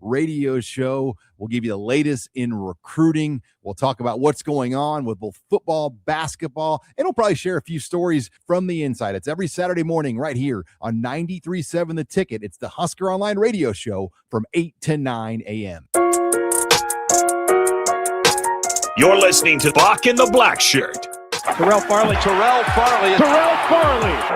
radio show. We'll give you the latest in recruiting. We'll talk about what's going on with both football, basketball, and we'll probably share a few stories from the inside. It's every Saturday morning right here on 93.7 The Ticket. It's the Husker Online radio show from 8 to 9 a.m. You're listening to Bock and the Blackshirt. Terrell Farley,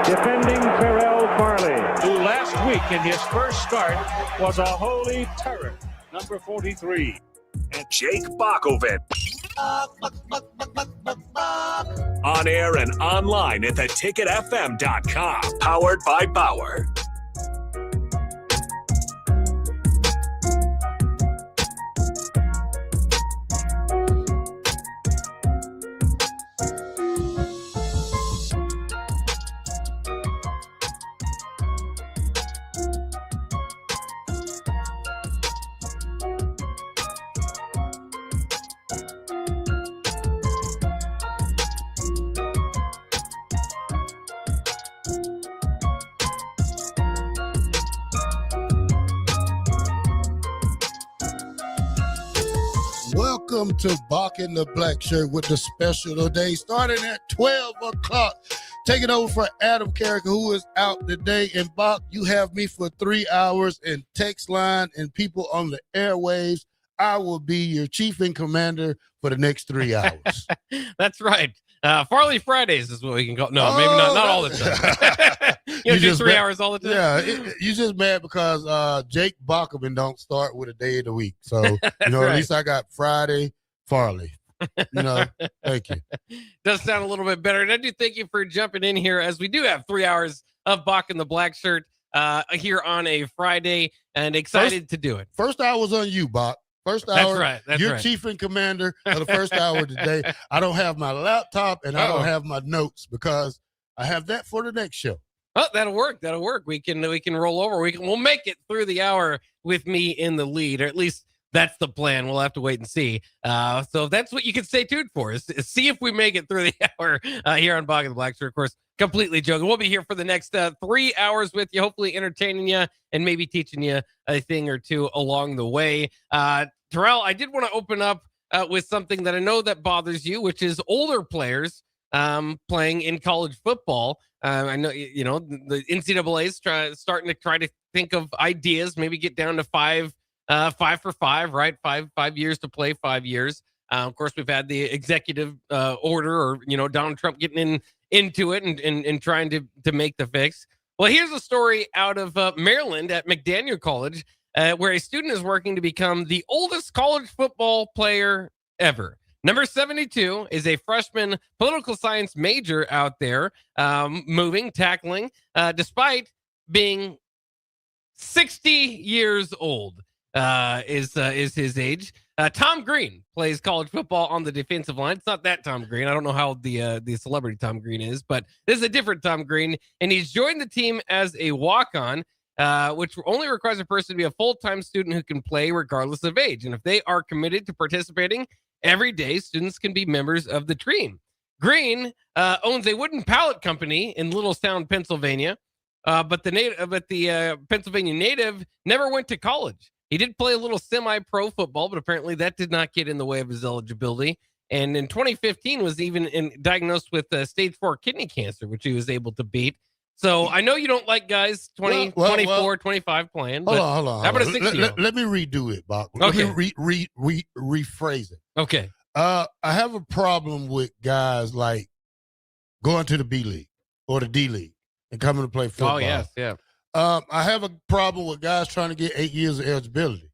defending Terrell Farley, who last week in his first start was a holy terror, number 43. And Jake Bockoven. On air and online at theticketfm.com. Powered by Bauer. Welcome to Bock and the Blackshirt with the special today, starting at 12 o'clock. Taking over for Adam Carrick, who is out today. And Bock, you have me for 3 hours in text line and people on the airwaves. I will be your chief and commander for the next 3 hours. That's right. Farley Fridays is what we can call. No, maybe not all the time. you do 3 hours all the time. Yeah, you just mad because Jake Bockerman don't start with a day of the week. So, right. At least I got Friday, Farley. Thank you. Does sound a little bit better. And I do thank you for jumping in here, as we do have 3 hours of Bock and the Blackshirt here on a Friday, and excited to do it. First hour was on you, Bock. First hour, that's right. You're chief and commander of the first hour today. I don't have my laptop and I don't have my notes because I have that for the next show. Oh, that'll work. We can roll over. We'll make it through the hour with me in the lead, or at least that's the plan. We'll have to wait and see. So that's what you can stay tuned for, is see if we make it through the hour here on Bock and the Blackshirt. Of course, completely joking. We'll be here for the next 3 hours with you, hopefully entertaining you and maybe teaching you a thing or two along the way. Terrell, I did want to open up with something that I know that bothers you, which is older players playing in college football. I know, the NCAA is starting to try to think of ideas, maybe get down to 5 for 5, right? 5 years to play 5 years. Of course, we've had the executive order, or, Donald Trump getting into it and trying to make the fix. Well, here's a story out of Maryland at McDaniel College, where a student is working to become the oldest college football player ever. Number 72 is a freshman political science major out there, tackling, despite being 60 years old. Is his age. Tom Green plays college football on the defensive line. It's not that Tom Green. I don't know how the celebrity Tom Green is, but this is a different Tom Green, and he's joined the team as a walk-on, which only requires a person to be a full-time student who can play regardless of age. And if they are committed to participating every day, students can be members of the team. Green owns a wooden pallet company in Littlestown, Pennsylvania, but the Pennsylvania native never went to college. He did play a little semi-pro football, but apparently that did not get in the way of his eligibility. And in 2015 was even diagnosed with stage 4 kidney cancer, which he was able to beat. So I know you don't like guys 24, 25 playing. Hold on. How about a 60-year-old? Let me redo it, Bock. Okay. Let me rephrase it. Okay. I have a problem with guys like going to the B League or the D League and coming to play football. Oh, yes, yeah. I have a problem with guys trying to get 8 years of eligibility.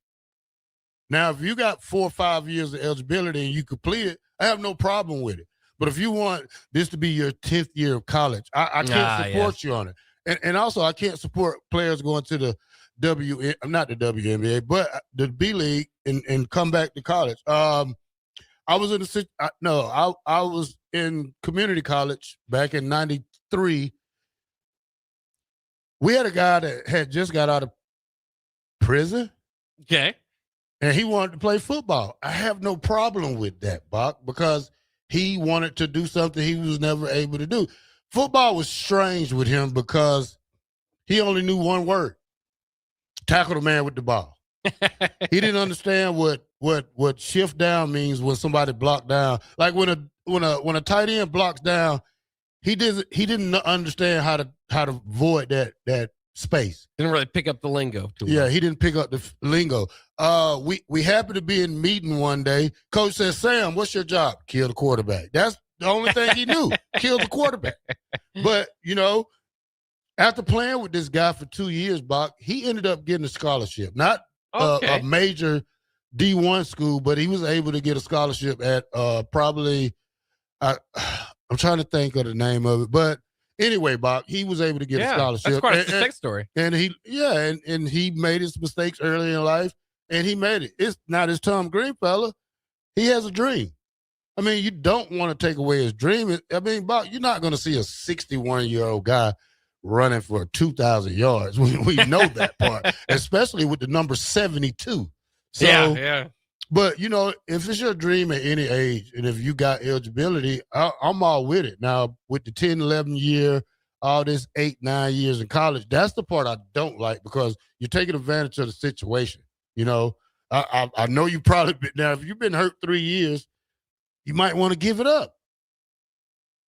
Now, if you got 4 or 5 years of eligibility and you complete it, I have no problem with it. But if you want this to be your 10th year of college, I can't support you on it. And also, I can't support players going to the not the WNBA, but the B League and come back to college. I was in community college back in 93. We had a guy that had just got out of prison. Okay. And he wanted to play football. I have no problem with that, Bock, because he wanted to do something he was never able to do. Football was strange with him because he only knew one word: tackle the man with the ball. He didn't understand what shift down means when somebody blocked down. Like when a tight end blocks down, he didn't understand how to void that space. Didn't really pick up the lingo too Yeah, much. he didn't pick up the lingo. We happened to be in meeting one day. Coach said, "Sam, what's your job?" Kill the quarterback. That's the only thing he knew. Kill the quarterback. But, after playing with this guy for 2 years, Bock, he ended up getting a scholarship. Not a major D1 school, but he was able to get a scholarship at probably I'm trying to think of the name of it. But anyway, Bock, he was able to get a scholarship. That's quite a success story. And he made his mistakes early in life, and he made it. It's not his Tom Green fella. He has a dream. I mean, you don't want to take away his dream. I mean, Bock, you're not going to see a 61-year-old guy running for 2,000 yards. We know that part, especially with the number 72. So, yeah. But, if it's your dream at any age, and if you got eligibility, I'm all with it. Now, with the 10, 11 year, all this 8, 9 years in college, that's the part I don't like, because you're taking advantage of the situation. I know you probably been, now, if you've been hurt 3 years, you might want to give it up.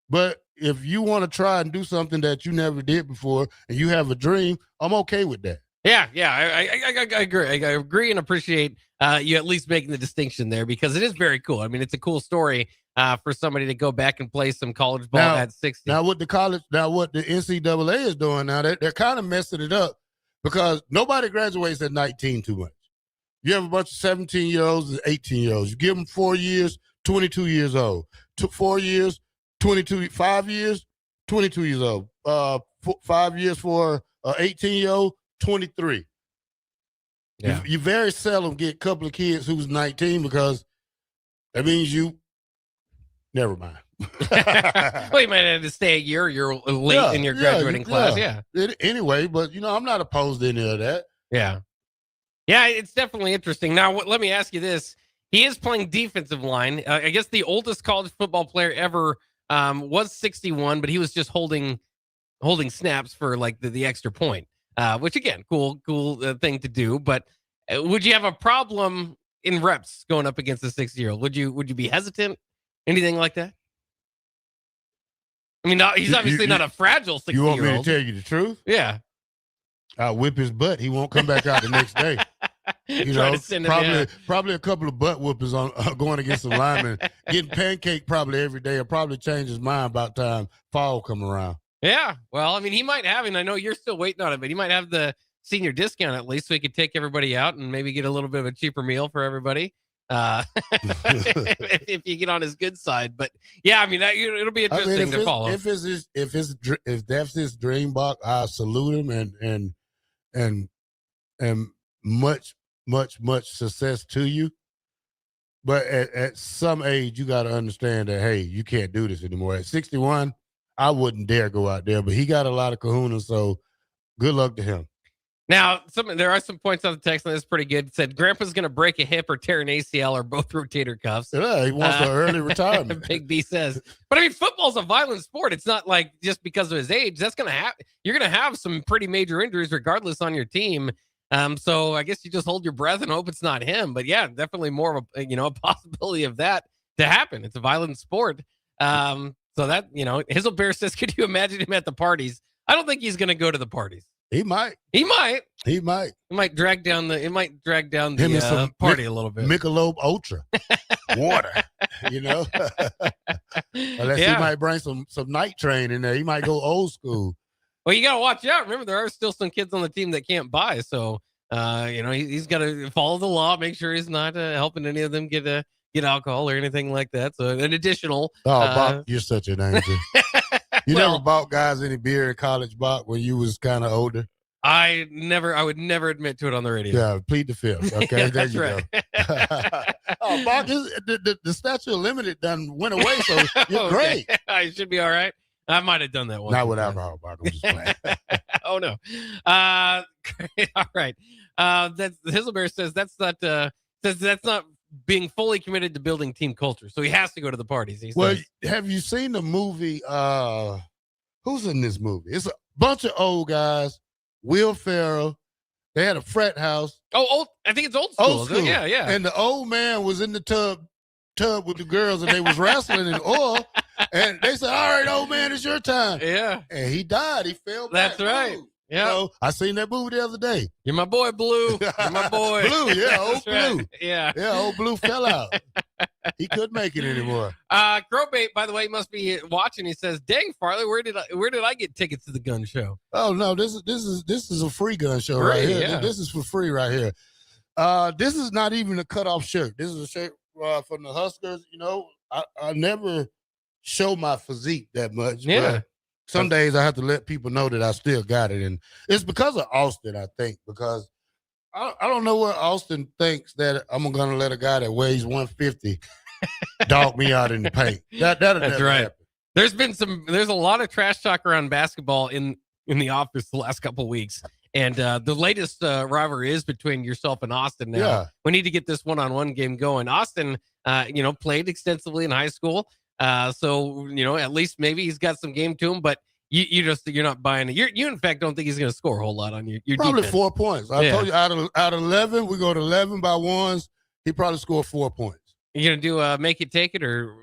But if you want to try and do something that you never did before and you have a dream, I'm okay with that. Yeah. I agree. I agree and appreciate you at least making the distinction there, because it is very cool. I mean, it's a cool story for somebody to go back and play some college ball at 60. Now, what the NCAA is doing now, they're kind of messing it up, because nobody graduates at 19 too much. You have a bunch of 17-year-olds and 18-year-olds. You give them 4 years, 22 years old. 4 years, 22. 5 years, 22 years old. 5 years for an 18-year-old, 23. Yeah. You very seldom get a couple of kids who's 19, because that means never mind. Well, you might have to stay a year. You're late in your graduating class. Yeah. Anyway, but, I'm not opposed to any of that. Yeah. Yeah, it's definitely interesting. Now, let me ask you this. He is playing defensive line. I guess the oldest college football player ever was 61, but he was just holding snaps for like the extra point, which again, cool thing to do. But would you have a problem in reps going up against a 60-year-old? Would you be hesitant? Anything like that? I mean, he's obviously not a fragile 60-year-old. You want me to tell you the truth? Yeah. I'll whip his butt. He won't come back out the next day. Probably a couple of butt whoopers on going against the lineman. Getting pancake probably every day. Will probably change his mind about time fall come around. Yeah. Well, I mean, he might have, and I know you're still waiting on it, but he might have the senior discount at least, so he could take everybody out and maybe get a little bit of a cheaper meal for everybody. If you get on his good side. But yeah, I mean, it'll be interesting to follow. If that's his dream, Bock, I salute him and much success to you. But at some age, you got to understand that, hey, you can't do this anymore. At 61, I wouldn't dare go out there, but he got a lot of kahunas, so good luck to him. Now, there are some points on the text line that's pretty good. It said, Grandpa's going to break a hip or tear an ACL or both rotator cuffs. Yeah, he wants an early retirement. Big B says. But I mean, football's a violent sport. It's not like just because of his age. That's going to happen. You're going to have some pretty major injuries regardless on your team. So I guess you just hold your breath and hope it's not him. But yeah, definitely more of a possibility of that to happen. It's a violent sport. So that, Hizzlebear says, could you imagine him at the parties? I don't think he's going to go to the parties. He might. It might drag down the party a little bit. Michelob Ultra water, Unless he might bring some night train in there. He might go old school. Well, you got to watch out. Remember, there are still some kids on the team that can't buy. So, he's got to follow the law, make sure he's not helping any of them get alcohol or anything like that. So an additional. Bock, you're such an angel. You never bought guys any beer in college, Bock, when you was kind of older? I would never admit to it on the radio. Yeah, plead the fifth. Okay, there that's you right. go. Bock, the statute of limited done went away, so you're great. I should be all right. I might have done that one. Not with alcohol, Bock. I'm just playing. Oh, no. All right. Hizzlebear says that's not being fully committed to building team culture. So he has to go to the parties. Have you seen the movie? Who's in this movie? It's a bunch of old guys. Will Ferrell, They had a frat house. Oh, old. I think it's old school. Old school. Yeah. And the old man was in the tub with the girls, and they was wrestling in oil. And they said, "All right, old man, it's your time." Yeah. And he died. He fell back. That's right. Blue. Yeah. So I seen that movie the other day. You're my boy, Blue. You're my boy. Blue, yeah, old Right. Blue. Yeah. Yeah, old Blue fell out. He couldn't make it anymore. Crowbait, by the way, must be watching. He says, "Dang, Farley, where did I get tickets to the gun show?" Oh no, this is a free gun show right here. Yeah. This is for free right here. This is not even a cutoff shirt. This is a shirt from the Huskers. You know, I never show my physique that much. Yeah. But some days I have to let people know that I still got it, and it's because of Austin. I think because I don't know what Austin thinks that I'm gonna let a guy that weighs 150 dog me out in the paint. That'll That's never right. happen. There's a lot of trash talk around basketball in the office the last couple of weeks. And the latest rivalry is between yourself and Austin now. Yeah. We need to get this one-on-one game going. Austin, played extensively in high school. So, at least maybe he's got some game to him, but you're not buying it. You in fact don't think he's going to score a whole lot on your Probably defense. 4 points. I told you out of 11, we go to 11 by ones. He probably scored 4 points. You going to do make it take it or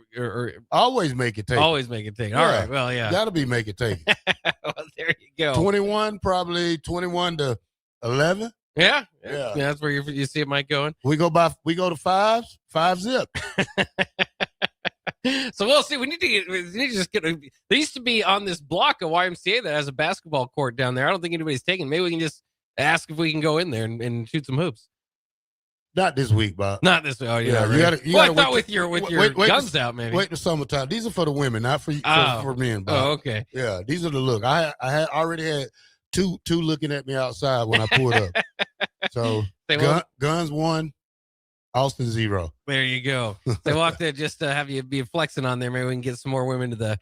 Always make it take. always make it take it? All right. Well, yeah. Gotta be make it take. Well, there you go. 21, probably 21 to 11. Yeah. Yeah. That's where you see it might going. We go to 5 zip. So we'll see. We need to just get. There used to be on this block a YMCA that has a basketball court down there. I don't think anybody's taking. Maybe we can just ask if we can go in there and shoot some hoops. Not this week, Bob. Not this. Oh yeah. Yeah, Right. you gotta I thought wait with your guns out, maybe. Wait the summertime. These are for the women, not for men, Bob. Oh, okay. Yeah, these are the look. I had already had two looking at me outside when I pulled up. So guns 1, Austin 0. There you go. They walked there just to have you be flexing on there. Maybe we can get some more women to the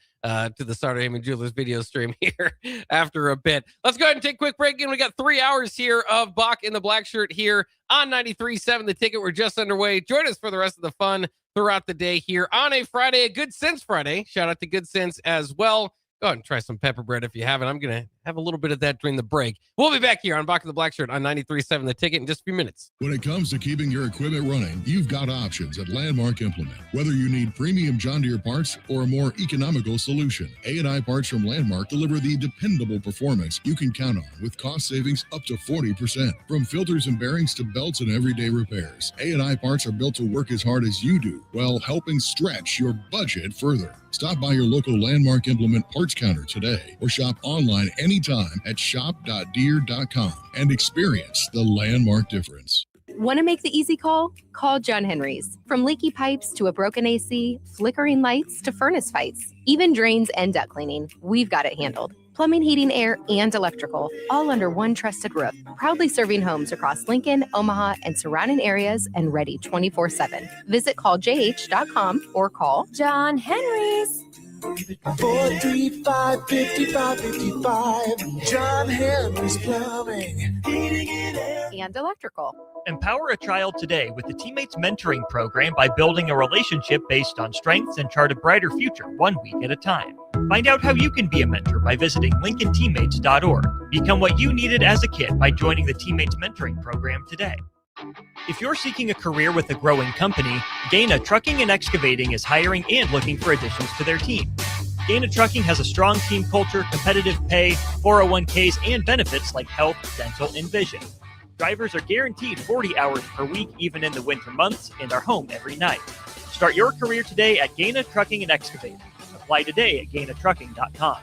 Starter Heyman Jewelers video stream here after a bit. Let's go ahead and take a quick break. And we got 3 hours here of Bock in the black shirt here on 93.7 The Ticket. We're just underway. Join us for the rest of the fun throughout the day here on a Friday, a Good Sense Friday. Shout out to Good Sense as well. Go ahead and try some pepper bread if you haven't. I'm going to have a little bit of that during the break. We'll be back here on Bock in the Black Shirt on 93.7 The Ticket in just a few minutes. When it comes to keeping your equipment running, you've got options at Landmark Implement. Whether you need premium John Deere parts or a more economical solution, A&I parts from Landmark deliver the dependable performance you can count on with cost savings up to 40%. From filters and bearings to belts and everyday repairs, A&I parts are built to work as hard as you do while helping stretch your budget further. Stop by your local Landmark Implement parts counter today or shop online anytime at shop.deere.com and experience the Landmark difference. Want to make the easy call? Call John Henry's. From leaky pipes to a broken AC, flickering lights to furnace fights, even drains and duct cleaning, we've got it handled. Plumbing, heating, air, and electrical, all under one trusted roof. Proudly serving homes across Lincoln, Omaha, and surrounding areas and ready 24/7. Visit calljh.com or call John Henry's. 435-5555. John Henry's Plumbing. and electrical. Empower a child today with the Teammates Mentoring Program by building a relationship based on strengths and chart a brighter future 1 week at a time. Find out how you can be a mentor by visiting LincolnTeammates.org. Become what you needed as a kid by joining the Teammates Mentoring Program today. If you're seeking a career with a growing company, Gaina Trucking and Excavating is hiring and looking for additions to their team. Gaina Trucking has a strong team culture, competitive pay, 401ks, and benefits like health, dental, and vision. Drivers are guaranteed 40 hours per week, even in the winter months, and are home every night. Start your career today at Gaina Trucking and Excavating. Apply today at GainaTrucking.com.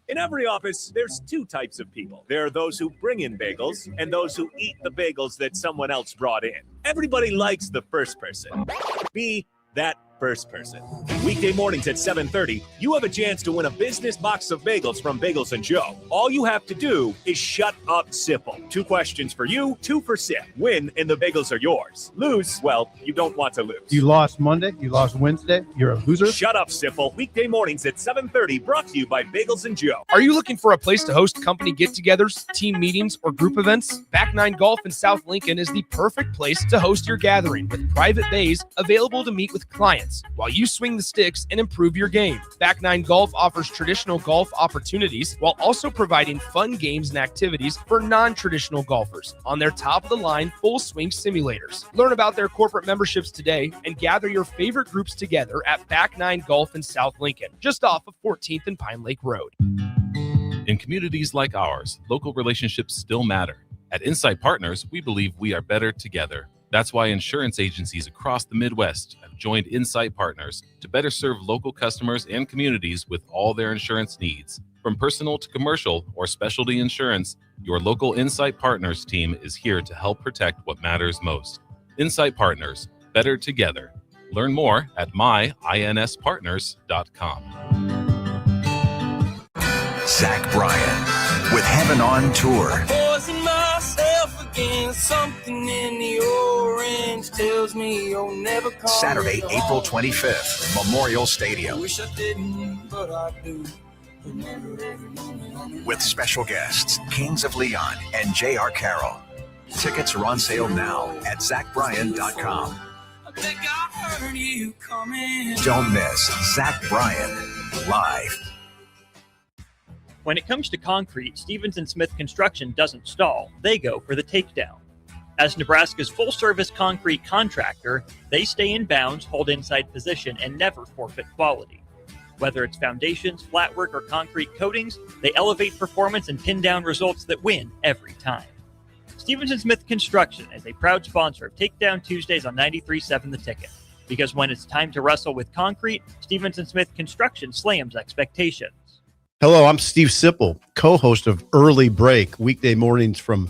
In every office, there's two types of people. There are those who bring in bagels and those who eat the bagels that someone else brought in. Everybody likes the first person. Be that first person. Weekday mornings at 7:30, you have a chance to win a business box of bagels from Bagels & Joe. All you have to do is shut up, Sipple. 2 questions for you, 2 for Sip. Win, and the bagels are yours. Lose, well, you don't want to lose. You lost Monday, you lost Wednesday, you're a loser. Shut up, Sipple. Weekday mornings at 7:30, brought to you by Bagels & Joe. Are you looking for a place to host company get-togethers, team meetings, or group events? Back 9 Golf in South Lincoln is the perfect place to host your gathering with private bays available to meet with clients while you swing the stick sticks and improve your game. Back Nine Golf offers traditional golf opportunities while also providing fun games and activities for non-traditional golfers on their top-of-the-line full swing simulators. Learn about their corporate memberships today and gather your favorite groups together at Back Nine Golf in South Lincoln, just off of 14th and Pine Lake Road. In communities like ours, local relationships still matter. At Insight Partners, we believe we are better together. That's why insurance agencies across the Midwest have joined Insight Partners to better serve local customers and communities with all their insurance needs. From personal to commercial or specialty insurance, your local Insight Partners team is here to help protect what matters most. Insight Partners, better together. Learn more at myINSpartners.com. Zach Bryan with Heaven on Tour. Something in the orange tells me you'll never come. Saturday, April 25th, Memorial Stadium. Wish I didn't, but I do. With special guests, Kings of Leon and J.R. Carroll. Tickets are on sale now at ZachBryan.com. I think I heard you coming. Don't miss Zach Bryan live. When it comes to concrete, Stevens & Smith Construction doesn't stall. They go for the takedown. As Nebraska's full-service concrete contractor, they stay in bounds, hold inside position, and never forfeit quality. Whether it's foundations, flatwork, or concrete coatings, they elevate performance and pin down results that win every time. Stevens & Smith Construction is a proud sponsor of Takedown Tuesdays on 93.7 The Ticket. Because when it's time to wrestle with concrete, Stevens & Smith Construction slams expectations. Hello, I'm Steve Sipple, co-host of Early Break, weekday mornings from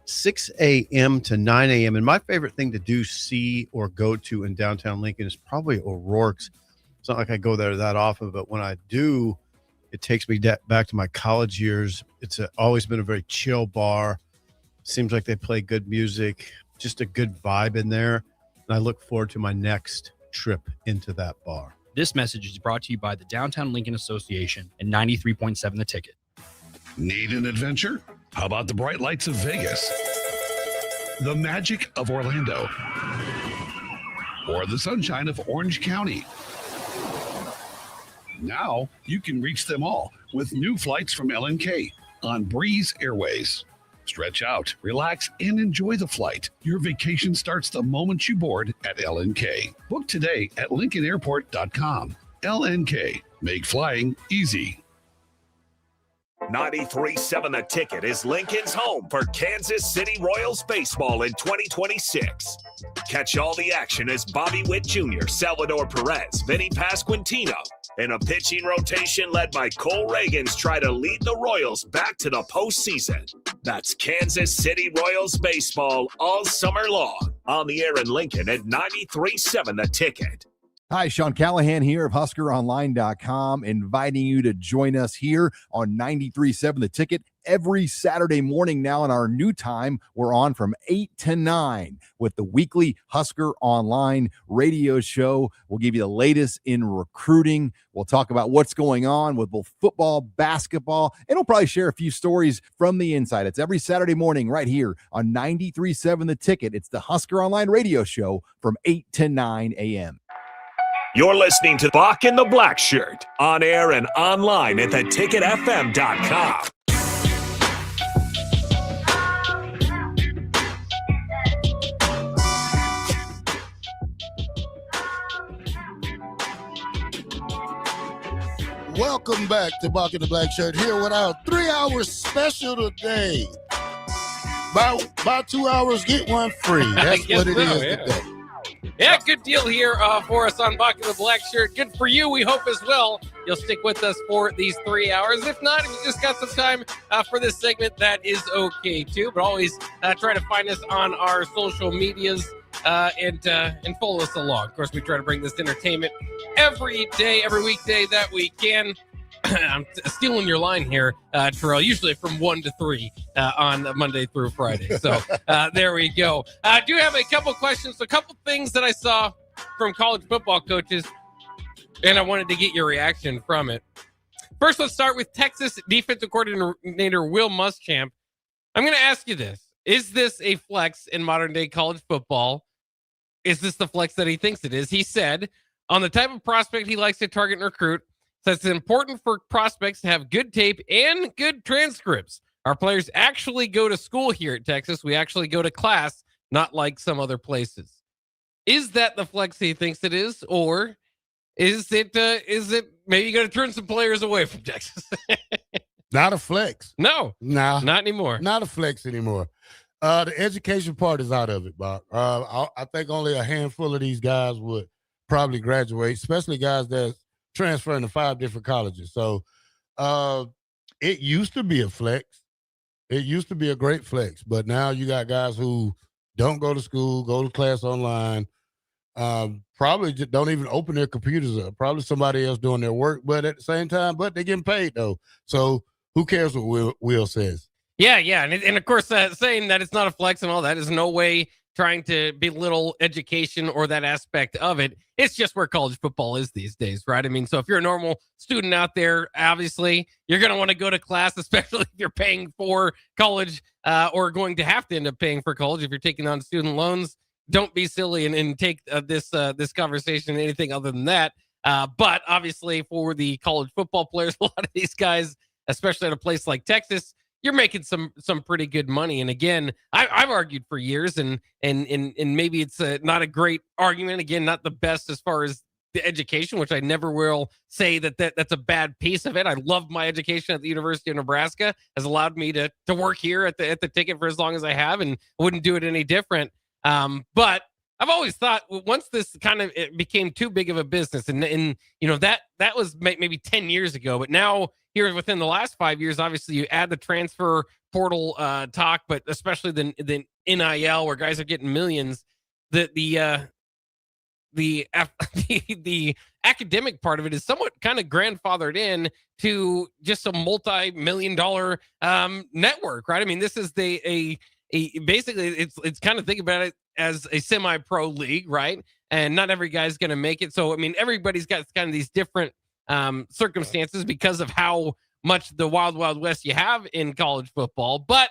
6 a.m. to 9 a.m. And my favorite thing to do, see, or go to in downtown Lincoln is probably O'Rourke's. It's not like I go there that often, but when I do, it takes me back to my college years. It's always been a very chill bar. Seems like they play good music, just a good vibe in there. And I look forward to my next trip into that bar. This message is brought to you by the Downtown Lincoln Association and 93.7 The Ticket. Need an adventure? How about the bright lights of Vegas? The magic of Orlando? Or the sunshine of Orange County? Now you can reach them all with new flights from LNK on Breeze Airways. Stretch out, relax, and enjoy the flight. Your vacation starts the moment you board at LNK. Book today at LincolnAirport.com. LNK. Make flying easy. 93.7 The Ticket is Lincoln's home for Kansas City Royals baseball in 2026. Catch all the action as Bobby Witt Jr., Salvador Perez, Vinny Pasquantino, and a pitching rotation led by Cole Reagans try to lead the Royals back to the postseason. That's Kansas City Royals baseball all summer long. On the air in Lincoln at 93.7 The Ticket. Hi, Sean Callahan here of HuskerOnline.com, inviting you to join us here on 93.7 The Ticket every Saturday morning now. In our new time, we're on from 8 to 9 with the weekly Husker Online radio show. We'll give you the latest in recruiting. We'll talk about what's going on with both football, basketball, and we'll probably share a few stories from the inside. It's every Saturday morning right here on 93.7 The Ticket. It's the Husker Online radio show from 8 to 9 a.m. You're listening to Bock and the Blackshirt on air and online at theticketfm.com. Welcome back to Bock and the Blackshirt here with our 3-hour special today. Buy 2 hours, get one free. That's what it is today. Yeah, good deal here for us on Bock and the Blackshirt. Good for you, we hope as well. You'll stick with us for these 3 hours. If not, if you just got some time for this segment, that is okay too. But always try to find us on our social medias and follow us along. Of course, we try to bring this entertainment every day, every weekday that we can. I'm stealing your line here, Terrell, usually from 1 to 3 on Monday through Friday. So there we go. I do have a couple questions, a couple things that I saw from college football coaches, and I wanted to get your reaction from it. First, let's start with Texas defensive coordinator Will Muschamp. I'm going to ask you this. Is this a flex in modern-day college football? Is this the flex that he thinks it is? He said, on the type of prospect he likes to target and recruit. Says it's important for prospects to have good tape and good transcripts. Our players actually go to school here at Texas. We actually go to class, not like some other places. Is that the flex he thinks it is, or is it maybe going to turn some players away from Texas? Not a flex. No, not anymore. Not a flex anymore. The education part is out of it, Bob. I think only a handful of these guys would probably graduate, especially guys that's transferring to 5 different colleges. So it used to be a flex. It used to be a great flex, but now you got guys who don't go to school, go to class online, probably just don't even open their computers up. Probably somebody else doing their work, but at the same time, they're getting paid though. So who cares what Will says? Yeah. And of course, saying that it's not a flex and all that is no way trying to belittle education or that aspect of it. It's just where college football is these days, right? I mean, so if you're a normal student out there, obviously you're going to want to go to class, especially if you're paying for college or going to have to end up paying for college if you're taking on student loans. Don't be silly and take this conversation anything other than that. But obviously for the college football players, a lot of these guys, especially at a place like Texas, you're making some pretty good money. And again, I've argued for years, and maybe it's not a great argument. Again, not the best as far as the education, which I never will say that's a bad piece of it. I love my education at the University of Nebraska, has allowed me to work here at the ticket for as long as I have, and wouldn't do it any different. But I've always thought once this kind of it became too big of a business, and that was maybe 10 years ago, but now here within the last 5 years, obviously you add the transfer portal talk, but especially the NIL where guys are getting millions. The academic part of it is somewhat kind of grandfathered in to just a multi-million-dollar network, right? I mean, this is basically it's kind of think about it as a semi-pro league, right? And not every guy's going to make it. So I mean, everybody's got kind of these different circumstances because of how much the wild west you have in college football, but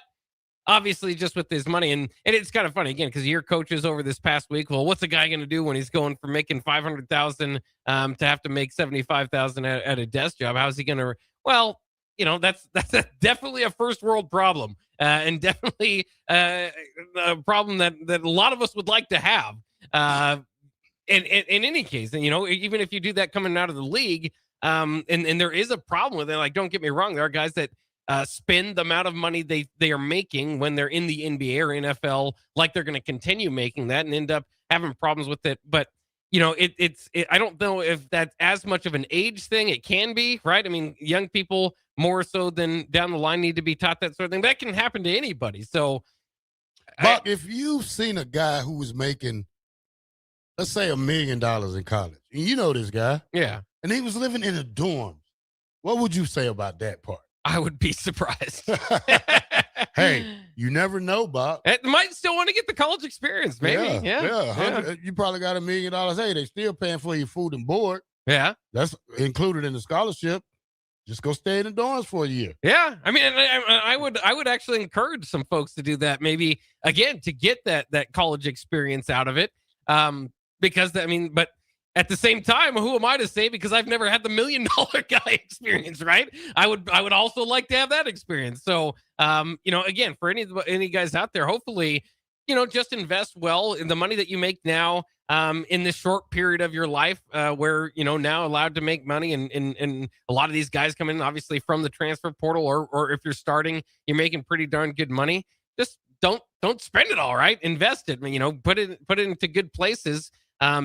obviously just with this money and it's kind of funny again because your coaches over this past week, well, what's a guy going to do when he's going from making 500,000 to have to make 75,000 at a desk job? How's he going to? Well, that's definitely a first world problem and definitely a problem that a lot of us would like to have. In any case, and even if you do that coming out of the league, and there is a problem with it. Like, don't get me wrong, there are guys that spend the amount of money they are making when they're in the NBA or NFL, like they're going to continue making that, and end up having problems with it. But I don't know if that's as much of an age thing. It can be, right? I mean, young people more so than down the line need to be taught that sort of thing. That can happen to anybody. So, but if you've seen a guy who was making, let's say, $1 million in college, and you know this guy, yeah, and he was living in a dorm, what would you say about that part? I would be surprised. Hey, you never know, Bob. It might still want to get the college experience, maybe. Yeah. You probably got $1 million. Hey, they still paying for your food and board. Yeah. That's included in the scholarship. Just go stay in the dorms for a year. Yeah. I mean, I would actually encourage some folks to do that, maybe, again, to get that college experience out of it. Because, but at the same time, who am I to say? Because I've never had the $1 million guy experience, right? I would also like to have that experience. So, again, for any guys out there, hopefully, just invest well in the money that you make now in this short period of your life where, now allowed to make money. And a lot of these guys come in, obviously, from the transfer portal, or if you're starting, you're making pretty darn good money. Just don't spend it all, right? Invest it, put it into good places.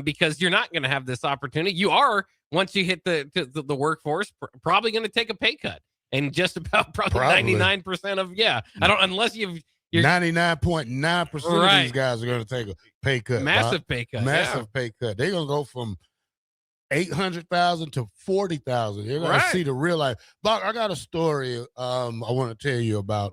Because you're not going to have this opportunity. You are, once you hit the workforce, probably going to take a pay cut, and just about probably 99% of I don't, unless you're 99.9% of these guys are going to take a pay cut. Massive pay cut. Massive pay cut. They're going to go from 800,000 to 40,000. You're going to see the real life. Bock, I got a story I want to tell you about.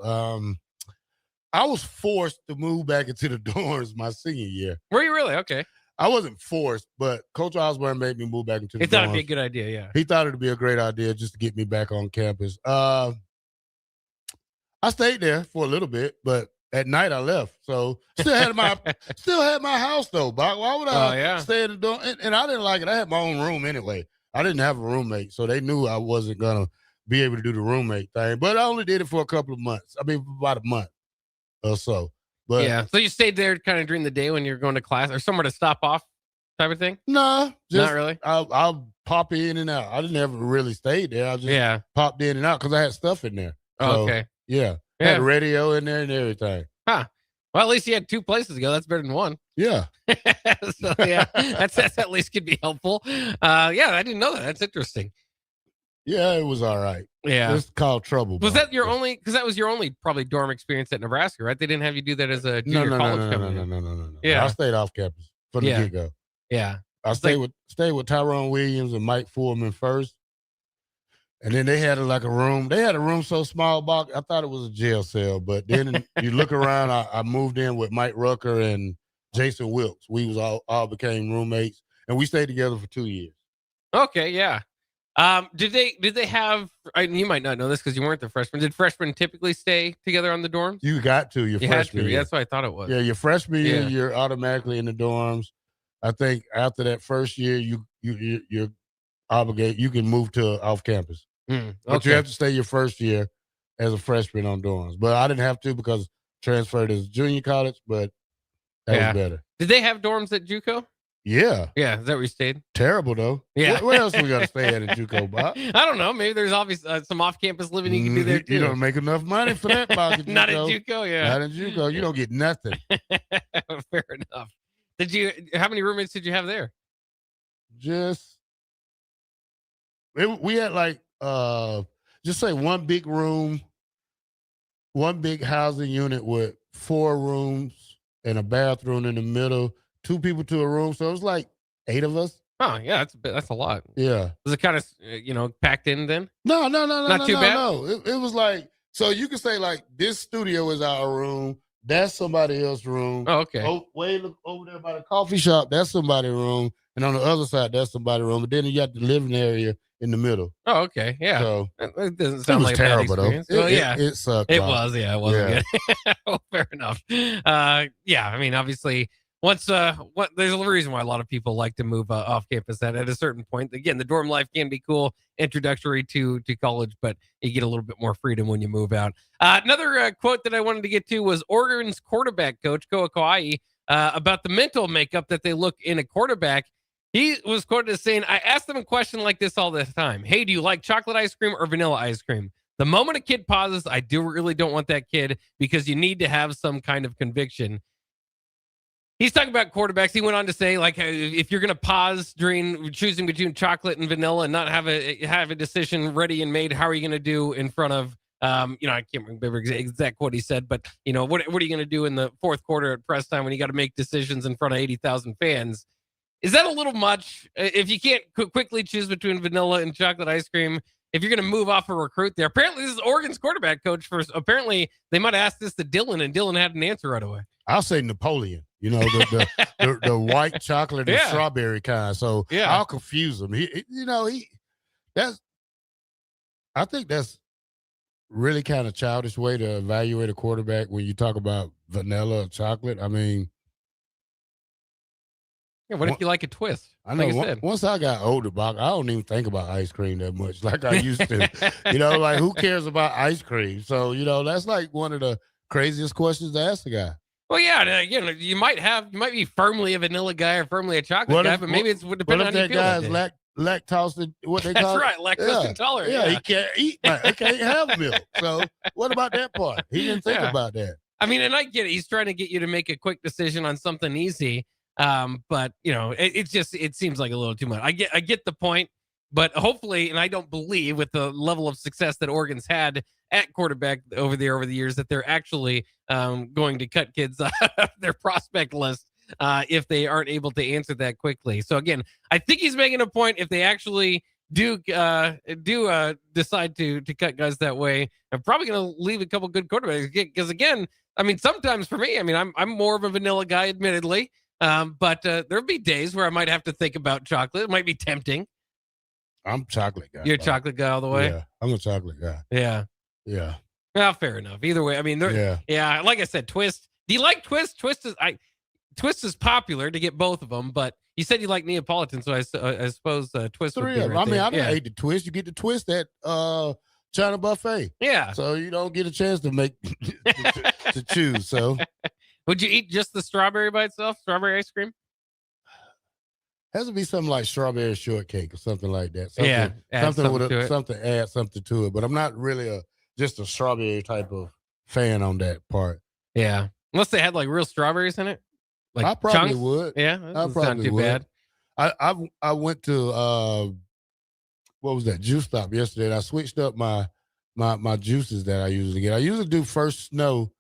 I was forced to move back into the dorms my senior year. Were you really? Okay. I wasn't forced, but Coach Osborne made me move back into the dorms. He thought it'd be a good idea, yeah. He thought it'd be a great idea just to get me back on campus. I stayed there for a little bit, but At night I left. So still had my house though, Bock. Why would I stay in the dorm? And I didn't like it. I had my own room anyway. I didn't have a roommate, so they knew I wasn't gonna be able to do the roommate thing. But I only did it for a couple of months. I mean, about a month or so. But yeah. So you stayed there kind of during the day when you're going to class or somewhere to stop off type of thing? Nah, not really. I'll pop in and out. I didn't ever really stay there. I just popped in and out because I had stuff in there. So, okay. Yeah. Had a radio in there and everything. Huh. Well, at least you had 2 places to go. That's better than one. Yeah. So yeah, that's at least could be helpful. Yeah, I didn't know that. That's interesting. Yeah, it was all right. Yeah. It's called trouble. Was that your only, because that was your only probably dorm experience at Nebraska, right? They didn't have you do that as a junior college company. No. Yeah. I stayed off campus from the get-go. Yeah. I stayed with Tyrone Williams and Mike Foreman first. And then they had a room. They had a room so small, Bock, I thought it was a jail cell. But then you look around, I moved in with Mike Rucker and Jason Wilkes. We was all became roommates, and we stayed together for 2 years. Okay, yeah. Did they have? You might not know this because you weren't the freshman. Did freshmen typically stay together on the dorms? You got to your freshman year. Yeah, that's what I thought it was. Yeah, your freshman year, you're automatically in the dorms. I think after that first year, you're obligated. You can move to off campus. But you have to stay your first year as a freshman on dorms. But I didn't have to because transferred as junior college, but that was better. Did they have dorms at JUCO? Yeah. Yeah, is that where you stayed? Terrible, though. Yeah. Where else we got to stay at JUCO, Bock? I don't know. Maybe there's obviously some off-campus living you can do there, too. You don't make enough money for that, Bock. Not at JUCO, yeah. Not at JUCO. You don't get nothing. Fair enough. How many roommates did you have there? We had just say one big room, one big housing unit with 4 rooms and a bathroom in the middle, 2 people to a room. So it was like 8 of us. Oh, yeah, that's a lot. Yeah. Was it kind of, packed in then? No. Not too bad? No. It was like, so you could say like this studio is our room. That's somebody else's room. Oh, okay. Way over there by the coffee shop, that's somebody's room. And on the other side, that's somebody's room. But then you got the living area in the middle. Oh, okay. Yeah. So it doesn't sound like terrible, a bad experience. though. It sucked. It was. Yeah, it wasn't good. Oh, fair enough. Yeah, I mean, obviously, there's a reason why a lot of people like to move off campus at a certain point. Again, the dorm life can be cool, introductory to college, but you get a little bit more freedom when you move out. Another quote that I wanted to get to was Oregon's quarterback coach, Koa Kauai, about the mental makeup that they look in a quarterback. He was quoted as saying, I ask them a question like this all the time. Hey, do you like chocolate ice cream or vanilla ice cream? The moment a kid pauses, I really don't want that kid because you need to have some kind of conviction. He's talking about quarterbacks. He went on to say, like, if you're going to pause during choosing between chocolate and vanilla and not have a decision ready and made, how are you going to do in front of, I can't remember exact what he said, but, what are you going to do in the fourth quarter at press time when you got to make decisions in front of 80,000 fans? Is that a little much? If you can't quickly choose between vanilla and chocolate ice cream, if you're going to move off a recruit there, apparently this is Oregon's quarterback coach. Apparently they might have asked this to Dylan, and Dylan had an answer right away. I'll say Napoleon, the white chocolate and strawberry kind. So I'll confuse him. I think that's really kind of childish way to evaluate a quarterback when you talk about vanilla or chocolate. I mean, yeah, what if you like a twist? I know. Once I got older, Bock, I don't even think about ice cream that much like I used to. Like who cares about ice cream? So, that's like one of the craziest questions to ask a guy. Well, yeah, you might be firmly a vanilla guy or firmly a chocolate guy, but maybe it would depend on how you feel. What if that guy is lactose, what they call it? That's right, lactose intolerant. Yeah, he can't eat, he can't have milk. So what about that part? He didn't think about that. I mean, and I get it. He's trying to get you to make a quick decision on something easy. But it seems like a little too much. I get the point, but hopefully, and I don't believe with the level of success that Oregon's had at quarterback over the years that they're actually going to cut kids off their prospect list if they aren't able to answer that quickly. So again, I think he's making a point. If they actually do decide to cut guys that way, I'm probably going to leave a couple good quarterbacks because again, I mean, sometimes for me, I mean, I'm more of a vanilla guy, admittedly. But there'll be days where I might have to think about chocolate. It might be tempting. I'm a chocolate guy. You're a chocolate guy all the way? Yeah, I'm a chocolate guy. Yeah. Yeah. Well, fair enough. Either way, I mean, yeah. Like I said, Twist. Do you like Twist? Twist is popular to get both of them, but you said you like Neapolitan, so I suppose Twist. Would be right I there. hate the Twist. You get the Twist at China Buffet. Yeah. So you don't get a chance to make to choose. So would you eat just the strawberry by itself? Strawberry ice cream? Has to be something like strawberry shortcake or something like that. Something add something to it. But I'm not really just a strawberry type of fan on that part. Yeah. Unless they had like real strawberries in it. Like I probably chunks? would. Yeah. I probably would. Bad. I went to what was that, Juice Stop yesterday, and I switched up my juices that I usually get. I usually do First Snow,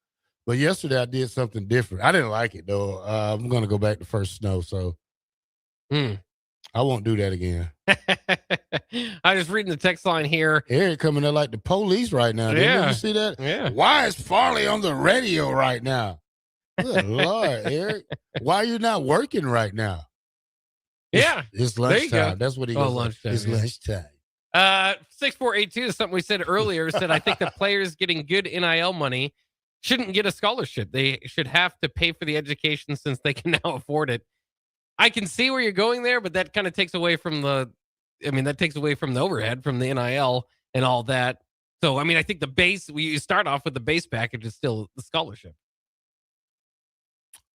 but yesterday I did something different. I didn't like it though. I'm gonna go back to First Snow, so I won't do that again. I'm just reading the text line here. Eric coming there like the police right now. Did you see that? Yeah. Why is Farley on the radio right now? Good Lord, Eric. Why are you not working right now? It's lunchtime. That's what he goes. Lunchtime. It's lunchtime. 6482 is something we said earlier. Said I think the players getting good NIL money shouldn't get a scholarship. They should have to pay for the education since they can now afford it. I can see where you're going there, but that kind of takes away from the overhead from the NIL and all that. So, I mean, I think the base, you start off with the base package is still the scholarship.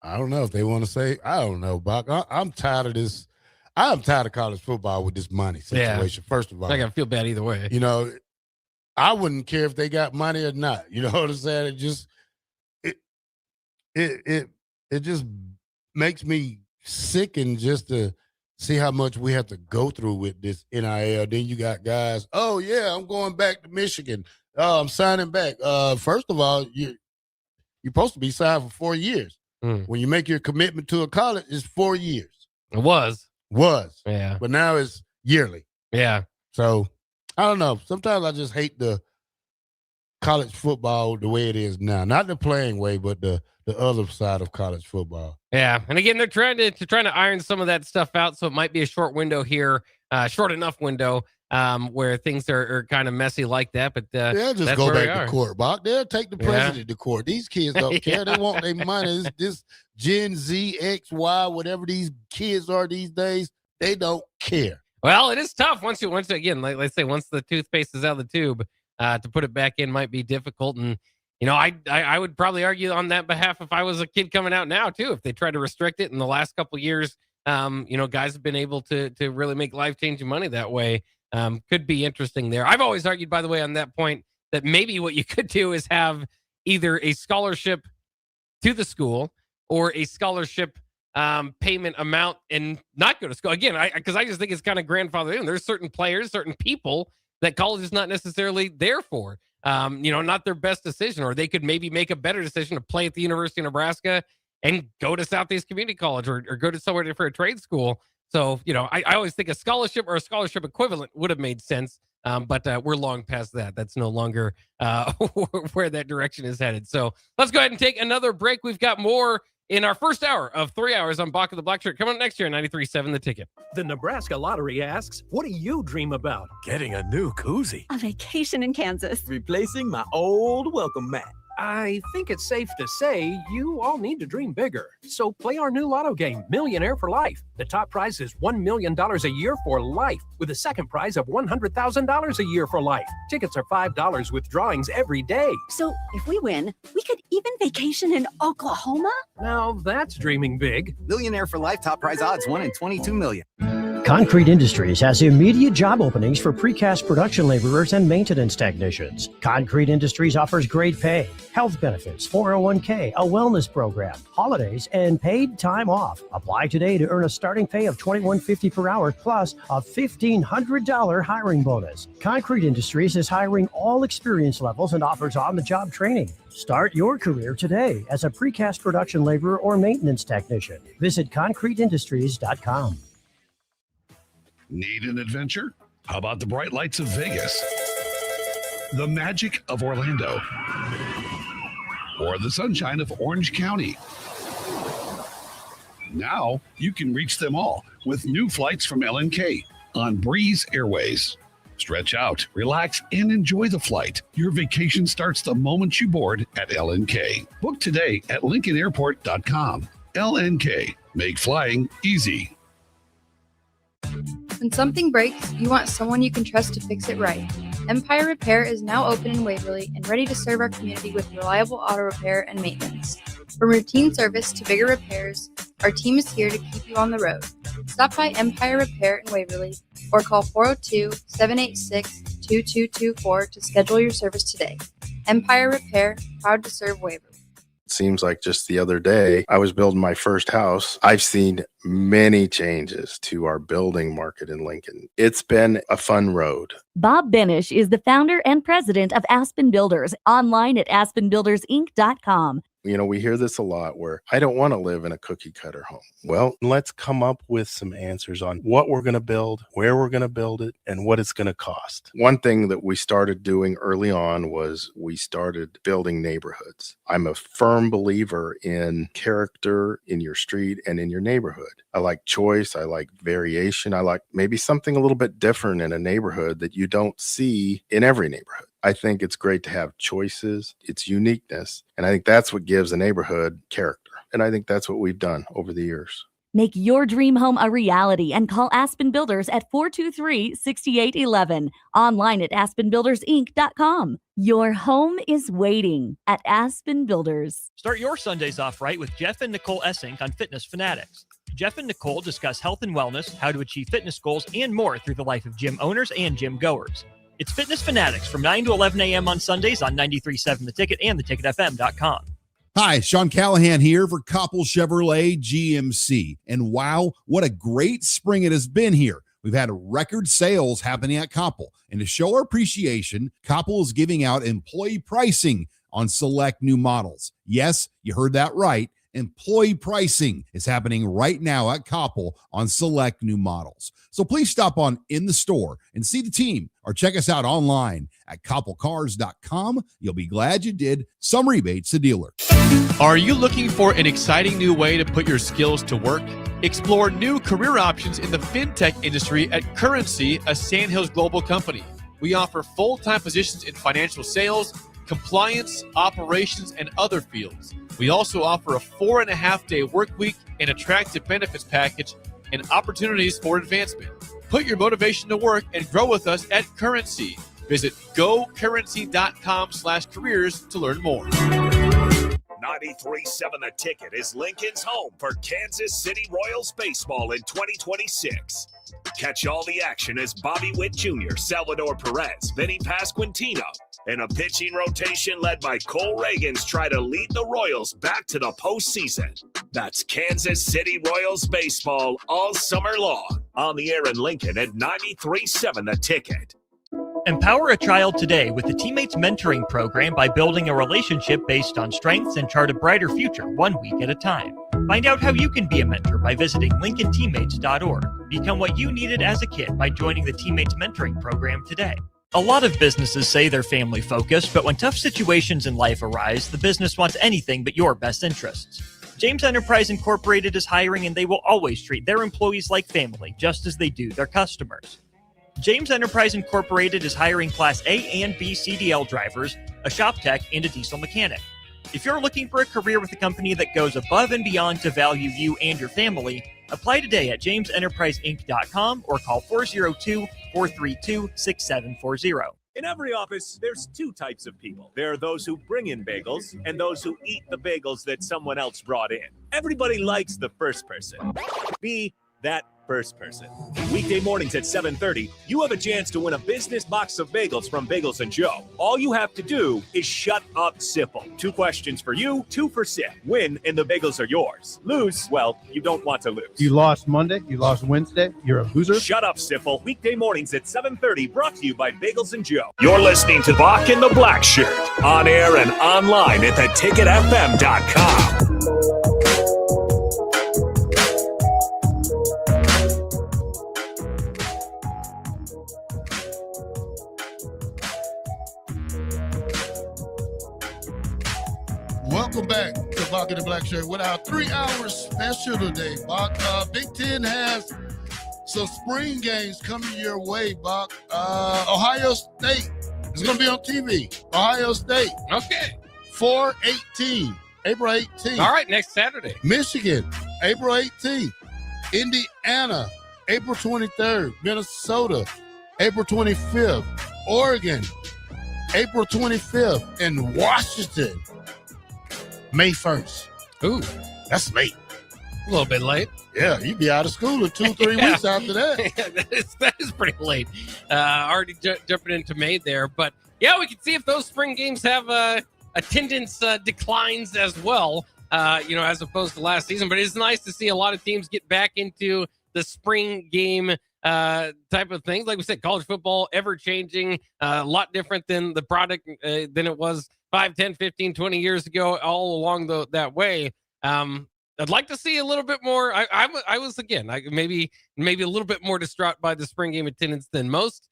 I don't know if they want to say, I don't know, Bock. I'm tired of this. I'm tired of college football with this money situation. First of all, I gotta feel bad either way. You know, I wouldn't care if they got money or not. You know what I'm saying? It just makes me sick, and just to see how much we have to go through with this NIL. Then you got guys, oh yeah, I'm going back to Michigan. I'm signing back. First of all, you're supposed to be signed for 4 years. When you make your commitment to a college, it's 4 years. It was. Yeah. But now it's yearly. Yeah. So I don't know. Sometimes I just hate the college football the way it is now. Not the playing way, but the other side of college football. Yeah. And again, they're trying to iron some of that stuff out. So it might be a short window here, short enough window where things are kind of messy like that. But they'll just go back to court, Bock. They'll take the president to court. These kids don't care. They want their money. This Gen Z, X, Y, whatever these kids are these days, they don't care. Well, it is tough once again, like let's say once the toothpaste is out of the tube, to put it back in might be difficult. And you know, I would probably argue on that behalf if I was a kid coming out now too. If they try to restrict it in the last couple of years, you know, guys have been able to really make life-changing money that way. Could be interesting there. I've always argued, by the way, on that point, that maybe what you could do is have either a scholarship to the school or a scholarship payment amount and not go to school. Again, because I just think it's kind of grandfathered in. There's certain players, certain people that college is not necessarily there for. You know, not their best decision, or they could maybe make a better decision to play at the University of Nebraska and go to Southeast Community College or go to somewhere for a trade school. So, you know, I always think a scholarship or a scholarship equivalent would have made sense. But we're long past that. That's no longer where that direction is headed. So let's go ahead and take another break. We've got more in our first hour of 3 hours on Bock of the Blackshirt. Coming up next year, 93.7 The Ticket. The Nebraska Lottery asks, what do you dream about? Getting a new koozie. A vacation in Kansas. Replacing my old welcome mat. I think it's safe to say you all need to dream bigger. So play our new lotto game, Millionaire for Life. The top prize is $1 million a year for life, with a second prize of $100,000 a year for life. Tickets are $5 with drawings every day. So if we win, we could even vacation in Oklahoma? Now that's dreaming big. Millionaire for Life top prize odds 1 in 22 million. Concrete Industries has immediate job openings for precast production laborers and maintenance technicians. Concrete Industries offers great pay, health benefits, 401k, a wellness program, holidays, and paid time off. Apply today to earn a starting pay of $21.50 per hour plus a $1,500 hiring bonus. Concrete Industries is hiring all experience levels and offers on-the-job training. Start your career today as a precast production laborer or maintenance technician. Visit concreteindustries.com. Need an adventure? How about the bright lights of Vegas? The magic of Orlando? Or the sunshine of Orange County? Now you can reach them all with new flights from LNK on Breeze Airways. Stretch out, relax, and enjoy the flight. Your vacation starts the moment you board at LNK. Book today at LincolnAirport.com. LNK. Make flying easy. When something breaks, you want someone you can trust to fix it right. Empire Repair is now open in Waverly and ready to serve our community with reliable auto repair and maintenance. From routine service to bigger repairs, our team is here to keep you on the road. Stop by Empire Repair in Waverly or call 402-786-2224 to schedule your service today. Empire Repair, proud to serve Waverly. Seems like just the other day, I was building my first house. I've seen many changes to our building market in Lincoln. It's been a fun road. Bob Benish is the founder and president of Aspen Builders, online at aspenbuildersinc.com. You know, we hear this a lot where I don't want to live in a cookie cutter home. Well, let's come up with some answers on what we're going to build, where we're going to build it, and what it's going to cost. One thing that we started doing early on was we started building neighborhoods. I'm a firm believer in character in your street and in your neighborhood. I like choice. I like variation. I like maybe something a little bit different in a neighborhood that you don't see in every neighborhood. I think it's great to have choices, its uniqueness, and I think that's what gives a neighborhood character. And I think that's what we've done over the years. Make your dream home a reality and call Aspen Builders at 423-6811. Online at aspenbuildersinc.com. Your home is waiting at Aspen Builders. Start your Sundays off right with Jeff and Nicole Essink on Fitness Fanatics. Jeff and Nicole discuss health and wellness, how to achieve fitness goals, and more through the life of gym owners and gym goers. It's Fitness Fanatics from 9 to 11 a.m. on Sundays on 93.7 The Ticket and theticketfm.com. Hi, Sean Callahan here for Koppel Chevrolet GMC. And wow, what a great spring it has been here. We've had record sales happening at Koppel. And to show our appreciation, Koppel is giving out employee pricing on select new models. Yes, you heard that right. Employee pricing is happening right now at Koppel on select new models. So please stop on in the store and see the team or check us out online at koppelcars.com. You'll be glad you did. Some rebates to dealer. Are you looking for an exciting new way to put your skills to work? Explore new career options in the fintech industry at Currency, a Sandhills Global company. We offer full-time positions in financial sales, compliance, operations, and other fields. We also offer a 4.5-day work week, an attractive benefits package, and opportunities for advancement. Put your motivation to work and grow with us at Currency. Visit gocurrency.com/careers to learn more. 93.7 The Ticket is Lincoln's home for Kansas City Royals baseball in 2026. Catch all the action as Bobby Witt Jr., Salvador Perez, Vinny Pasquantino, and a pitching rotation led by Cole Reagans try to lead the Royals back to the postseason. That's Kansas City Royals baseball all summer long. On the air in Lincoln at 93.7 The Ticket. Empower a child today with the Teammates Mentoring Program by building a relationship based on strengths and chart a brighter future 1 week at a time. Find out how you can be a mentor by visiting LincolnTeammates.org. Become what you needed as a kid by joining the Teammates Mentoring Program today. A lot of businesses say they're family focused, but when tough situations in life arise, the business wants anything but your best interests. James Enterprise Incorporated is hiring, and they will always treat their employees like family, just as they do their customers. James Enterprise Incorporated is hiring Class A and B CDL drivers, a shop tech, and a diesel mechanic. If you're looking for a career with a company that goes above and beyond to value you and your family, apply today at jamesenterpriseinc.com or call 402-432-6740. In every office, there's two types of people. There are those who bring in bagels and those who eat the bagels that someone else brought in. Everybody likes the first person. Be that first person. Weekday mornings at 7:30, you have a chance to win a business box of bagels from Bagels & Joe. All you have to do is shut up, Sipple. 2 questions for you, 2 for Sip. Win, and the bagels are yours. Lose, well, you don't want to lose. You lost Monday, you lost Wednesday, you're a loser. Shut up, Sipple. Weekday mornings at 7:30, brought to you by Bagels & Joe. You're listening to Bock and the Blackshirt, on air and online at theticketfm.com. Welcome back to Bock and the Blackshirt with our 3-hour special today. Bock, Big Ten has So spring games coming your way, Bock. Ohio State is going to be on TV. Ohio State. Okay. 4/18, April 18th. All right, next Saturday. Michigan, April 18th. Indiana, April 23rd. Minnesota, April 25th. Oregon, April 25th. And Washington, May 1st. Ooh. That's late. A little bit late. Yeah, you'd be out of school in 2-3 weeks after that. that is pretty late. Already jumping into May there. But, yeah, we can see if those spring games have attendance declines as well, as opposed to last season. But it's nice to see a lot of teams get back into the spring game type of things. Like we said, college football, ever-changing, a lot different than the product than it was 5, 10, 15, 20 years ago, all along that way. I'd like to see a little bit more. I was again, maybe a little bit more distraught by the spring game attendance than most,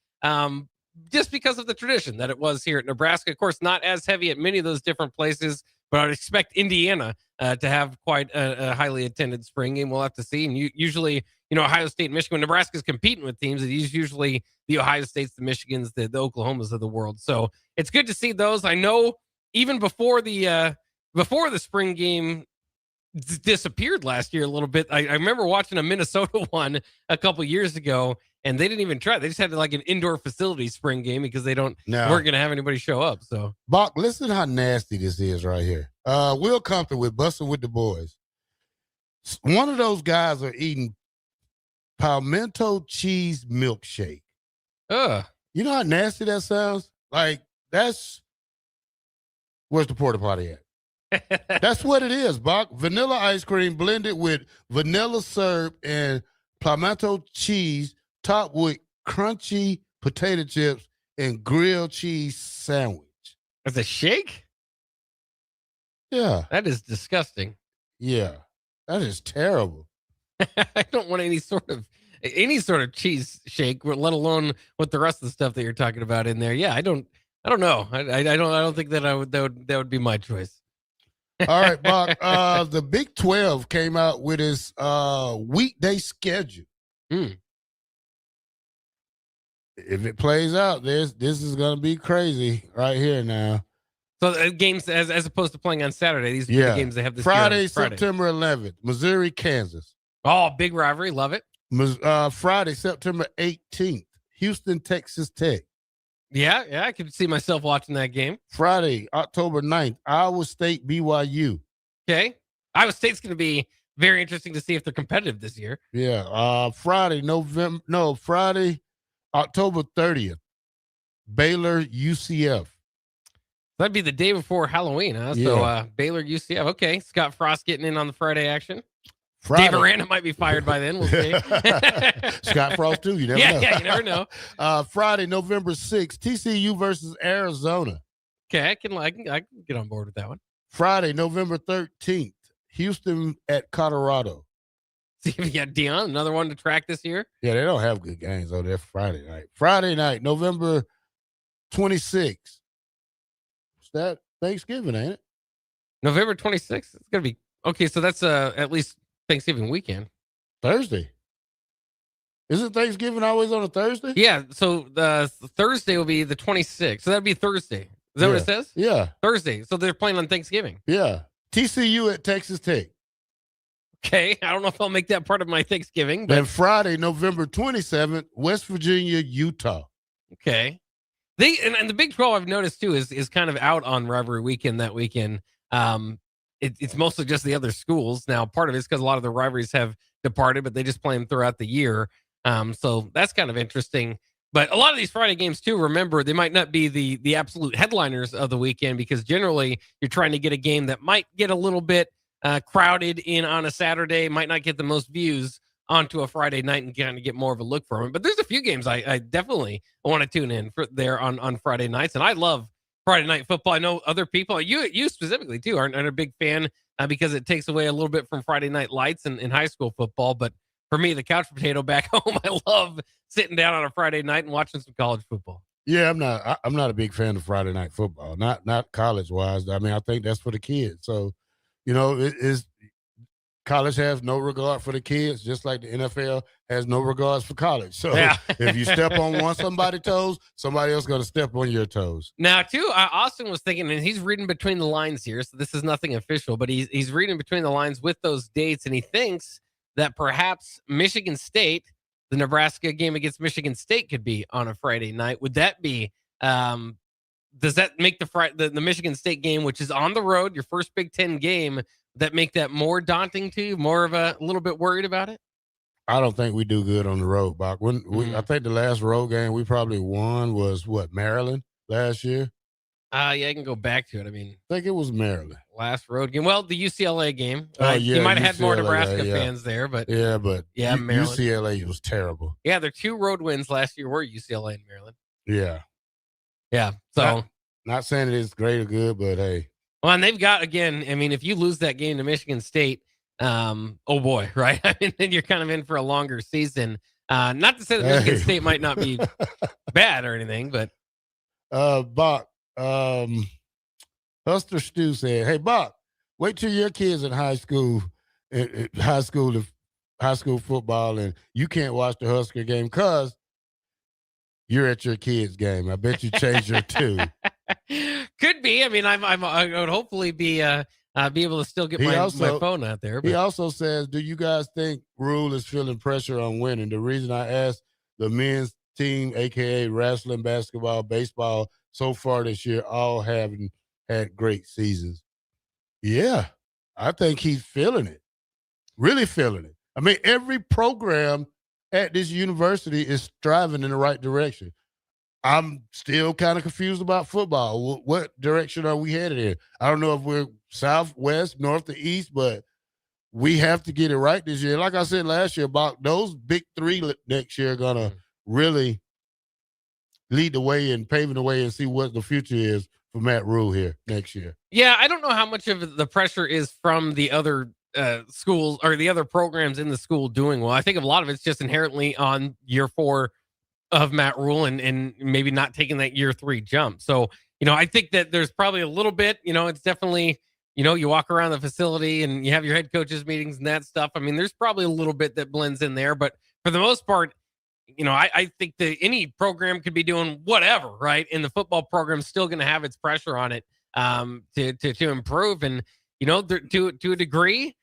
just because of the tradition that it was here at Nebraska. Of course, not as heavy at many of those different places, but I'd expect Indiana to have quite a highly attended spring game. We'll have to see. And usually, Ohio State and Michigan, when Nebraska's competing with teams, it is usually the Ohio States, the Michigans, the Oklahomas of the world. So it's good to see those. I know even before the spring game disappeared last year a little bit. I remember watching a Minnesota one a couple years ago, and they didn't even try. They just had like an indoor facility spring game because they weren't going to have anybody show up. So, Bock, listen how nasty this is right here. Will Compton with Bustin' with the Boys. One of those guys are eating pimento cheese milkshake. You know how nasty that sounds? Like, where's the porta potty at? That's what it is, Bock. Vanilla ice cream blended with vanilla syrup and pimento cheese, topped with crunchy potato chips and grilled cheese sandwich. As a shake? Yeah. That is disgusting. Yeah. That is terrible. I don't want any sort of cheese shake, let alone with the rest of the stuff that you're talking about in there. Yeah, I don't know. I don't think that that would be my choice. All right, Bock. The Big 12 came out with its weekday schedule. If it plays out, this is going to be crazy right here now. So games as opposed to playing on Saturday, these are the games they have this Friday, year. September 11th, Missouri, Kansas. Oh, big rivalry. Love it. Friday, September 18th, Houston, Texas Tech. Yeah, I can see myself watching that game. Friday, October 9th, Iowa State, BYU. Okay. Iowa State's going to be very interesting to see if they're competitive this year. Yeah. Friday, October 30th, Baylor, UCF. That'd be the day before Halloween, huh? Yeah. So Baylor, UCF. Okay. Scott Frost getting in on the Friday action. Friday. Dave Aranda might be fired by then. We'll see. Scott Frost, too. You never know. Yeah, you never know. Friday, November 6th, TCU versus Arizona. Okay, I can get on board with that one. Friday, November 13th, Houston at Colorado. See if you got Deion, another one to track this year. Yeah, they don't have good games over there Friday night. Friday night, November 26th. What's that? Thanksgiving, ain't it? November 26th? It's going to be... Okay, so that's at least Thanksgiving weekend. Thursday. Isn't Thanksgiving always on a Thursday? Yeah, so the Thursday will be the 26th. So that'd be Thursday. Is that what it says? Yeah. Thursday. So they're playing on Thanksgiving. Yeah. TCU at Texas Tech. Okay. I don't know if I'll make that part of my Thanksgiving. But... And Friday, November 27th, West Virginia, Utah. Okay. And the Big 12 I've noticed too is kind of out on rivalry weekend that weekend. It's mostly just the other schools. Now, part of it is because a lot of the rivalries have departed, but they just play them throughout the year. So that's kind of interesting. But a lot of these Friday games, too, remember, they might not be the absolute headliners of the weekend because generally you're trying to get a game that might get a little bit crowded in on a Saturday, might not get the most views onto a Friday night and kind of get more of a look for them. But there's a few games I definitely want to tune in for there on Friday nights. And I love Friday night football. I know other people, you specifically, too, aren't a big fan because it takes away a little bit from Friday night lights in high school football. But for me, the couch potato back home, I love sitting down on a Friday night and watching some college football. Yeah, I'm not a big fan of Friday night football. Not college wise. I mean, I think that's for the kids. So, it is college has no regard for the kids, just like the NFL has no regards for college. So if you step on somebody's toes, somebody else going to step on your toes. Now, too, Austin was thinking, and he's reading between the lines here, so this is nothing official, but he's reading between the lines with those dates, and he thinks that perhaps Michigan State, the Nebraska game against Michigan State, could be on a Friday night. Would that be? Does that make the Michigan State game, which is on the road, your first Big Ten game, that make that more daunting to you? More of a little bit worried about it? I don't think we do good on the road, Bock. I think the last road game we probably won was Maryland last year. Yeah, I can go back to it. I mean, I think it was Maryland. Last road game. Well, the UCLA game. Yeah, you might have UCLA, had more Nebraska fans there, but Maryland. UCLA was terrible. Yeah, their 2 road wins last year were UCLA and Maryland. Yeah. So not saying it's great or good, but hey. Well, and they've got, again, I mean, if you lose that game to Michigan State, oh boy, right? I mean, then you're kind of in for a longer season. Not to say that Michigan State might not be bad or anything, but Bock, Huster Stu said, "Hey, Bock, wait till your kids in high school football, and you can't watch the Husker game because you're at your kids' game. I bet you change your tune." Could be. I mean, I would hopefully be able to still get my phone out there. But. He also says, "Do you guys think Rule is feeling pressure on winning?" The reason I asked, the men's team, aka wrestling, basketball, baseball, so far this year, all having had great seasons. Yeah, I think he's feeling it, really feeling it. I mean, every program at this university is striving in the right direction. I'm still kind of confused about football. What direction are we headed in? I don't know if we're south, west, north, or east, but we have to get it right this year. Like I said last year, about those big 3 next year are going to really lead the way and paving the way and see what the future is for Matt Rule here next year. Yeah, I don't know how much of the pressure is from the other schools or the other programs in the school doing well. I think a lot of it's just inherently on year 4 of Matt Rule and maybe not taking that year 3 jump. So, I think that there's probably a little bit, it's definitely, you walk around the facility and you have your head coaches meetings and that stuff. I mean, there's probably a little bit that blends in there, but for the most part, I think that any program could be doing whatever, right? And the football program's still going to have its pressure on it to improve. And, to a degree,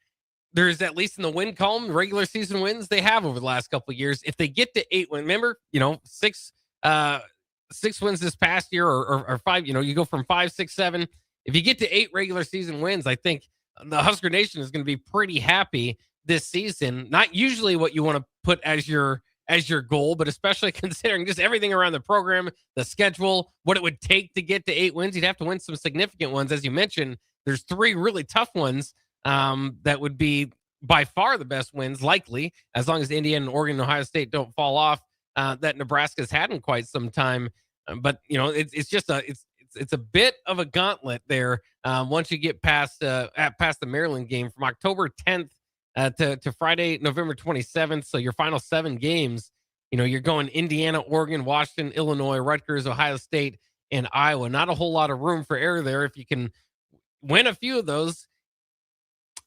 there's at least in the win column, regular season wins they have over the last couple of years. If they get to 8 wins, remember, 6 wins this past year or 5, you go from 5, 6, 7. If you get to 8 regular season wins, I think the Husker Nation is going to be pretty happy this season. Not usually what you want to put as your goal, but especially considering just everything around the program, the schedule, what it would take to get to 8 wins. You'd have to win some significant ones. As you mentioned, there's 3 really tough ones that would be by far the best wins, likely, as long as Indiana and Oregon and Ohio State don't fall off, that Nebraska's had in quite some time. But it's just it's a bit of a gauntlet there once you get past the Maryland game from October 10th to Friday, November 27th. So your final 7 games, you're going Indiana, Oregon, Washington, Illinois, Rutgers, Ohio State, and Iowa. Not a whole lot of room for error there. If you can win a few of those,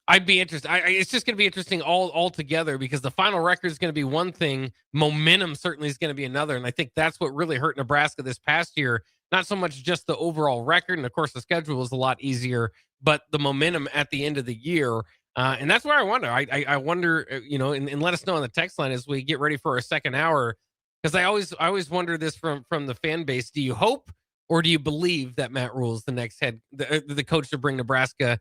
I'd be interested. It's just going to be interesting all together because the final record is going to be one thing. Momentum certainly is going to be another. And I think that's what really hurt Nebraska this past year. Not so much just the overall record. And of course, the schedule was a lot easier, but the momentum at the end of the year. And that's where I wonder. I wonder, and let us know on the text line as we get ready for our second hour. Because I always wonder this from the fan base. Do you hope or do you believe that Matt Rule is the next the coach to bring Nebraska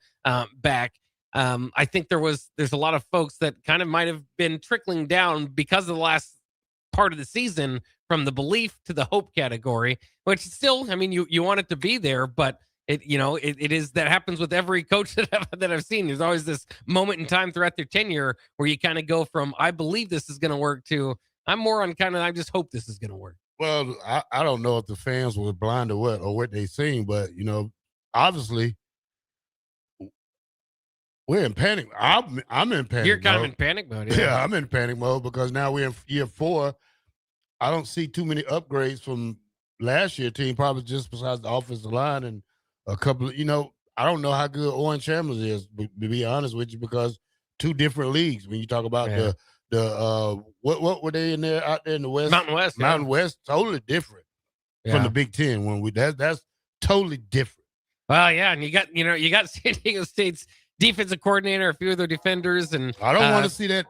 back? I think there's a lot of folks that kind of might have been trickling down because of the last part of the season from the belief to the hope category, which still, I mean, you want it to be there, but it is, that happens with every coach that I've seen. There's always this moment in time throughout their tenure where you kind of go from, I believe this is going to work to, I'm more on kind of, I just hope this is going to work. Well, I don't know if the fans were blind or what they seen, but obviously, we're in panic. I'm in panic. You're kind of in panic mode. Yeah, I'm in panic mode because now we're in year 4. I don't see too many upgrades from last year's team, probably just besides the offensive line and a couple of, I don't know how good Owen Chandler is, to be honest with you, because two different leagues when you talk about what were they in there out there in the West? Mountain West. Mountain West, totally different from the Big Ten. When that's totally different. Well, yeah, and you got San Diego State's defensive coordinator, a few of their defenders, and I don't want to see that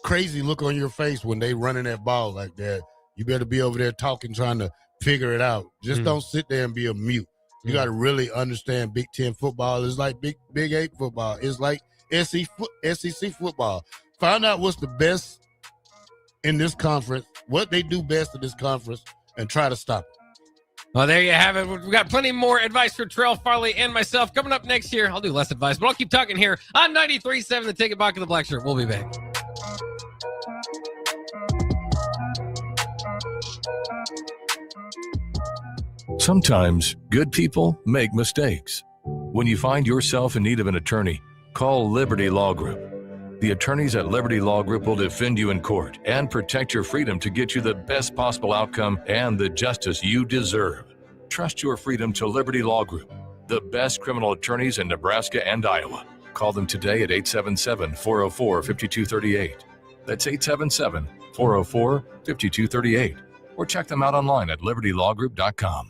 crazy look on your face when they running that ball like that. You better be over there talking, trying to figure it out. Just don't sit there and be a mute. You got to really understand Big Ten football. It's like Big 8 football. It's like SEC football. Find out what's the best in this conference, what they do best in this conference, and try to stop it. Well, there you have it. We've got plenty more advice for Terrell Farley and myself coming up next year. I'll do less advice, but I'll keep talking here on 93.7 The Ticket. Bock and the Blackshirt. We'll be back. Sometimes good people make mistakes. When you find yourself in need of an attorney, call Liberty Law Group. The attorneys at Liberty Law Group will defend you in court and protect your freedom to get you the best possible outcome and the justice you deserve. Trust your freedom to Liberty Law Group, the best criminal attorneys in Nebraska and Iowa. Call them today at 877-404-5238. That's 877-404-5238. Or check them out online at libertylawgroup.com.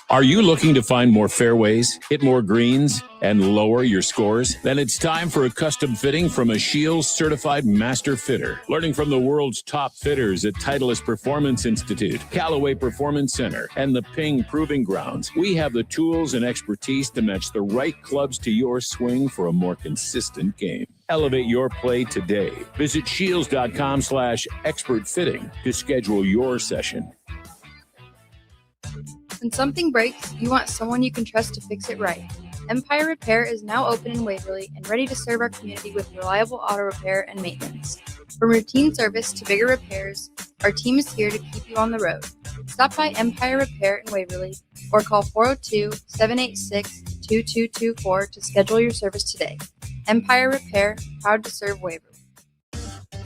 Are you looking to find more fairways, hit more greens, and lower your scores? Then it's time for a custom fitting from a Shields certified master fitter. Learning from the world's top fitters at Titleist Performance Institute, Callaway Performance Center, and the Ping Proving Grounds, we have the tools and expertise to match the right clubs to your swing for a more consistent game. Elevate your play today. Visit shields.com/expert fitting to schedule your session. When something breaks, you want someone you can trust to fix it right. Empire Repair is now open in Waverly and ready to serve our community with reliable auto repair and maintenance. From routine service to bigger repairs, our team is here to keep you on the road. Stop by Empire Repair in Waverly or call 402-786-2224 to schedule your service today. Empire Repair, proud to serve Waverly.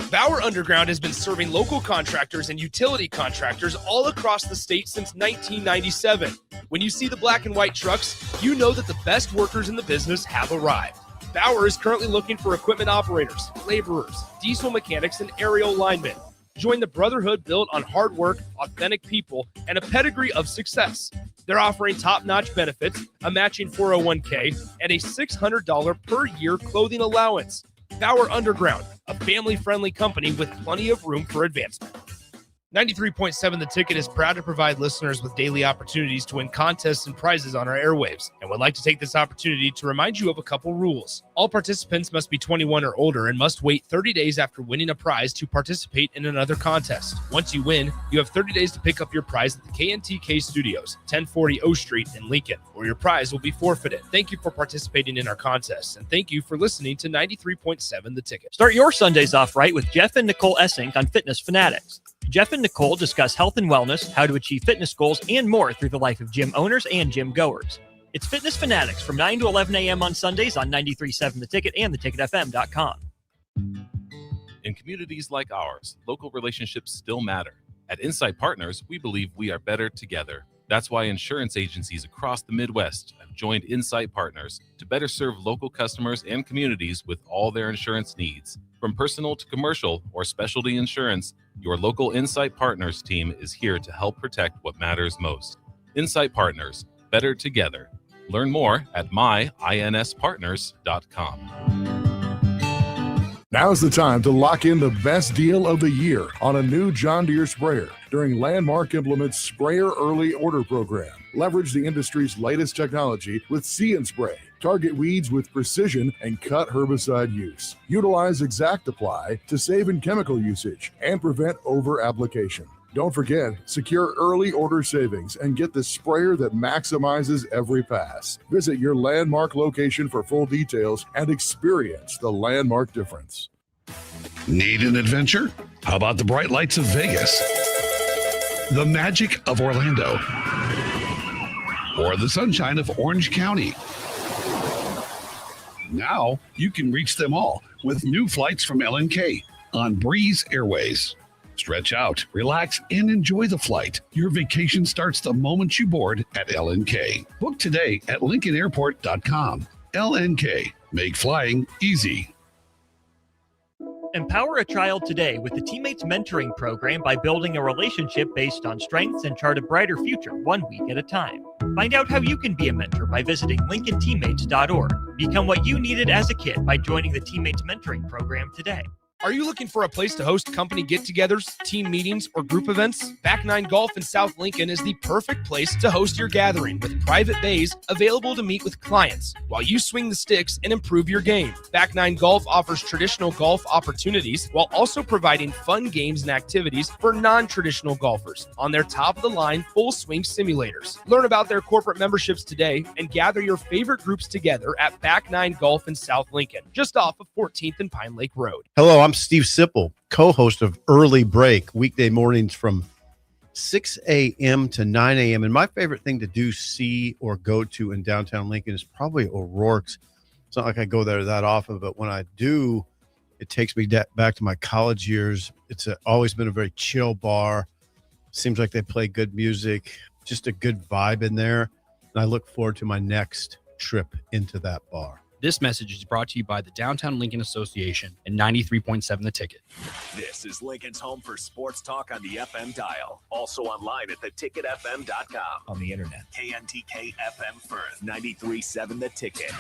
Bauer Underground has been serving local contractors and utility contractors all across the state since 1997. When you see the black and white trucks, you know that the best workers in the business have arrived. Bauer is currently looking for equipment operators, laborers, diesel mechanics, and aerial linemen. Join the brotherhood built on hard work, authentic people, and a pedigree of success. They're offering top-notch benefits, a matching 401k, and a $600 per year clothing allowance. Bauer Underground, a family-friendly company with plenty of room for advancement. 93.7 The Ticket is proud to provide listeners with daily opportunities to win contests and prizes on our airwaves, and would like to take this opportunity to remind you of a couple rules. All participants must be 21 or older and must wait 30 days after winning a prize to participate in another contest. Once you win, you have 30 days to pick up your prize at the KNTK Studios, 1040 O Street in Lincoln, or your prize will be forfeited. Thank you for participating in our contests, and thank you for listening to 93.7 The Ticket. Start your Sundays off right with Jeff and Nicole Essink on Fitness Fanatics. Jeff and Nicole discuss health and wellness, how to achieve fitness goals, and more through the life of gym owners and gym goers. It's Fitness Fanatics from 9 to 11 a.m. on Sundays on 93.7 The Ticket and theticketfm.com. In communities like ours, local relationships still matter. At Insight Partners, we believe we are better together. That's why insurance agencies across the Midwest have joined Insight Partners to better serve local customers and communities with all their insurance needs. From personal to commercial or specialty insurance, your local Insight Partners team is here to help protect what matters most. Insight Partners, better together. Learn more at myinspartners.com. Now's the time to lock in the best deal of the year on a new John Deere sprayer during Landmark Implement's Sprayer Early Order Program. Leverage the industry's latest technology with See and Spray. Target weeds with precision and cut herbicide use. Utilize Exact Apply to save in chemical usage and prevent over-application. Don't forget, secure early order savings and get the sprayer that maximizes every pass. Visit your Landmark location for full details and experience the Landmark difference. Need an adventure? How about the bright lights of Vegas? The magic of Orlando? Or the sunshine of Orange County? Now you can reach them all with new flights from LNK on Breeze Airways. Stretch out, relax, and enjoy the flight. Your vacation starts the moment you board at LNK. Book today at LincolnAirport.com. LNK. Make flying easy. Empower a child today with the Teammates Mentoring Program by building a relationship based on strengths and chart a brighter future, 1 week at a time. Find out how you can be a mentor by visiting LincolnTeammates.org. Become what you needed as a kid by joining the Teammates Mentoring Program today. Are you looking for a place to host company get-togethers, team meetings, or group events? Back 9 Golf in South Lincoln is the perfect place to host your gathering with private bays available to meet with clients while you swing the sticks and improve your game. Back 9 Golf offers traditional golf opportunities while also providing fun games and activities for non-traditional golfers on their top-of-the-line full-swing simulators. Learn about their corporate memberships today and gather your favorite groups together at Back 9 Golf in South Lincoln, just off of 14th and Pine Lake Road. Hello, I'm Steve Sipple, co-host of Early Break, weekday mornings from 6 a.m. to 9 a.m. And my favorite thing to do, see, or go to in downtown Lincoln is probably O'Rourke's. It's not like I go there that often, but when I do, it takes me back to my college years. It's always been a very chill bar. Seems like they play good music, just a good vibe in there. And I look forward to my next trip into that bar. This message is brought to you by the Downtown Lincoln Association and 93.7 The Ticket. This is Lincoln's home for sports talk on the FM dial. Also online at theticketfm.com. On the internet. KNTK FM Firth, 93.7 The Ticket.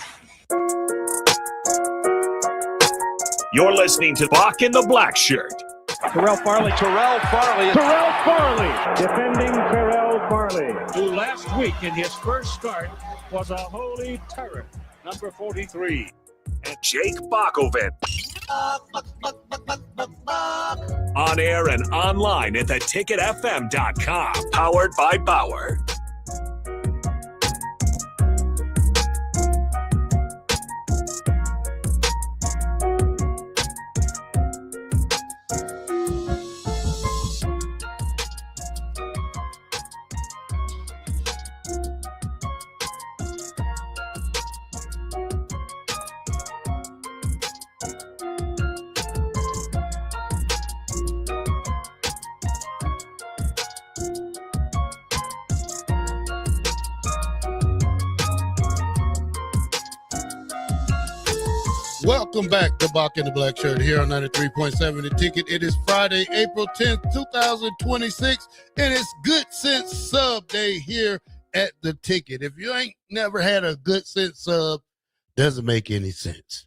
You're listening to Bock in the Blackshirt. Terrell Farley. Defending Terrell Farley, who last week in his first start was a holy terror. Number 43. And Jake Bockovic. On air and online at theticketfm.com. Powered by Bauer. Welcome back to Bock in the Black Shirt here on 93.7 The Ticket. It is Friday, April 10th, 2026, and it's Good Sense Sub Day here at The Ticket. If you ain't never had a Good Sense sub, doesn't make any sense.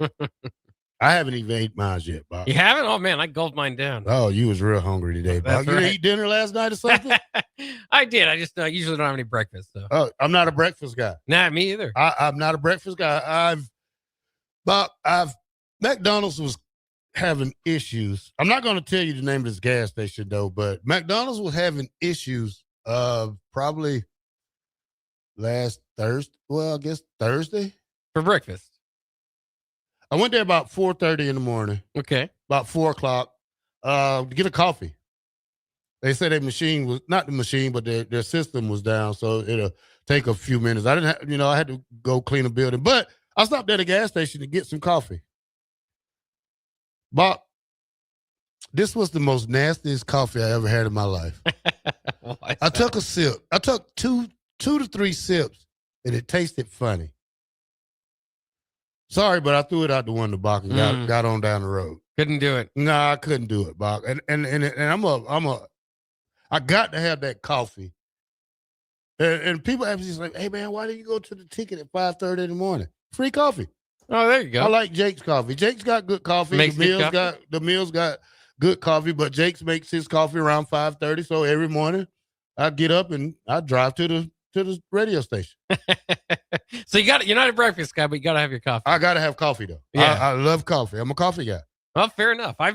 I haven't even ate mine yet, Bob. You haven't? Oh, man, I gulped mine down. Oh, you was real hungry today, Bob. You didn't eat dinner last night or something? I did. I just usually don't have any breakfast. So. Oh, I'm not a breakfast guy. Nah, me either. I'm not a breakfast guy. McDonald's was having issues. I'm not going to tell you the name of this gas station, though, but McDonald's was having issues probably last Thursday. Well, I guess Thursday. For breakfast. I went there about 4:30 in the morning. Okay. About 4 o'clock to get a coffee. They said their machine was, not the machine, but their system was down, so it'll take a few minutes. I didn't have, I had to go clean a building, but I stopped at a gas station to get some coffee. Bob, this was the most nastiest coffee I ever had in my life. I took a sip. I took two to three sips, and it tasted funny. Sorry, but I threw it out the window, Bock, and got on down the road. Couldn't do it. No, I couldn't do it, Bock. And I got to have that coffee. And people ask me like, "Hey man, why didn't you go to the Ticket at 5:30 in the morning? Free coffee." Oh, there you go. I like Jake's coffee. Jake's got good coffee. The Mills got good coffee, but Jake's makes his coffee around 5:30. So every morning I get up and I drive to the radio station. So you're not a breakfast guy, but you gotta have your coffee. I gotta have coffee though. Yeah. I love coffee. I'm a coffee guy. Well, fair enough. I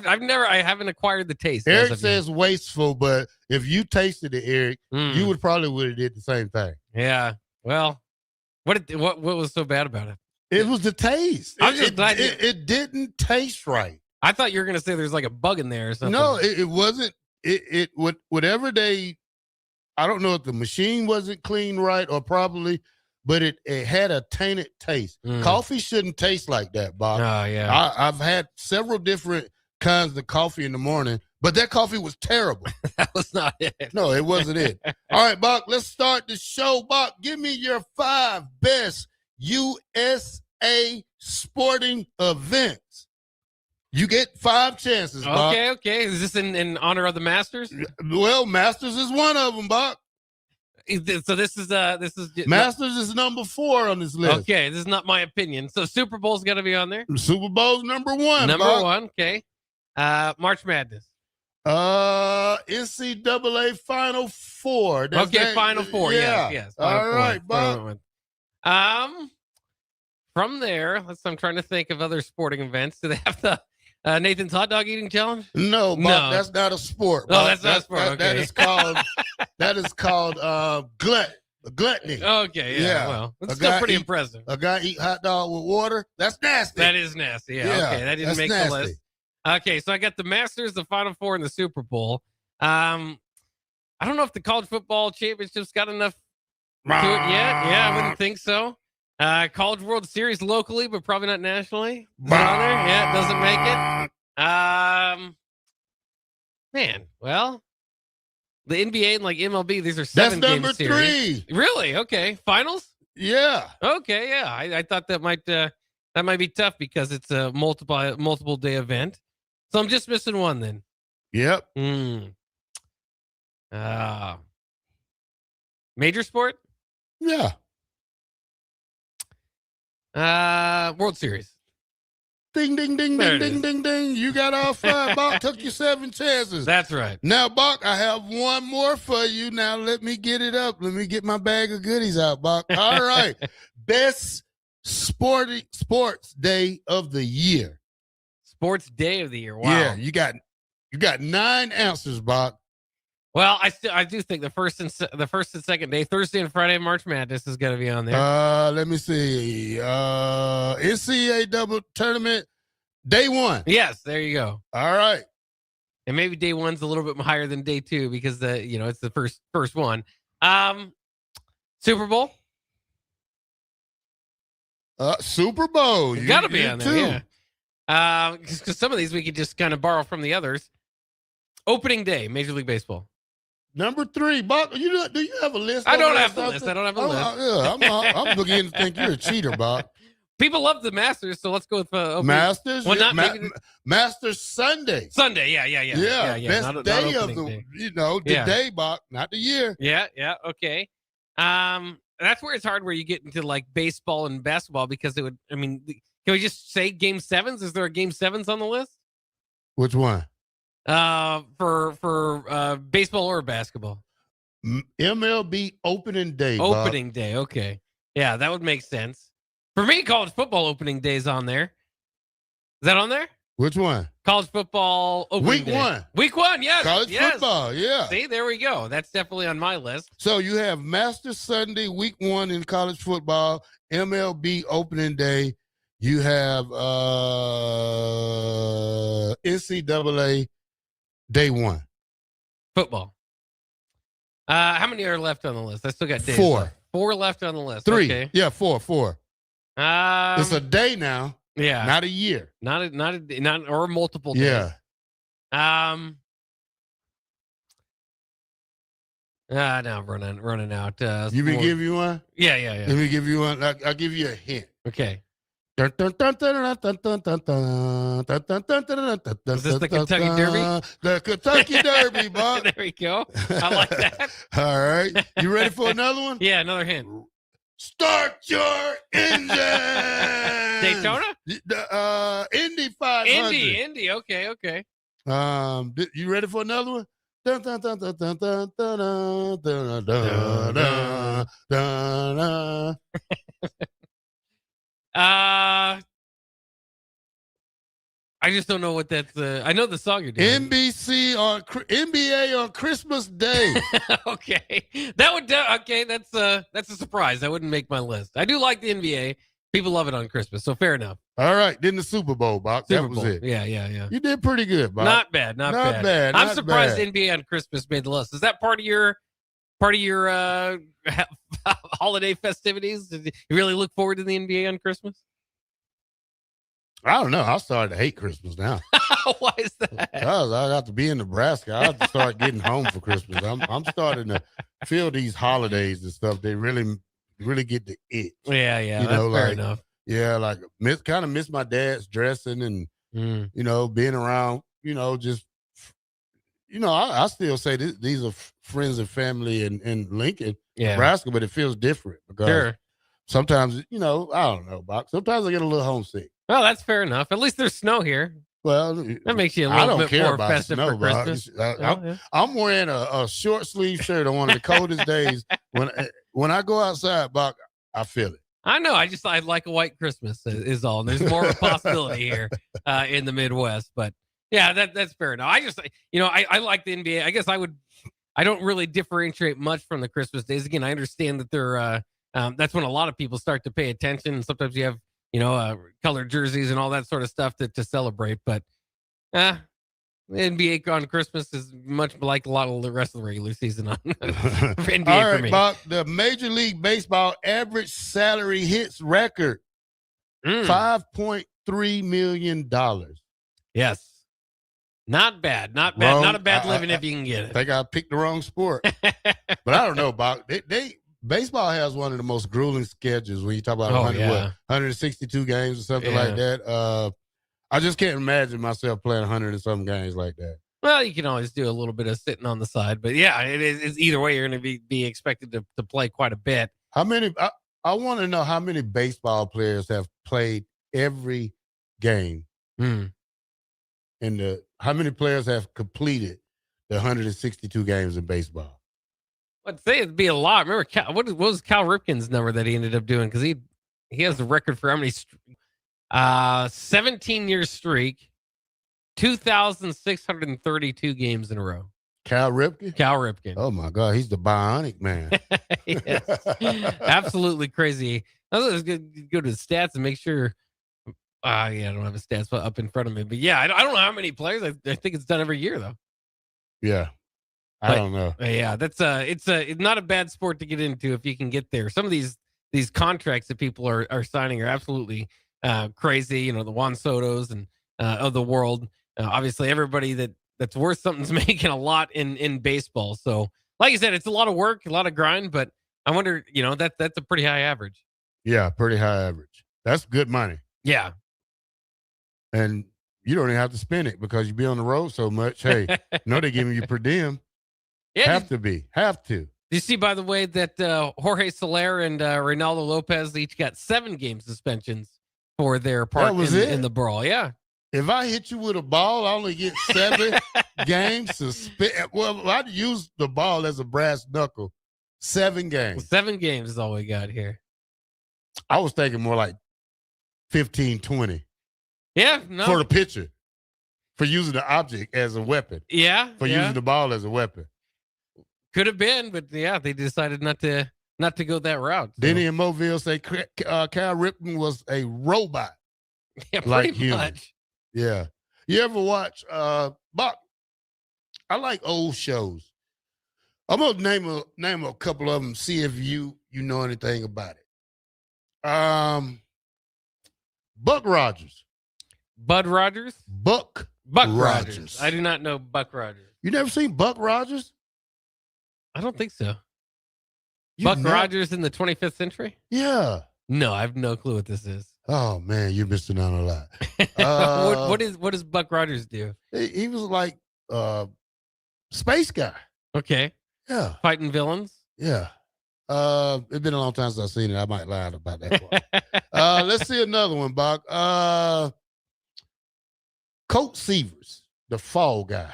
haven't acquired the taste. Eric says wasteful, but if you tasted it, Eric, you would have did the same thing. Yeah. Well, what was so bad about it? It was the taste. I'm just glad it didn't taste right. I thought you were gonna say there's like a bug in there or something. No, it wasn't. Whatever I don't know if the machine wasn't clean right or probably, but it had a tainted taste. Coffee shouldn't taste like that, Bob. Oh yeah. I've had several different kinds of coffee in the morning, but that coffee was terrible. That was not it. No, it wasn't it. All right, Bob, let's start the show. Bob, give me your 5 best USA sporting events. You get 5 chances, Bob. Okay. Is this in honor of the Masters? Well, Masters is one of them, Bob. So this is Masters is number 4 on this list. Okay, this is not my opinion. So Super Bowl's got to be on there. Super Bowl's number 1. Number Bob. 1. Okay. March Madness. NCAA Final Four. Final Four. Yeah. Yes. All right, Bob. From there, I'm trying to think of other sporting events. Do they have the Nathan's hot dog eating challenge? No, Bob, that's not a sport. No, that's not a sport. Okay. That is called gluttony. Okay, yeah. Well, it's still pretty impressive. A guy eat hot dog with water. That's nasty. That is nasty. Yeah. Okay, that didn't make the list. Okay, so I got the Masters, the Final Four, and the Super Bowl. I don't know if the college football championship's got enough to it yet. Yeah, I wouldn't think so. College World Series locally, but probably not nationally. Is that on there? Yeah, it doesn't make it. Man, well, the NBA and like MLB, these are 7-game That's series. number 3. Really? Okay. Finals? Yeah. Okay. Yeah. I thought that might be tough because it's a multiple day event. So I'm just missing one then. Yep. Major sport? Yeah. World Series. Ding, ding, ding, There ding, it ding, ding, ding. You got all 5. Bob took you 7 chances. That's right. Now, Bock, I have one more for you. Now, let me get it up. Let me get my bag of goodies out, Bock. All right. Best sports day of the year. Sports day of the year. Wow. Yeah, you got 9 answers, Bock. Well, I do think the first and second day, Thursday and Friday, March Madness is going to be on there. Let me see. NCAA double tournament, day 1. Yes, there you go. All right. And maybe day 1's a little bit higher than day 2 because it's the first one. Super Bowl. Super Bowl. You got to be on there. Too. Yeah. Because some of these we could just kind of borrow from the others. Opening day, Major League Baseball. Number 3, Bob. Do you have a list? I don't have the list. I don't have a list. I'm beginning to think you're a cheater, Bob. People love the Masters, so let's go with Masters. Well, Masters Sunday. Sunday, yeah. Best day of the, the day, Bob, not the year. Yeah, okay. That's where it's hard, where you get into like baseball and basketball, because it would. I mean, can we just say Game 7s? Is there a Game 7s on the list? Which one? For baseball or basketball? MLB opening day. Opening day. Okay. Yeah, that would make sense. For me, college football opening day is on there. Is that on there? Which one? College football opening day. Week 1, yes. College football, yeah. See, there we go. That's definitely on my list. So you have Masters Sunday, week 1 in college football, MLB opening day. You have NCAA day 1. Football. How many are left on the list? I still got days 4. left. 4 left on the list. 3. Okay. Yeah, 4. It's a day now. Yeah. Not a year. Not or multiple days. Yeah. Now I'm running out. You can give you one? Yeah. Let me give you one. I'll give you a hint. Okay. Is this the Kentucky Derby? The Kentucky Derby, Bob. There we go. I like that. All right. You ready for another one? Yeah, another hint. Start your engine. Daytona? Indy 500. Indy. Okay. You ready for another one? I just don't know what that's. I know the song you're doing. NBA on Christmas Day. Okay, that would. Okay, that's a surprise. That wouldn't make my list. I do like the NBA. People love it on Christmas, so fair enough. All right, then the Super Bowl, Bob. That was it. Yeah. You did pretty good, Bob. Not bad. I'm surprised NBA on Christmas made the list. Is that part of your holiday festivities? Did you really look forward to the NBA on Christmas? I don't know. I started to hate Christmas now. Why is that? Because I got to be in Nebraska. I have to start getting home for Christmas. I'm starting to feel these holidays and stuff. They really get the itch. Yeah. That's fair enough. Yeah, like kind of miss my dad's dressing and Mm. You know, being around, you know, just, you know, I still say these are friends and family in Lincoln, Nebraska, but it feels different because sometimes, you know, I don't know, Bock. Sometimes I get a little homesick. Well, that's fair enough. At least there's snow here. Well, that makes you a I little don't bit care more about festive snow, for Christmas. I'm wearing a short sleeve shirt on one of the coldest days. When I go outside, Bock, I feel it. I know. I like a white Christmas is all. And there's more of a possibility here in the Midwest. But yeah, that's fair enough. I just, you know, I like the NBA. I guess I don't really differentiate much from the Christmas days. Again, I understand that they're that's when a lot of people start to pay attention. And sometimes you have, you know, colored jerseys and all that sort of stuff to celebrate. But the NBA on Christmas is much like a lot of the rest of the regular season on NBA all for right, me. Bock, the Major League Baseball average salary hits record, $5.3 million. Yes. Not bad. Not bad. Not a bad living if you can get it. I think I picked the wrong sport. But I don't know, Bock. Baseball has one of the most grueling schedules when you talk about 162 games or something like that. I just can't imagine myself playing 100 and some games like that. Well, you can always do a little bit of sitting on the side, but yeah, it's either way. You're going to be expected to play quite a bit. How many? I want to know how many baseball players have played every game, and how many players have completed the 162 games in baseball. I'd say it'd be a lot. Remember, what was Cal Ripken's number that he ended up doing? Because he has the record for how many 17-year streak, 2,632 games in a row. Cal Ripken? Cal Ripken. Oh, my God. He's the bionic man. Yes. Absolutely crazy. I was going to go to the stats and make sure. I don't have the stats up in front of me. But, yeah, I don't know how many players. I think it's done every year, though. Yeah. I don't know. Yeah, it's not a bad sport to get into if you can get there. Some of these contracts that people are signing are absolutely crazy. You know, the Juan Sotos and of the world. Obviously, everybody that's worth something's making a lot in baseball. So, like you said, it's a lot of work, a lot of grind. But I wonder, you know, that's a pretty high average. Yeah, pretty high average. That's good money. Yeah, and you don't even have to spend it because you be on the road so much. Hey, no, they're giving you per diem. Yeah, have to. Do you see, by the way, that Jorge Soler and Reynaldo Lopez each got 7 game suspensions for their part in the brawl? Yeah. If I hit you with a ball, I only get 7 games suspended. Well, I'd use the ball as a brass knuckle. 7 games. 7 games is all we got here. I was thinking more like 15, 20. Yeah, no. For the pitcher. For using the object as a weapon. Yeah. For using the ball as a weapon. Could have been, but yeah, they decided not to go that route. So. Denny and Mobile say Cal Ripken was a robot. Yeah, like pretty much. Yeah. You ever watch Bock? I like old shows. I'm gonna name a couple of them, see if you know anything about it. Buck Rogers. Bud Rogers? Buck Rogers. I do not know Buck Rogers. You never seen Buck Rogers? I don't think so. Buck Rogers in the 25th century? Yeah. No, I have no clue what this is. Oh man, you're missing out a lot. What does Buck Rogers do? He was like space guy. Okay. Yeah. Fighting villains? Yeah. It's been a long time since I've seen it. I might lie about that one. Let's see another one, Buck. Colt Seavers, the fall guy.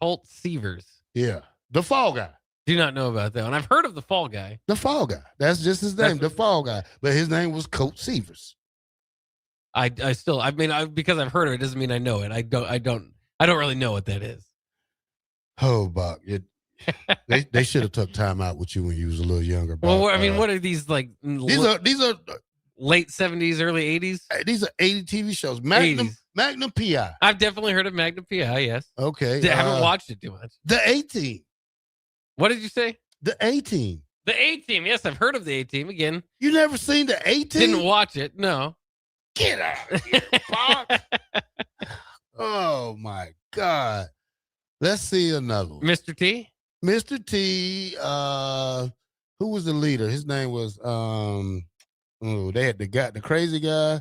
Colt Seavers. Yeah. The fall guy. Do not know about that one. I've heard of the fall guy. The fall guy. That's just his name, the fall guy. But his name was Colt Seavers. Because I've heard of it doesn't mean I know it. I don't really know what that is. Oh, Buck. They should have took time out with you when you was a little younger. Buck. Well, I mean, what are these like? These are late 70s, early 80s. These are 80 TV shows. Magnum PI. I've definitely heard of Magnum PI. Yes. Okay. I haven't watched it too much. The A-Team. What did you say? The A-Team. The A-Team. Yes, I've heard of the A-Team. Again, you never seen the A-Team? Didn't watch it. No. Get out of here, Bock. Oh my God. Let's see another one. Mr. T. Mr. T. Who was the leader? His name was they had the crazy guy.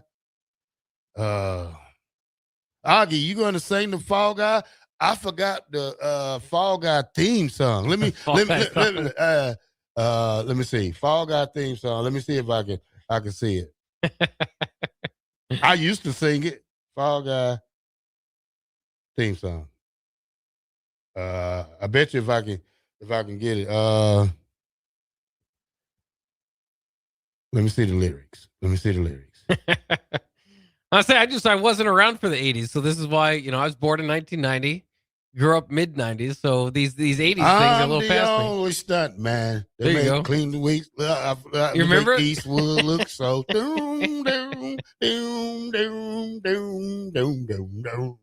Augie, you going to sing the Fall Guy? I forgot the Fall Guy theme song. Let me see. Fall Guy theme song. Let me see if I can see it. I used to sing it. Fall Guy theme song. I bet you if I can get it. Let me see the lyrics. I wasn't around for the 80s, so this is why, I was born in 1990, grew up mid 90s, so these 80s things are a little past me. I'm the only stunt man. They There you made go. Clean the weeks. You remember it? Eastwood look so doom, doom, doom, doom, doom, doom, doom, doom.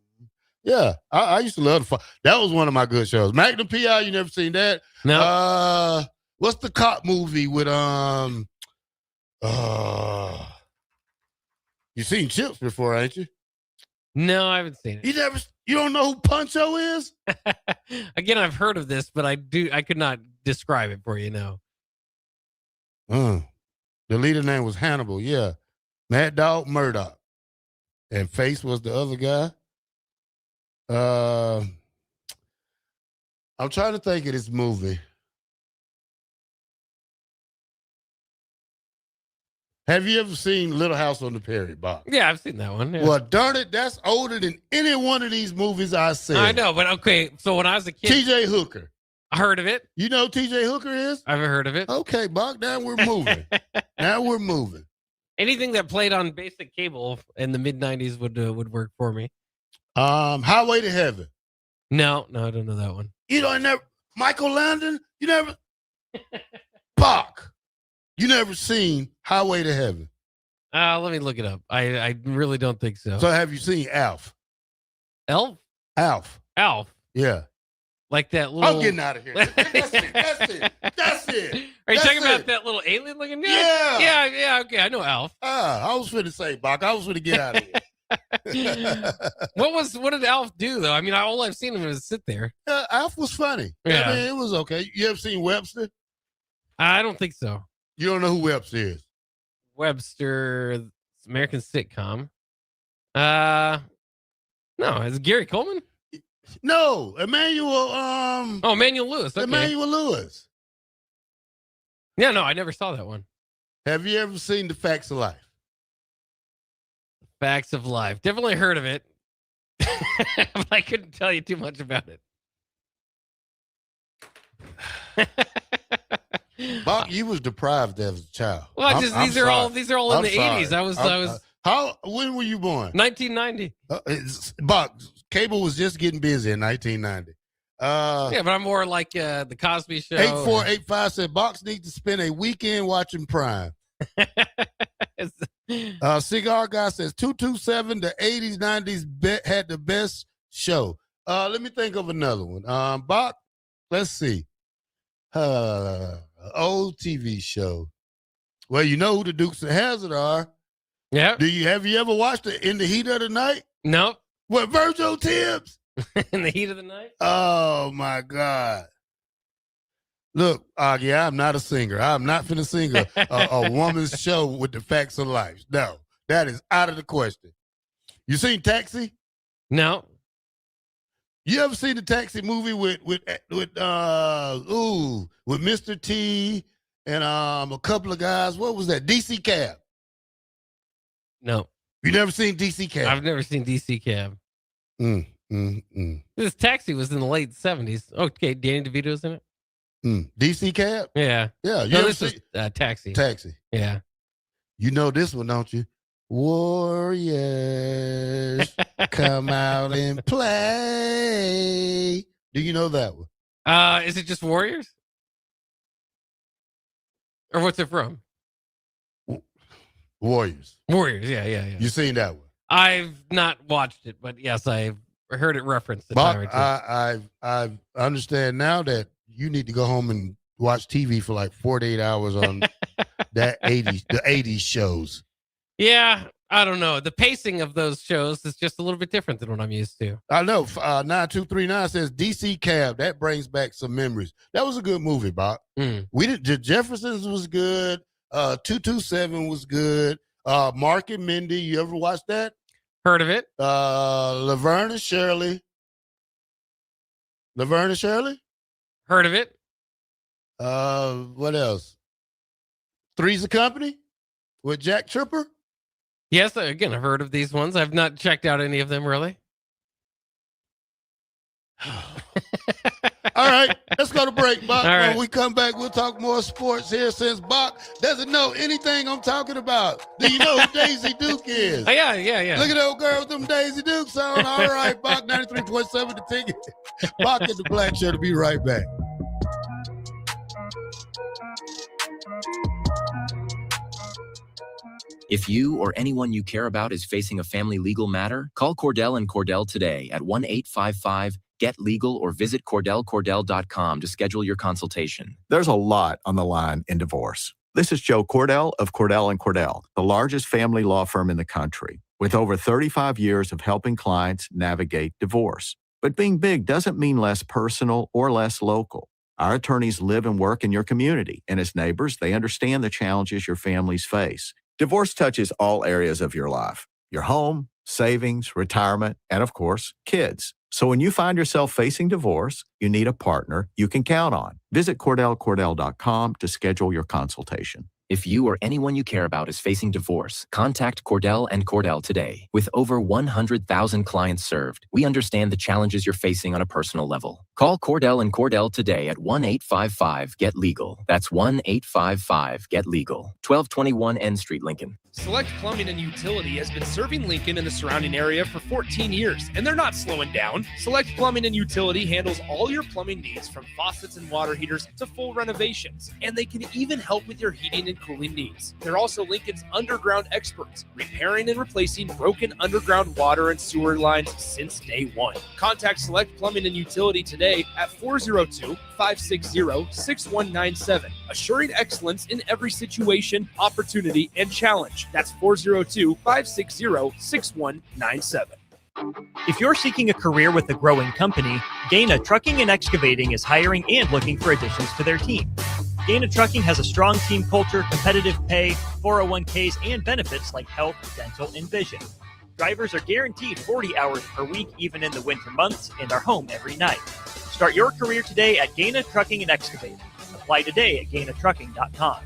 Yeah, I used to love that was one of my good shows. Magnum P.I., you never seen that? No. What's the cop movie with you seen Chips before, ain't you? No, I haven't seen it. You don't know who Puncho is? Again, I've heard of this, but I could not describe it for you now. The leader name was Hannibal, yeah. Mad Dog Murdoch. And Face was the other guy. I'm trying to think of this movie. Have you ever seen Little House on the Prairie, Bob? Yeah, I've seen that one. Yeah. Well, darn it, that's older than any one of these movies I said. I know, but okay. So when I was a kid, T.J. Hooker. I heard of it. You know who T.J. Hooker is? I've heard of it. Okay, Bob, now we're moving. Anything that played on basic cable in the mid 90s would work for me. Highway to Heaven. No, I don't know that one. You know, Michael Landon, you never Bock. You never seen Highway to Heaven. Let me look it up. I really don't think so. So have you seen Alf? Elf? Alf. Yeah. Like that little... I'm getting out of here. That's it. Are you talking about that little alien looking guy? Yeah. Yeah, okay. I know Alf. I was finna say, Bock. I was finna get out of here. What did Alf do though? I mean, all I've seen him is sit there. Alf was funny. Yeah. I mean, it was okay. You ever seen Webster? I don't think so. You don't know who Webster is? Webster, American sitcom. No, is it Gary Coleman? No, Emmanuel. Emmanuel Lewis. Okay. Emmanuel Lewis. Yeah, no, I never saw that one. Have you ever seen The Facts of Life? Facts of Life. Definitely heard of it. But I couldn't tell you too much about it. Bob, you was deprived as a child. Well, these are all in the 80s. I was when were you born? 1990. Bob, cable was just getting busy in 1990. Yeah, but I'm more like the Cosby Show. 8485 said Box needs to spend a weekend watching Prime. Cigar Guy says 227, the 80s, 90s had the best show. Let me think of another one. Box, let's see. Old TV show. Well, you know who the Dukes of Hazzard are. Yeah. Have you ever watched it In the Heat of the Night? Nope. What, Virgil Tibbs? In the Heat of the Night? Oh my God. Look, Augie, I'm not a singer. I'm not finna sing a woman's show with the facts of life. No, that is out of the question. You seen Taxi? No. You ever seen the Taxi movie with Mr. T and a couple of guys? What was that? DC Cab. No. You never seen DC Cab? I've never seen DC Cab. This Taxi was in the late 70s. Okay, Danny DeVito's in it. DC Cab? Yeah. Yeah. No, this is Taxi. Taxi. Yeah. You know this one, don't you? Warriors, come out and play. Do you know that one? Is it just Warriors? Or what's it from? Warriors. Yeah. You seen that one? I've not watched it, but yes, I've heard it referenced a time or two. I understand now that you need to go home and watch TV for like 48 hours on the 80s shows. Yeah, I don't know. The pacing of those shows is just a little bit different than what I'm used to. I know. 9239 says DC Cab. That brings back some memories. That was a good movie, Bob. The Jeffersons was good. 227 was good. Mark and Mindy. You ever watched that? Heard of it? Laverne and Shirley. Laverne and Shirley? Heard of it? What else? Three's a Company with Jack Tripper? Yes, again, I've heard of these ones. I've not checked out any of them, really. All right, let's go to break, Bock. All right. When we come back, we'll talk more sports here since Bock doesn't know anything I'm talking about. Do you know who Daisy Duke is? Oh, yeah. Look at that old girl with them Daisy Dukes on. All right, Bock 93.7 The Ticket. Bock and the Blackshirt will be right back. If you or anyone you care about is facing a family legal matter, call Cordell & Cordell today at 1-855-GET-LEGAL or visit CordellCordell.com to schedule your consultation. There's a lot on the line in divorce. This is Joe Cordell of Cordell & Cordell, the largest family law firm in the country, with over 35 years of helping clients navigate divorce. But being big doesn't mean less personal or less local. Our attorneys live and work in your community, and as neighbors, they understand the challenges your families face. Divorce touches all areas of your life, your home, savings, retirement, and of course, kids. So when you find yourself facing divorce, you need a partner you can count on. Visit CordellCordell.com to schedule your consultation. If you or anyone you care about is facing divorce, contact Cordell & Cordell today. With over 100,000 clients served, we understand the challenges you're facing on a personal level. Call Cordell & Cordell today at 1-855-GET-LEGAL. That's 1-855-GET-LEGAL. 1221 N Street, Lincoln. Select Plumbing and Utility has been serving Lincoln and the surrounding area for 14 years, and they're not slowing down. Select Plumbing and Utility handles all your plumbing needs, from faucets and water heaters to full renovations, and they can even help with your heating and cooling needs. They're also Lincoln's underground experts, repairing and replacing broken underground water and sewer lines since day one. Contact Select Plumbing and Utility today at 402-560-6197, assuring excellence in every situation, opportunity, and challenge. That's 402-560-6197. If you're seeking a career with a growing company, Gaina Trucking and Excavating is hiring and looking for additions to their team. Gaina Trucking has a strong team culture, competitive pay, 401ks, and benefits like health, dental, and vision. Drivers are guaranteed 40 hours per week, even in the winter months, and are home every night. Start your career today at Gaina Trucking and Excavating. Apply today at GainaTrucking.com.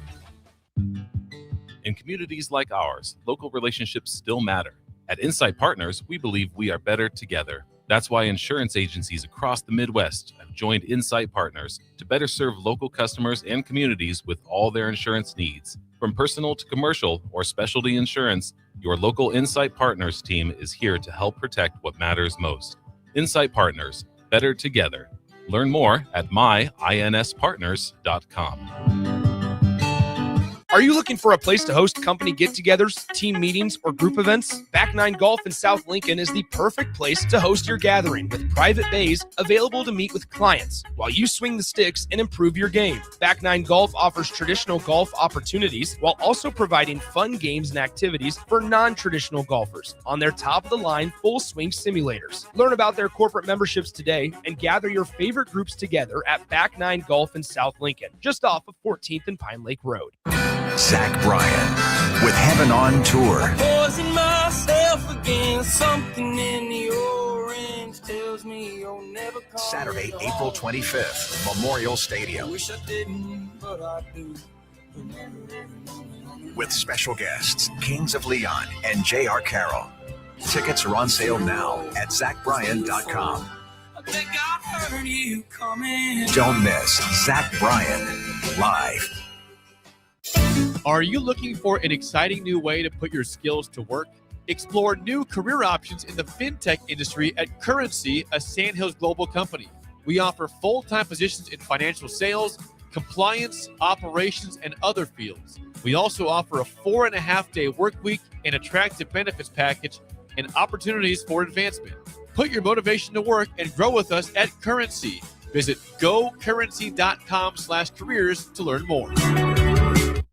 In communities like ours, local relationships still matter. At Insight Partners, we believe we are better together. That's why insurance agencies across the Midwest have joined Insight Partners to better serve local customers and communities with all their insurance needs. From personal to commercial or specialty insurance, your local Insight Partners team is here to help protect what matters most. Insight Partners, better together. Learn more at myinspartners.com. Are you looking for a place to host company get-togethers, team meetings, or group events? Back 9 Golf in South Lincoln is the perfect place to host your gathering, with private bays available to meet with clients while you swing the sticks and improve your game. Back 9 Golf offers traditional golf opportunities while also providing fun games and activities for non-traditional golfers on their top-of-the-line full-swing simulators. Learn about their corporate memberships today and gather your favorite groups together at Back 9 Golf in South Lincoln, just off of 14th and Pine Lake Road. Zach Bryan with Heaven on Tour. Poison myself again. Something in the orange tells me you'll never come. Saturday, April 25th, Memorial Stadium. Wish I didn't, but I do. With special guests, Kings of Leon and J.R. Carroll. Tickets are on sale now at ZachBryan.com. I think I heard you coming. Don't miss Zach Bryan live. Are you looking for an exciting new way to put your skills to work? Explore new career options in the fintech industry at Currency, a Sandhills global company. We offer full-time positions in financial sales, compliance, operations, and other fields. We also offer a 4.5-day work week, an attractive benefits package, and opportunities for advancement. Put your motivation to work and grow with us at Currency. Visit gocurrency.com/careers to learn more.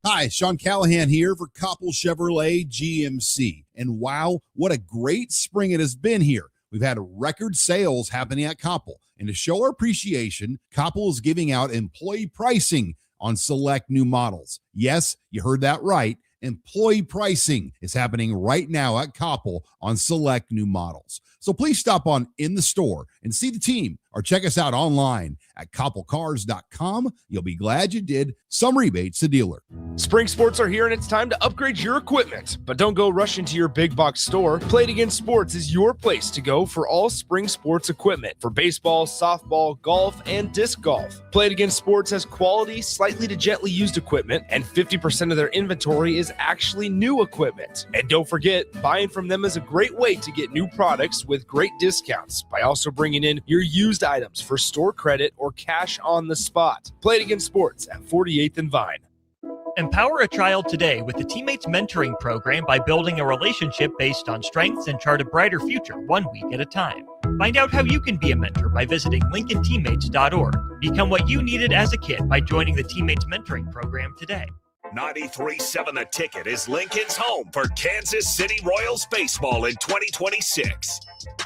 Hi, Sean Callahan here for Koppel Chevrolet GMC. And wow, what a great spring it has been here. We've had record sales happening at Koppel. And to show our appreciation, Koppel is giving out employee pricing on select new models. Yes, you heard that right. Employee pricing is happening right now at Koppel on select new models. So please stop on in the store and see the team or check us out online at koppelcars.com. You'll be glad you did. Some rebates to dealer. Spring sports are here and it's time to upgrade your equipment. But don't go rushing to your big box store. Play It Again Sports is your place to go for all spring sports equipment for baseball, softball, golf, and disc golf. Play It Again Sports has quality, slightly to gently used equipment, and 50% of their inventory is actually new equipment. And don't forget, buying from them is a great way to get new products with great discounts by also bringing in your used items for store credit or cash on the spot. Play It Again Sports at 48th and Vine. Empower a child today with the Teammates Mentoring Program by building a relationship based on strengths and chart a brighter future 1 week at a time. Find out how you can be a mentor by visiting LincolnTeammates.org. Become what you needed as a kid by joining the Teammates Mentoring Program today. 93.7 The Ticket is Lincoln's home for Kansas City Royals baseball in 2026.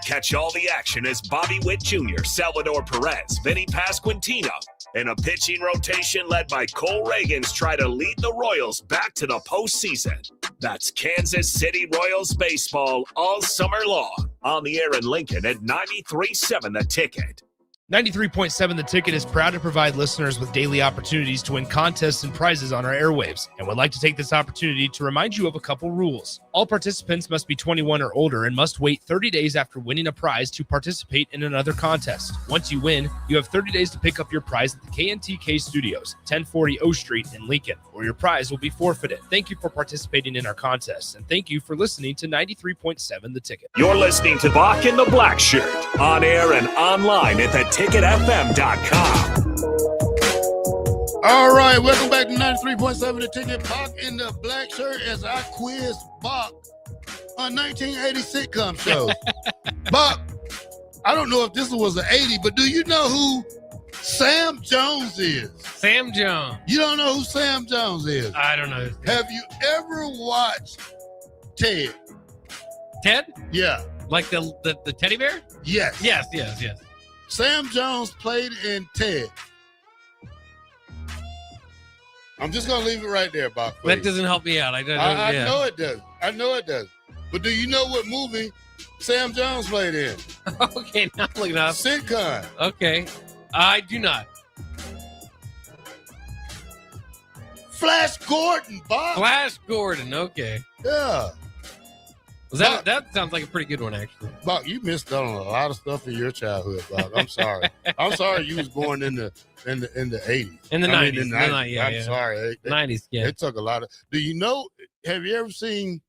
Catch all the action as Bobby Witt Jr., Salvador Perez, Vinny Pasquantino, and a pitching rotation led by Cole Reagans try to lead the Royals back to the postseason. That's Kansas City Royals baseball all summer long. On the air in Lincoln at 93.7 The Ticket. 93.7 The Ticket is proud to provide listeners with daily opportunities to win contests and prizes on our airwaves, and would like to take this opportunity to remind you of a couple rules. All participants must be 21 or older and must wait 30 days after winning a prize to participate in another contest. Once you win, you have 30 days to pick up your prize at the KNTK Studios, 1040 O Street in Lincoln, or your prize will be forfeited. Thank you for participating in our contests, and thank you for listening to 93.7 The Ticket. You're listening to Bock and the Blackshirt, on air and online at theticketfm.com. All right, welcome back to 93.7 The Ticket. Bock in the Blackshirt as I quiz Bock on 1980 sitcom show. Bock, I don't know if this was an 80, but do you know who Sam Jones is? Sam Jones. You don't know who Sam Jones is? I don't know. Have you ever watched Ted? Ted? Yeah. Like the teddy bear? Yes. Yes. Sam Jones played in Ted. I'm just going to leave it right there, Bob. That doesn't help me out. I know it does. I know it does. But do you know what movie Sam Jones played in? Okay, now I'm looking up. Sitcom. Okay. I do not. Flash Gordon, Bob. Flash Gordon. Okay. Yeah. That sounds like a pretty good one, actually. Bob, you missed out on a lot of stuff in your childhood, Bob. I'm sorry. I'm sorry you was born in the 80s. In the 90s. I'm sorry. 90s, yeah. It took a lot of. Do you know? Have you ever seen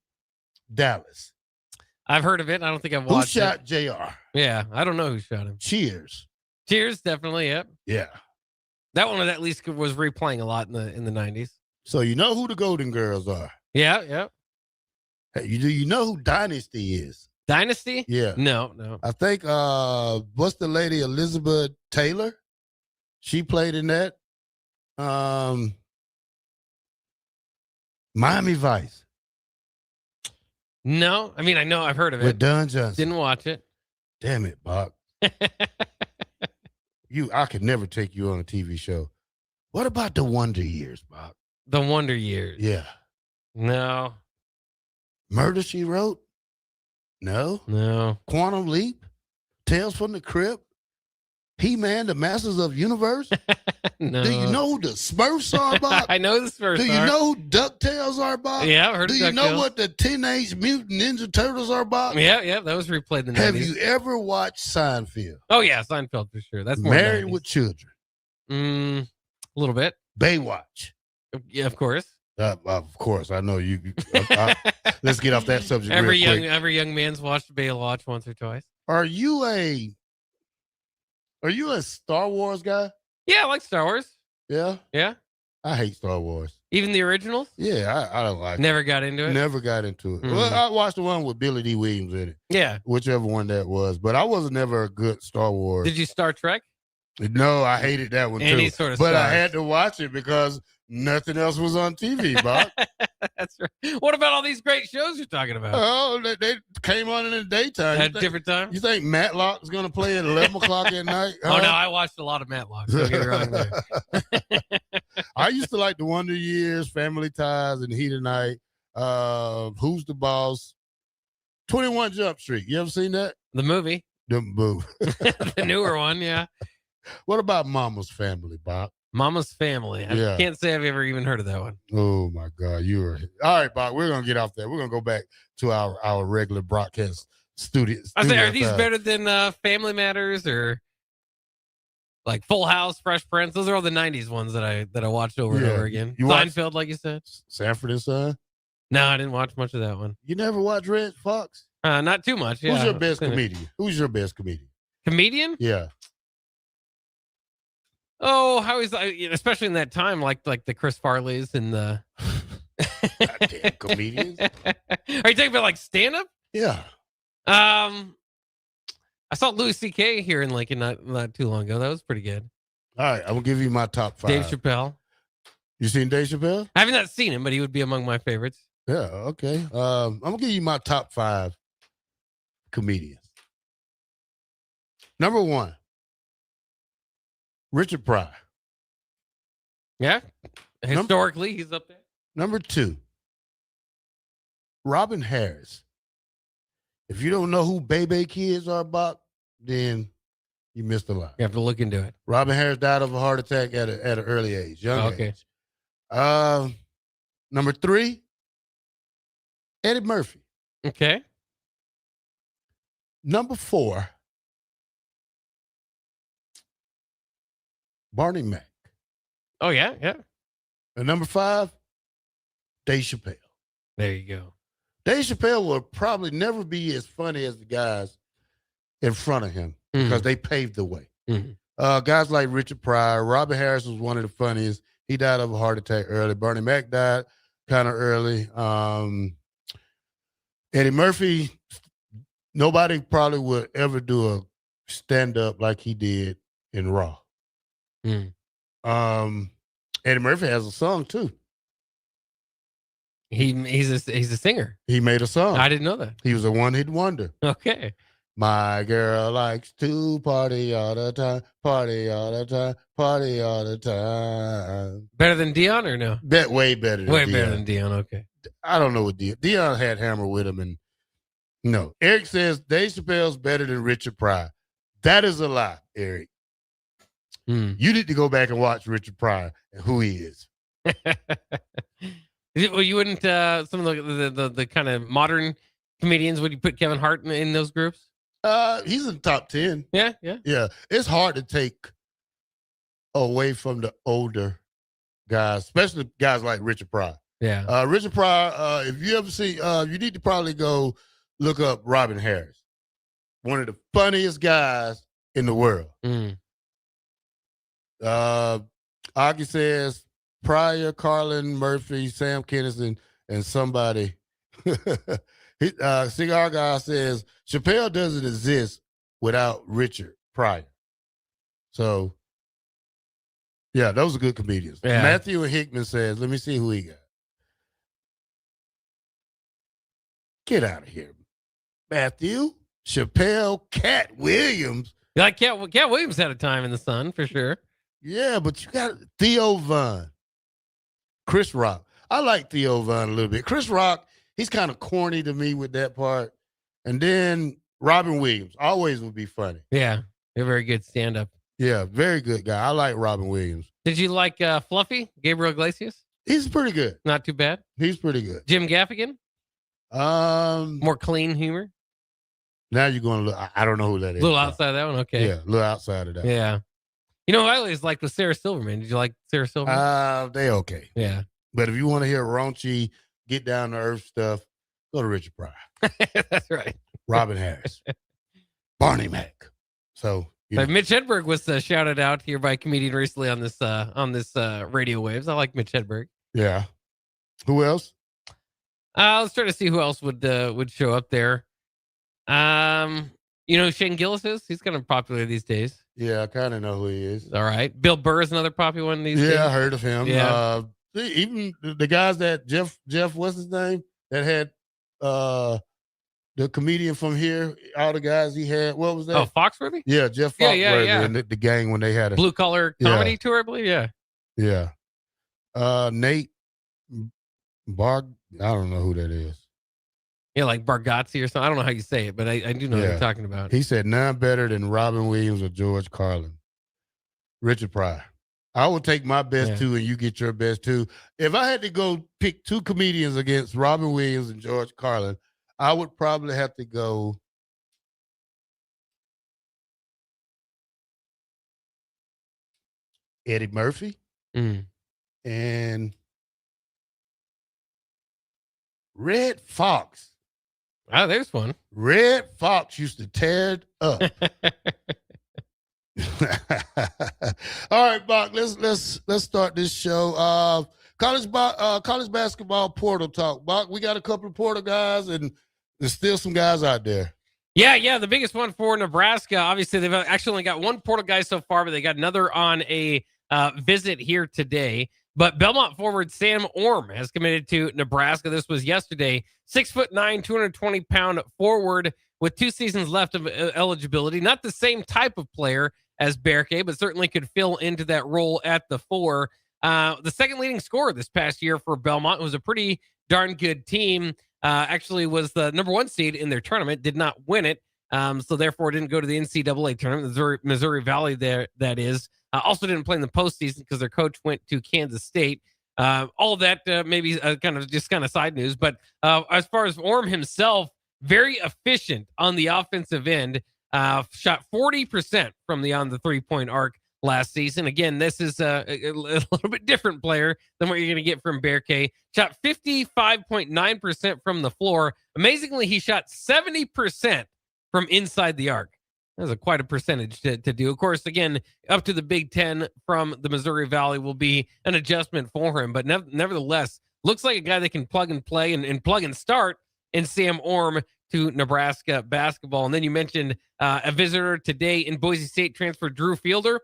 Dallas? I've heard of it. I don't think I've watched it. Who shot JR? Yeah, I don't know who shot him. Cheers, definitely. Yep. Yeah. That one at least was replaying a lot in the 90s. So you know who the Golden Girls are? Yeah. Hey, do you know who Dynasty is? Dynasty? Yeah. No. I think what's the lady Elizabeth Taylor? She played in that. Miami Vice. No, I mean I know I've heard of it. With Don Johnson. Didn't watch it. Damn it, Bob. I could never take you on a TV show. What about the Wonder Years, Bob? The Wonder Years. Yeah. No. Murder, She Wrote? No. Quantum Leap? Tales from the Crypt? He-Man, the Masters of the Universe? No. Do you know who the Smurfs are, Bob? I know the Smurfs. Do you know who DuckTales are, Bob? Yeah, I've heard of DuckTales. Do you know what the Teenage Mutant Ninja Turtles are, Bob? Yeah, that was replayed in the 90s. Have you ever watched Seinfeld? Oh, yeah, Seinfeld for sure. That's more Married 90s. with Children. A little bit. Baywatch. Yeah, of course. Of course, I know you. Let's get off that subject. Every real quick. young man's watched Baywatch once or twice. Are you a Star Wars guy? Yeah, I like Star Wars. Yeah. I hate Star Wars. Even the originals? Yeah, I don't like. Never got into it. Never got into it. Mm. Well, I watched the one with Billy D. Williams in it. Yeah. Whichever one that was, but I was never a good Star Wars. Did you Star Trek? No, I hated that one Any too. sort of but Star. I had to watch it because nothing else was on TV, Bob. That's right. What about all these great shows you're talking about? Oh, they came on in the daytime. At different times? You think Matlock is going to play at 11 o'clock at night? Oh, no, I watched a lot of Matlock. Don't get me wrong there. I used to like the Wonder Years, Family Ties, and Heat of Night. Who's the Boss? 21 Jump Street. You ever seen that? The movie. The movie. The newer one, yeah. What about Mama's Family, Bob? Mama's Family. I can't say I've ever even heard of that one. Oh my God, you are all right, Bob. We're gonna get off there. We're gonna go back to our regular broadcast studio. I say, are these better than Family Matters or like Full House, Fresh Prince? Those are all the '90s ones that I watched over and over again. Seinfeld, like you said. Sanford and Son. No, I didn't watch much of that one. You never watched Red Fox? Not too much. Yeah. Who's your best comedian? Who's your best comedian? Comedian? Yeah. Oh, how is especially in that time, like the Chris Farleys and the goddamn comedians. Are you talking about like stand up? Yeah. I saw Louis C.K. here in Lincoln not too long ago. That was pretty good. All right, I'm gonna give you my top 5. Dave Chappelle. You seen Dave Chappelle? I have not seen him, but he would be among my favorites. Yeah. Okay. I'm gonna give you my top 5 comedians. Number 1, Richard Pryor. Yeah. Historically, he's up there. Number 2, Robin Harris. If you don't know who Bebe Kids are, Bob, then you missed a lot. You have to look into it. Robin Harris died of a heart attack at an early age, young age. Number 3, Eddie Murphy. Okay. Number 4, Barney Mac. Oh, yeah, yeah. And number 5, Dave Chappelle. There you go. Dave Chappelle will probably never be as funny as the guys in front of him because they paved the way. Guys like Richard Pryor, Robin Harris was one of the funniest. He died of a heart attack early. Barney Mac died kind of early. Eddie Murphy, nobody probably would ever do a stand-up like he did in Raw. Eddie Murphy has a song too. He's a singer. He made a song. I didn't know that. He was a one-hit wonder. Okay. My girl likes to party all the time, party all the time, party all the time. Better than Dion or no? Way better than Way Dion. better than Dion. Okay. I don't know what Dion had Hammer with him, and no. Eric says Dave Chappelle's better than Richard Pryor. That is a lie, Eric. You need to go back and watch Richard Pryor and who he is. Well, you wouldn't some of the kind of modern comedians, would you put Kevin Hart in those groups? He's in the top 10. Yeah. Yeah. It's hard to take away from the older guys, especially guys like Richard Pryor. Yeah. Richard Pryor, if you ever see, you need to probably go look up Robin Harris. One of the funniest guys in the world. Augie says Pryor, Carlin, Murphy, Sam Kinison, and somebody. Cigar Guy says Chappelle doesn't exist without Richard Pryor. So, yeah, those are good comedians. Yeah. Matthew Hickman says, let me see who he got. Get out of here, Matthew. Chappelle, Cat Williams. You like Cat Williams had a time in the sun for sure. Yeah, but you got Theo Von, Chris Rock. I like Theo Von a little bit. Chris Rock, he's kind of corny to me with that part. And then Robin Williams always would be funny. Yeah, they're very good stand-up. Yeah, very good guy. I like Robin Williams. Did you like Fluffy, Gabriel Iglesias? He's pretty good. Not too bad. He's pretty good. Jim Gaffigan? More clean humor? Now you're going to look. I don't know who that is. A little outside of that one? Okay. Yeah, a little outside of that. Yeah. You know, I always liked was Sarah Silverman. Did you like Sarah Silverman? They okay. Yeah. But if you want to hear raunchy, get down to earth stuff, go to Richard Pryor. That's right. Robin Harris. Barney Mac. So Mitch Hedberg was shouted out here by a comedian recently on this radio waves. I like Mitch Hedberg. Yeah. Who else? Let's try to see who else would show up there. You know who Shane Gillis is? He's kind of popular these days. Yeah, I kind of know who he is. All right. Bill Burr is another popular one these days. Yeah, I heard of him. Yeah. Even the guys that Jeff, what's his name? That had the comedian from here, all the guys he had. What was that? Oh, Foxworthy? Yeah, Jeff Foxworthy yeah. and the gang when they had a Blue Collar Comedy Tour, I believe. Yeah. Yeah. Nate Bar, I don't know who that is. Yeah, like Bargatze or something. I don't know how you say it, but I do know what you're talking about. He said none better than Robin Williams or George Carlin. Richard Pryor. I would take my best two and you get your best two. If I had to go pick two comedians against Robin Williams and George Carlin, I would probably have to go Eddie Murphy and Red Fox. Oh, there's one. Red Fox used to tear it up. All right, Bock, let's start this show. College basketball portal talk. Bock, we got a couple of portal guys, and there's still some guys out there. Yeah. The biggest one for Nebraska. Obviously, they've actually only got one portal guy so far, but they got another on a visit here today. But Belmont forward Sam Orm has committed to Nebraska. This was yesterday. 6'9", 220-pound forward with 2 seasons left of eligibility. Not the same type of player as Berke, but certainly could fill into that role at the 4. The second leading scorer this past year for Belmont. It was a pretty darn good team. Actually was the number 1 seed in their tournament, did not win it. So therefore didn't go to the NCAA tournament, Missouri Valley there, that is. Also didn't play in the postseason because their coach went to Kansas State. All of that maybe kind of side news. But as far as Orm himself, very efficient on the offensive end. Shot 40% from on the 3-point arc last season. Again, this is a little bit different player than what you're going to get from Berke. Shot 55.9% from the floor. Amazingly, he shot 70% from inside the arc. That was quite a percentage to do. Of course, again, up to the Big Ten from the Missouri Valley will be an adjustment for him. But nevertheless, looks like a guy that can plug and play and plug and start in Sam Orm to Nebraska basketball. And then you mentioned a visitor today in Boise State transfer Drew Fielder.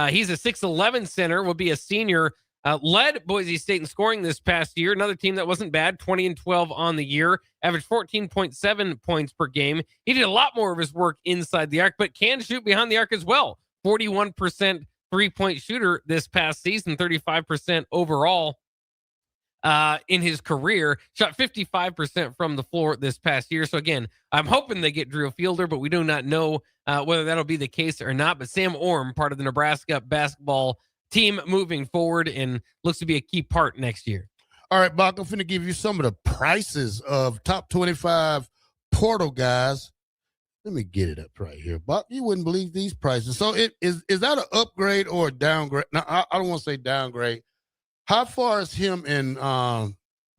He's a 6'11 center, will be a senior. Led Boise State in scoring this past year. Another team that wasn't bad, 20-12 on the year. Averaged 14.7 points per game. He did a lot more of his work inside the arc, but can shoot behind the arc as well. 41% three-point shooter this past season, 35% overall in his career. Shot 55% from the floor this past year. So again, I'm hoping they get Drew Fielder, but we do not know whether that'll be the case or not. But Sam Orm, part of the Nebraska basketball team moving forward, and looks to be a key part next year. All right, Bock, I'm going to give you some of the prices of top 25 portal guys. Let me get it up right here. Bock, you wouldn't believe these prices. So is that an upgrade or a downgrade? Now, I don't want to say downgrade. How far is him and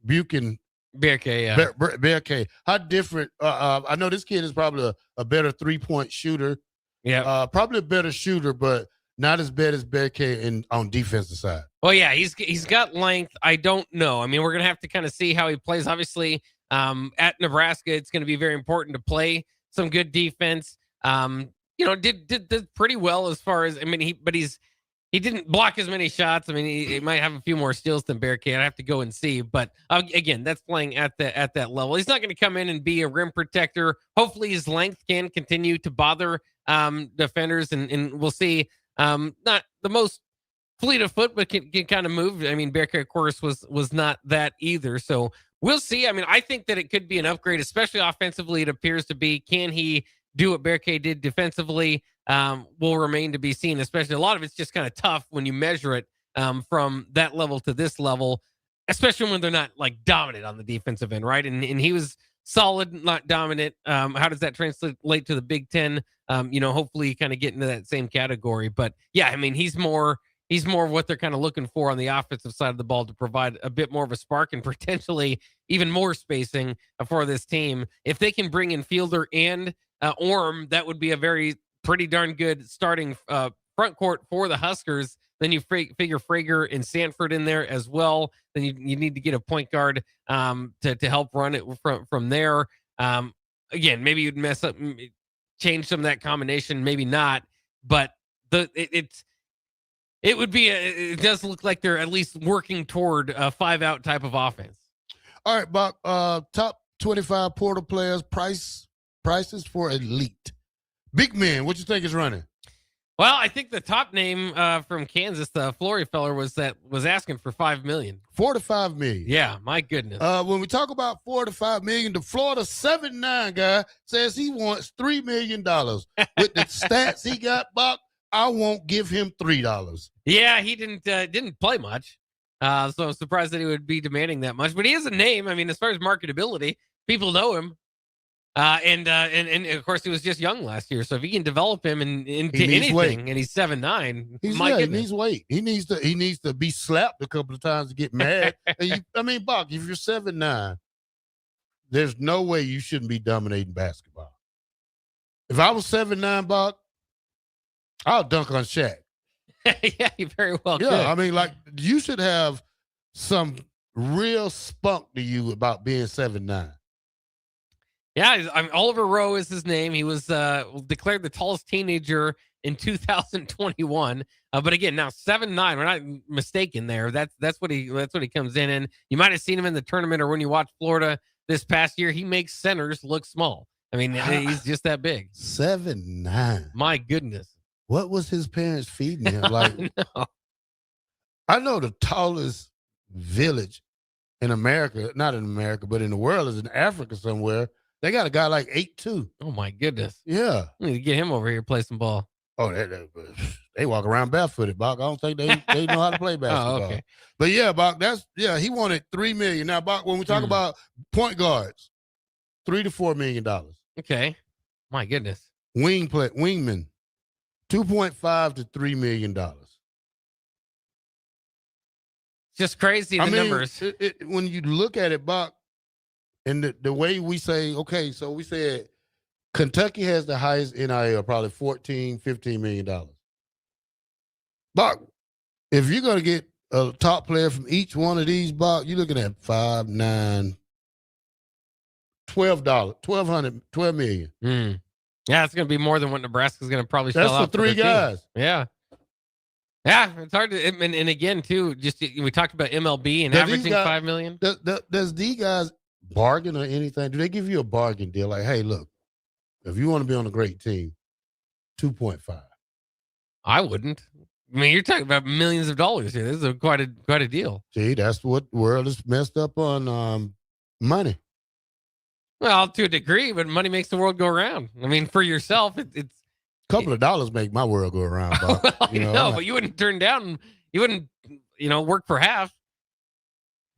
Buchan? Berke, yeah. Berke. How different? I know this kid is probably a better three-point shooter. Yeah. Probably a better shooter, but not as bad as Berke on defensive side. Well, yeah, he's got length. I don't know. I mean, we're going to have to kind of see how he plays. Obviously, at Nebraska, it's going to be very important to play some good defense. Did pretty well as far as, I mean, he didn't block as many shots. I mean, he might have a few more steals than Berke. I have to go and see. But again, that's playing at that level. He's not going to come in and be a rim protector. Hopefully his length can continue to bother defenders, and we'll see. Not the most fleet of foot, but can kind of move. I mean, Berke, of course, was not that either. So we'll see. I mean, I think that it could be an upgrade, especially offensively. It appears to be. Can he do what Berke did defensively? Will remain to be seen. Especially a lot of it's just kind of tough when you measure it from that level to this level, especially when they're not like dominant on the defensive end, right? And he was solid, not dominant. How does that translate to the Big Ten? Hopefully kind of get into that same category. But yeah, I mean, he's more of what they're kind of looking for on the offensive side of the ball to provide a bit more of a spark and potentially even more spacing for this team. If they can bring in Fielder and Orm, that would be a pretty darn good starting front court for the Huskers. Then you figure Frager and Sanford in there as well. Then you need to get a point guard to help run it from there. Again, maybe you'd mess up, change some of that combination, maybe not. But it does look like they're at least working toward a 5-out type of offense. All right, Bock, top 25 portal players, prices for elite. Big man, what you think is running? Well, I think the top name from Kansas, the Flory feller, was asking for $5 million. $4 to $5 million. Yeah, my goodness. When we talk about $4 to $5 million, the Florida 7'9" guy says he wants $3 million. With the stats he got, Bock, I won't give him $3. Yeah, he didn't play much. So I'm surprised that he would be demanding that much. But he is a name. I mean, as far as marketability, people know him. And of course, he was just young last year. So if he can develop him into anything, weight. and he's 7'9", he needs weight. He needs to be slapped a couple of times to get mad. Bock, if you're 7'9", there's no way you shouldn't be dominating basketball. If I was 7'9", Bock, I'll dunk on Shaq. Yeah, you very well could. Yeah, you should have some real spunk to you about being 7'9". Yeah, Oliver Rowe is his name. He was declared the tallest teenager in 2021. But again, now 7'9". We're not mistaken there. That's what he comes in. And you might have seen him in the tournament or when you watch Florida this past year. He makes centers look small. I mean, he's just that big. 7'9". My goodness. What was his parents feeding him? I know the tallest village in America, not in America, but in the world, is in Africa somewhere. They got a guy like 8'2". Oh my goodness! Yeah, we need to get him over here to play some ball. Oh, they walk around barefooted, Bock. I don't think they know how to play basketball. Oh, okay. But yeah, Bock, he wanted $3 million. Now, Bock, when we talk about point guards, $3 to $4 million. Okay, my goodness. Wingman, $2.5 to $3 million. Just crazy numbers. When you look at it, Bock, and the way we say, okay, so we said Kentucky has the highest NIL, probably $14, $15 million. Bock, if you're going to get a top player from each one of these, Bock, you're looking at $5, $9, $12 million. Yeah, it's going to be more than what Nebraska's going to probably shell out. That's for 3 guys. Yeah. Yeah, it's hard to, and again, too, just we talked about MLB and averaging $5 million. Does these guys bargain or anything? Do they give you a bargain deal? Like, hey, look, if you want to be on a great team, 2.5. I wouldn't. I mean, you're talking about millions of dollars here. This is quite a deal. See, that's what the world is messed up on money. Well, to a degree, but money makes the world go around. I mean, for yourself, it's a couple of dollars make my world go around. Well, but you wouldn't turn down. You wouldn't, work for half.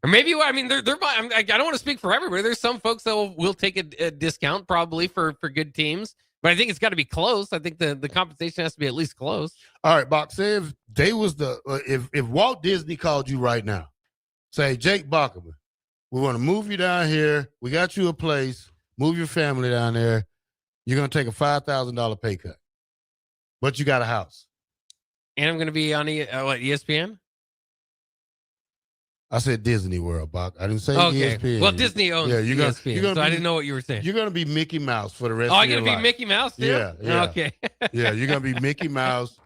Or maybe, I mean, I don't want to speak for everybody. There's some folks that will take a discount probably for good teams, but I think it's got to be close. I think the compensation has to be at least close. All right, Bock, say if they was if Walt Disney called you right now, say, Jake Bockerman, we want to move you down here. We got you a place. Move your family down there. You're going to take a $5,000 pay cut, but you got a house. And I'm going to be on ESPN? I said Disney World, Bock. I didn't say ESPN. Well, Disney owns ESPN, so I didn't know what you were saying. You're going to be Mickey Mouse for the rest of your life. Oh, you're going to be Mickey Mouse, too? Yeah. Okay. Yeah, you're going to be Mickey Mouse,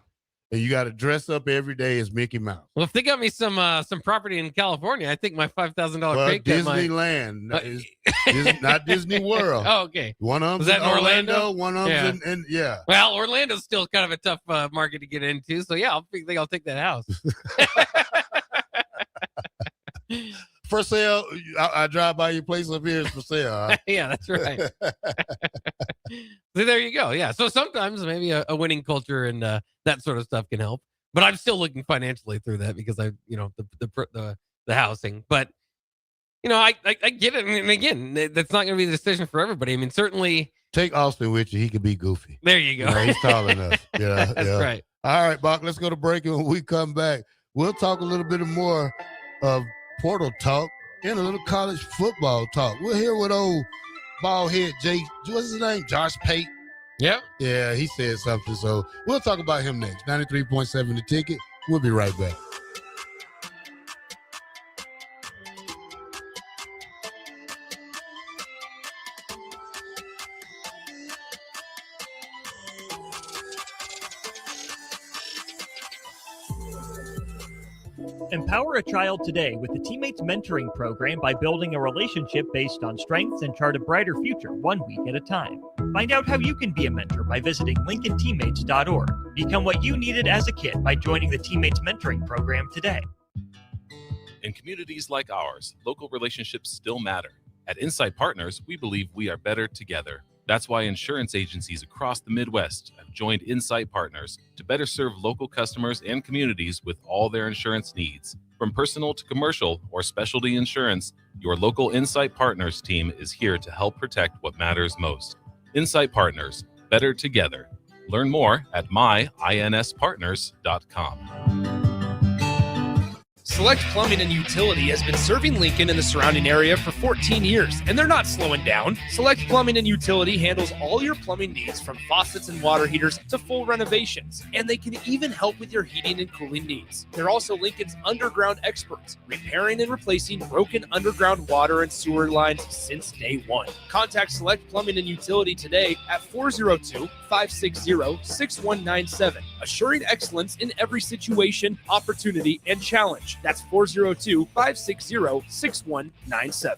and you got to dress up every day as Mickey Mouse. Well, if they got me some property in California, I think my $5,000 pay cut Disneyland is not Disney World. Oh, okay. One of them's in Orlando, one of them's in yeah. Well, Orlando's still kind of a tough market to get into, so yeah, I think I'll take that house. For sale, I drive by your place up here. It's for sale. Huh? Yeah, that's right. So there you go. Yeah. So sometimes maybe a winning culture and that sort of stuff can help. But I'm still looking financially through that because the housing. But I get it. And again, that's not going to be the decision for everybody. I mean, certainly take Austin with you. He could be goofy. There you go. He's tall enough. Yeah, that's right. All right, Bock. Let's go to break, and when we come back, we'll talk a little bit more of portal talk and a little college football talk. We'll hear what old bald head what's his name? Josh Pate. Yep. Yeah, he said something. So we'll talk about him next. 93.7 The Ticket. We'll be right back. Empower a child today with the Teammates Mentoring Program by building a relationship based on strengths and chart a brighter future one week at a time. Find out how you can be a mentor by visiting LincolnTeammates.org. Become what you needed as a kid by joining the Teammates Mentoring Program today. In communities like ours, local relationships still matter. At Insight Partners, we believe we are better together. That's why insurance agencies across the Midwest have joined Insight Partners to better serve local customers and communities with all their insurance needs. From personal to commercial or specialty insurance, your local Insight Partners team is here to help protect what matters most. Insight Partners, better together. Learn more at myInspartners.com. Select Plumbing and Utility has been serving Lincoln and the surrounding area for 14 years, and they're not slowing down. Select Plumbing and Utility handles all your plumbing needs, from faucets and water heaters to full renovations, and they can even help with your heating and cooling needs. They're also Lincoln's underground experts, repairing and replacing broken underground water and sewer lines since day one. Contact Select Plumbing and Utility today at 402-560-6197, assuring excellence in every situation, opportunity, and challenge. That's 402-560-6197.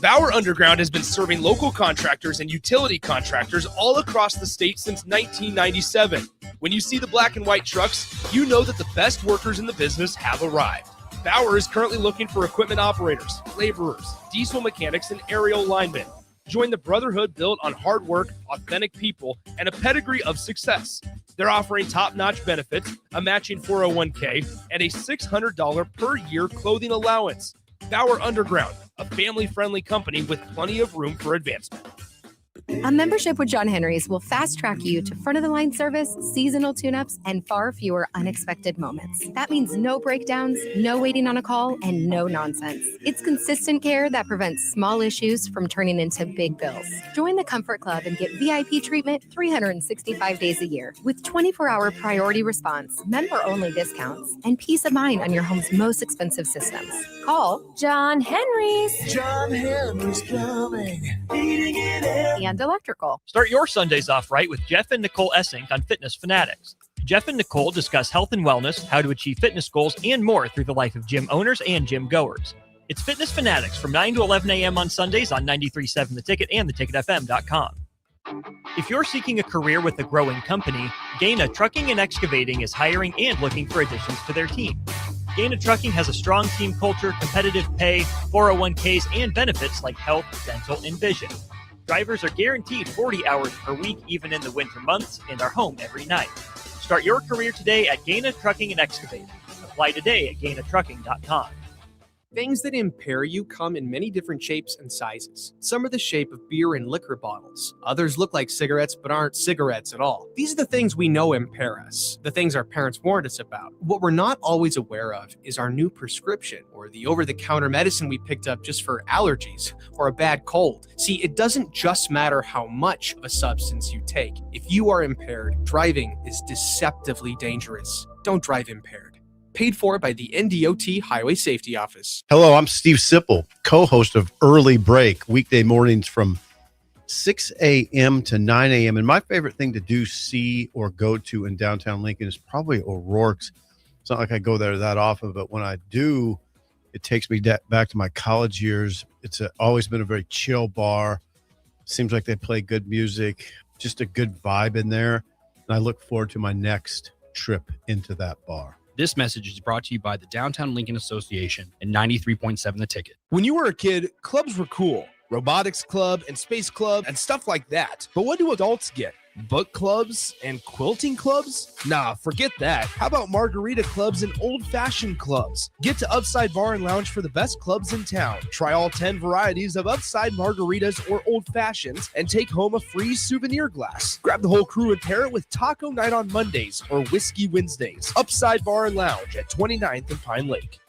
Bauer Underground has been serving local contractors and utility contractors all across the state since 1997. When you see the black and white trucks, you know that the best workers in the business have arrived. Bauer is currently looking for equipment operators, laborers, diesel mechanics, and aerial linemen. Join the brotherhood built on hard work, authentic people, and a pedigree of success. They're offering top-notch benefits, a matching 401k, and a $600 per year clothing allowance. Bauer Underground, a family-friendly company with plenty of room for advancement. A membership with John Henry's will fast-track you to front-of-the-line service, seasonal tune-ups, and far fewer unexpected moments. That means no breakdowns, no waiting on a call, and no nonsense. It's consistent care that prevents small issues from turning into big bills. Join the Comfort Club and get VIP treatment 365 days a year with 24-hour priority response, member-only discounts, and peace of mind on your home's most expensive systems. Call John Henry's. John Henry's Plumbing, heating and air. And electrical. Start your Sundays off right with Jeff and Nicole Essink on Fitness Fanatics. Jeff and Nicole discuss health and wellness, how to achieve fitness goals, and more through the life of gym owners and gym goers. It's Fitness Fanatics from 9 to 11 a.m. on Sundays on 93.7 The Ticket and theticketfm.com. If you're seeking a career with a growing company, Gaina Trucking and Excavating is hiring and looking for additions to their team. Gaina Trucking has a strong team culture, competitive pay, 401ks, and benefits like health, dental, and vision. Drivers are guaranteed 40 hours per week, even in the winter months, and are home every night. Start your career today at Gaina Trucking and Excavating. Apply today at GainaTrucking.com. Things that impair you come in many different shapes and sizes. Some are the shape of beer and liquor bottles. Others look like cigarettes but aren't cigarettes at all. These are the things we know impair us, the things our parents warned us about. What we're not always aware of is our new prescription, or the over-the-counter medicine we picked up just for allergies or a bad cold. See, it doesn't just matter how much of a substance you take. If you are impaired, driving is deceptively dangerous. Don't drive impaired. Paid for by the NDOT Highway Safety Office. Hello, I'm Steve Sipple, co-host of Early Break, weekday mornings from 6 a.m. to 9 a.m. And my favorite thing to do, see, or go to in downtown Lincoln is probably O'Rourke's. It's not like I go there that often, but when I do, it takes me back to my college years. It's always been a very chill bar. Seems like they play good music, just a good vibe in there. And I look forward to my next trip into that bar. This message is brought to you by the Downtown Lincoln Association and 93.7 The Ticket. When you were a kid, clubs were cool. Robotics club and space club and stuff like that. But what do adults get? Book clubs and quilting clubs? Nah, forget that. How about margarita clubs and old-fashioned clubs? Get to Upside Bar and Lounge for the best clubs in town. Try all 10 varieties of Upside margaritas or old-fashions and take home a free souvenir glass. Grab the whole crew and pair it with taco night on Mondays or whiskey Wednesdays. Upside Bar and Lounge at 29th and Pine Lake.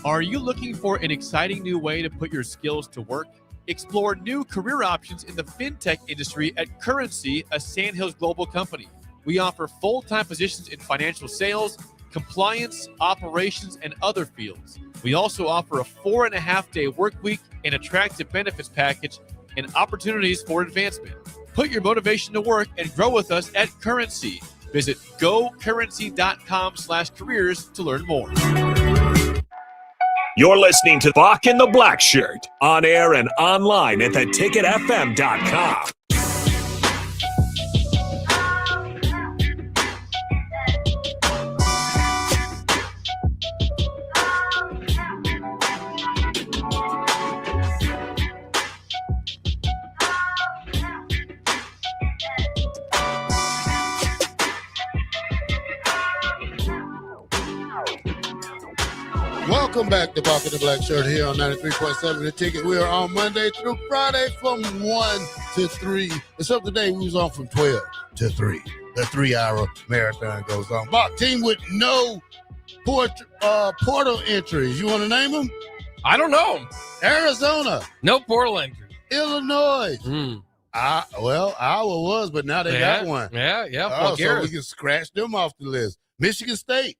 Are you looking for an exciting new way to put your skills to work? Explore new career options in the fintech industry at Currency, a Sandhills global company. We offer full-time positions in financial sales, compliance, operations, and other fields. We also offer a 4.5-day work week, an attractive benefits package, and opportunities for advancement. Put your motivation to work and grow with us at Currency. Visit gocurrency.com/careers to learn more. You're listening to Bock and the Blackshirt on air and online at theticketfm.com. Welcome back to Bock and the Blackshirt here on 93.7 The Ticket. We are on Monday through Friday from 1 to 3. Except today we was on from 12 to 3. The 3-hour marathon goes on. Bock, team with no portal entries. You want to name them? I don't know. Arizona. No portal entries. Illinois. Iowa was, but now they got one. Yeah. Oh, so we can scratch them off the list. Michigan State.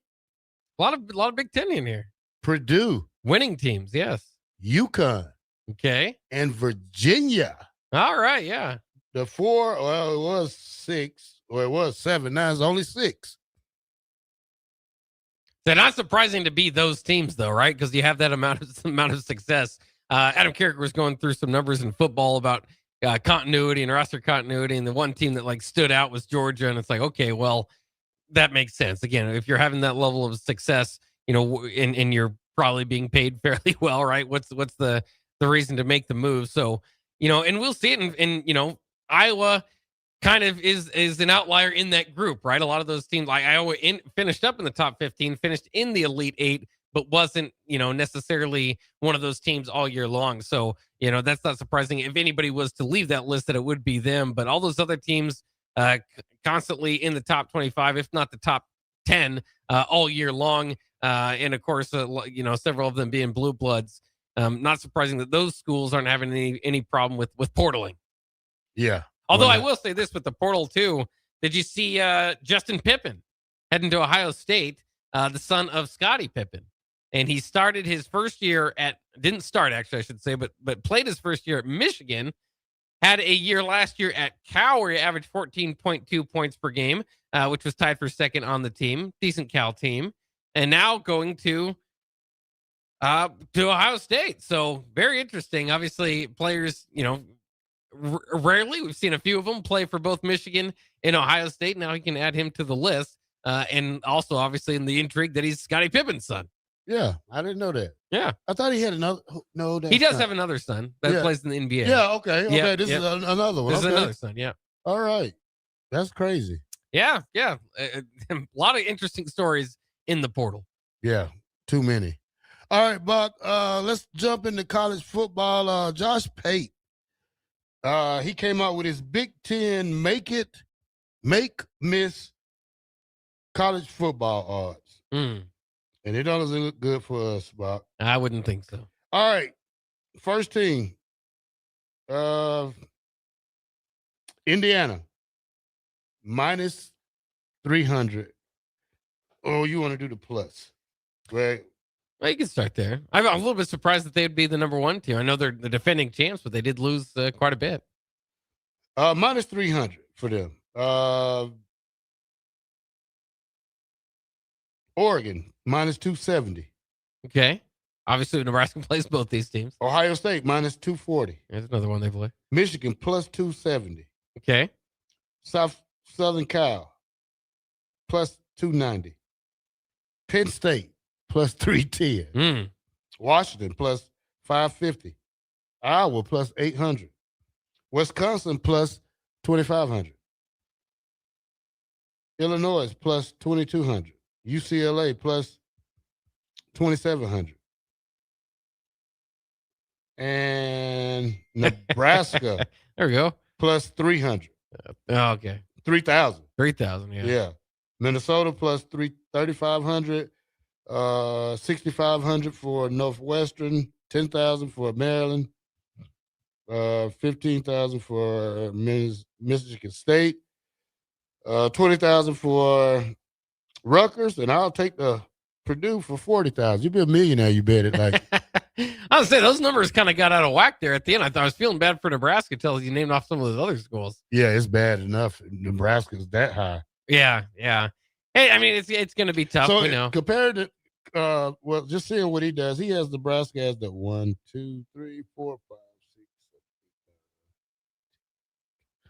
A lot of Big Ten in here. Purdue. Winning teams, yes. UConn. Okay. And Virginia. All right, yeah. The 4, well, it was 6, or it was 7. Now it's only 6. They're not surprising to be those teams, though, right? Because you have that amount of success. Adam Carrick was going through some numbers in football about continuity and roster continuity, and the one team that stood out was Georgia, and it's like, okay, well, that makes sense. Again, if you're having that level of success, and you're probably being paid fairly well, right? What's the reason to make the move? So, and we'll see it in Iowa kind of is an outlier in that group, right? A lot of those teams, like Iowa, finished up in the top 15, finished in the Elite 8, but wasn't, necessarily one of those teams all year long. So, that's not surprising. If anybody was to leave that list, that it would be them. But all those other teams constantly in the top 25, if not the top 10 all year long. And of course, several of them being blue bloods. Not surprising that those schools aren't having any problem with portaling. Yeah. Although I will say this with the portal too. Did you see Justin Pippen heading to Ohio State, the son of Scottie Pippen? And he started his first year didn't start actually, I should say, but played his first year at Michigan. Had a year last year at Cal where he averaged 14.2 points per game, which was tied for second on the team. Decent Cal team. And now going to Ohio State. So very interesting. Obviously, players, rarely. We've seen a few of them play for both Michigan and Ohio State. Now he can add him to the list. And also, obviously, in the intrigue that he's Scottie Pippen's son. Yeah, I didn't know that. Yeah. I thought he had another. No, he does have another son that plays in the NBA. Yeah, okay. This is another one. This is another son, yeah. All right. That's crazy. Yeah. A lot of interesting stories in the portal. Yeah, too many. All right, Buck, let's jump into college football. Josh Pate, he came out with his Big Ten Miss college football odds. And it doesn't look good for us, Buck. I wouldn't think so. All right, first team, Indiana, minus 300. Oh, you want to do the plus? Right. Well, you can start there. I'm a little bit surprised that they would be the number one team. I know they're the defending champs, but they did lose quite a bit. Minus 300 for them. Oregon, minus 270. Okay. Obviously, Nebraska plays both these teams. Ohio State, minus 240. There's another one they play. Michigan, plus 270. Okay. Southern Cal, plus 290. Penn State, plus 310. Washington, plus 550. Iowa, plus 800. Wisconsin, plus 2,500. Illinois, plus 2,200. UCLA, plus 2,700. And Nebraska, there we go, plus 300. Okay. 3,000. 3,000, yeah. Yeah. Minnesota, plus 3,500. 6,500 for Northwestern, 10,000 for Maryland, 15,000 for Michigan State, 20,000 for Rutgers, and I'll take the Purdue for 40,000. You'd be a millionaire, you bet it. Like I was saying those numbers kind of got out of whack there at the end. I thought I was feeling bad for Nebraska until you named off some of those other schools. Yeah, it's bad enough. Nebraska's that high. Yeah. Hey, I mean, it's going to be tough. So we know. compared to, just seeing what he does, he has Nebraska as the 1, 2, 3, 4, 5, 6,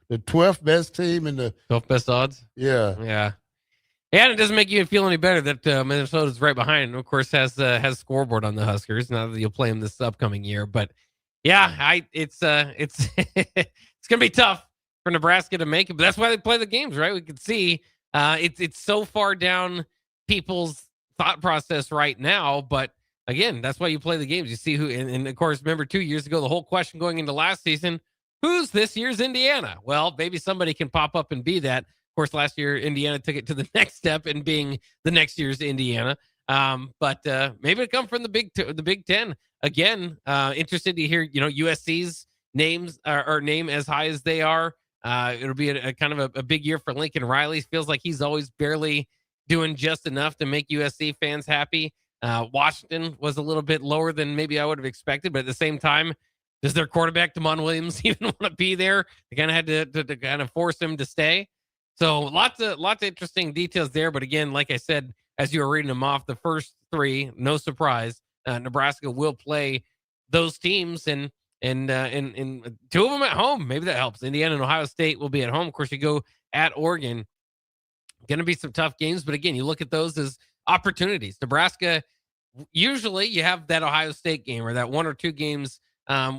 7, 8, 9. The 12th best team in the 12th best odds. Yeah. And it doesn't make you feel any better that Minnesota's right behind, and of course has scoreboard on the Huskers. Now that you'll play them this upcoming year, but yeah, it's it's gonna be tough for Nebraska to make it. But that's why they play the games, right? We can see it's so far down people's thought process right now, but again, that's why you play the games. You see who, and of course, remember 2 years ago, the whole question going into last season: who's this year's Indiana? Well, maybe somebody can pop up and be that. Of course, last year Indiana took it to the next step in being the next year's Indiana. But maybe it come from the Big Ten again. Interested to hear USC's names or name as high as they are. It'll be a kind of a big year for Lincoln Riley. Feels like he's always barely doing just enough to make USC fans happy. Washington was a little bit lower than maybe I would have expected, but at the same time, does their quarterback Damon Williams even want to be there? They kind of had to kind of force him to stay. So lots of interesting details there. But again, like I said, as you were reading them off, the first three, no surprise, Nebraska will play those teams, and two of them at home. Maybe that helps. Indiana and Ohio State will be at home. Of course, you go at Oregon. Going to be some tough games, but again, you look at those as opportunities. Nebraska, usually you have that Ohio State game or that 1 or 2 games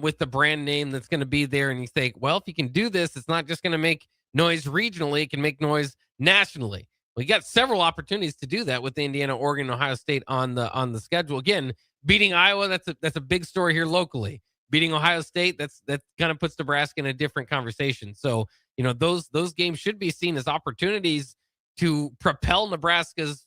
with the brand name that's going to be there, and you think, well, if you can do this, it's not just going to make noise regionally, it can make noise nationally. We got several opportunities to do that with Indiana, Oregon, Ohio State on the schedule. Again, beating Iowa, that's a big story here locally. Beating Ohio State, that kind of puts Nebraska in a different conversation. So, those games should be seen as opportunities to propel Nebraska's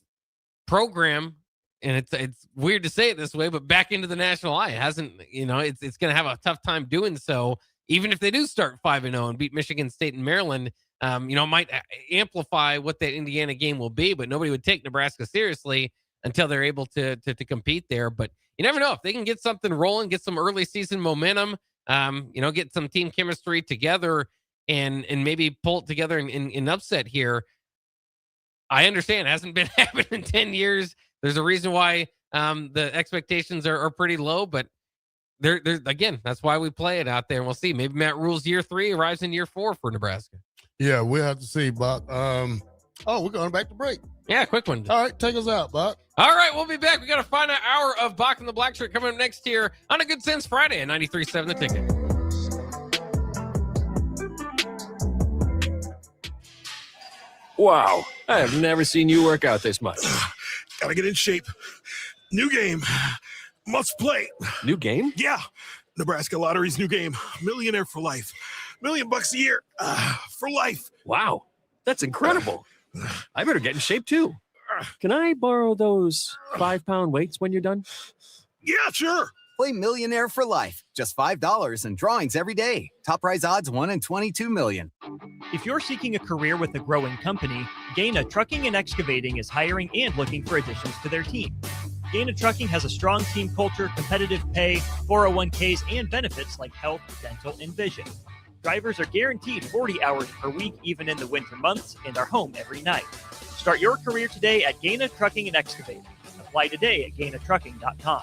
program, and it's weird to say it this way, but back into the national eye. It hasn't, it's going to have a tough time doing so. Even if they do start 5-0 and beat Michigan State and Maryland, it might amplify what that Indiana game will be, but nobody would take Nebraska seriously until they're able to compete there. But you never know if they can get something rolling, get some early season momentum, get some team chemistry together and maybe pull it together in upset here. I understand it hasn't been happening in 10 years. There's a reason why the expectations are pretty low, but There, again, that's why we play it out there, and we'll see. Maybe Matt Rule's year 3 arrives in year 4 for Nebraska. Yeah, we'll have to see, Bock. We're going back to break. Yeah, quick one. All right, take us out, Bock. All right, we'll be back. We got a final hour of Bock and the Blackshirt coming up next here on A Good Sense Friday at 93.7 The Ticket. Wow, I have never seen you work out this much. Gotta get in shape. New game. Must play. New game? Yeah. Nebraska Lottery's new game. Millionaire for life. $1 million a year. For life. Wow. That's incredible. I better get in shape too. Can I borrow those 5-pound weights when you're done? Yeah, sure. Play Millionaire for Life. Just $5 and drawings every day. Top prize odds 1 in 22 million. If you're seeking a career with a growing company, Gaina Trucking and Excavating is hiring and looking for additions to their team. Gaina Trucking has a strong team culture, competitive pay, 401ks, and benefits like health, dental, and vision. Drivers are guaranteed 40 hours per week, even in the winter months, and are home every night. Start your career today at Gaina Trucking and Excavating. Apply today at GainaTrucking.com.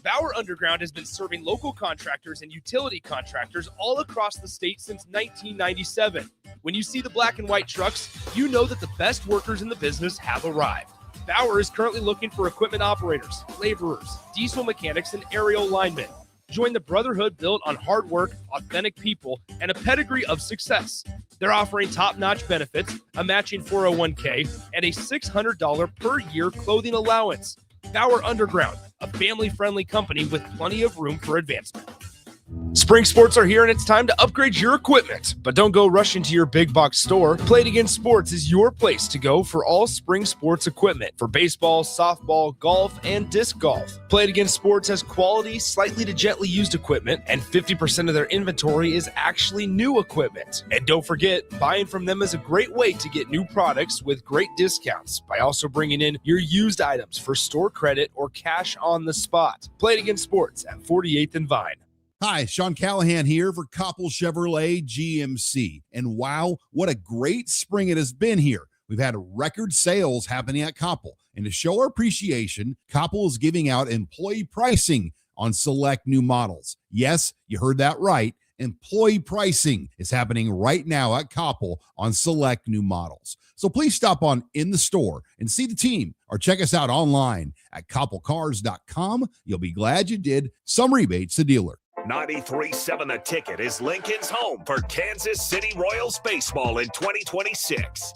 Bauer Underground has been serving local contractors and utility contractors all across the state since 1997. When you see the black and white trucks, you know that the best workers in the business have arrived. Bauer is currently looking for equipment operators, laborers, diesel mechanics, and aerial linemen. Join the brotherhood built on hard work, authentic people, and a pedigree of success. They're offering top-notch benefits, a matching 401k, and a $600 per year clothing allowance. Bauer Underground, a family-friendly company with plenty of room for advancement. Spring sports are here and it's time to upgrade your equipment. But don't go rushing to your big box store. Play It Again Sports is your place to go for all spring sports equipment for baseball, softball, golf, and disc golf. Play It Again Sports has quality, slightly to gently used equipment, and 50% of their inventory is actually new equipment. And don't forget, buying from them is a great way to get new products with great discounts by also bringing in your used items for store credit or cash on the spot. Play It Again Sports at 48th and Vine. Hi, Sean Callahan here for Koppel Chevrolet GMC. And wow, what a great spring it has been here. We've had record sales happening at Koppel. And to show our appreciation, Koppel is giving out employee pricing on select new models. Yes, you heard that right. Employee pricing is happening right now at Koppel on select new models. So please stop on in the store and see the team or check us out online at koppelcars.com. You'll be glad you did. Some rebates to dealer. 93.7 The Ticket is Lincoln's home for Kansas City Royals baseball in 2026.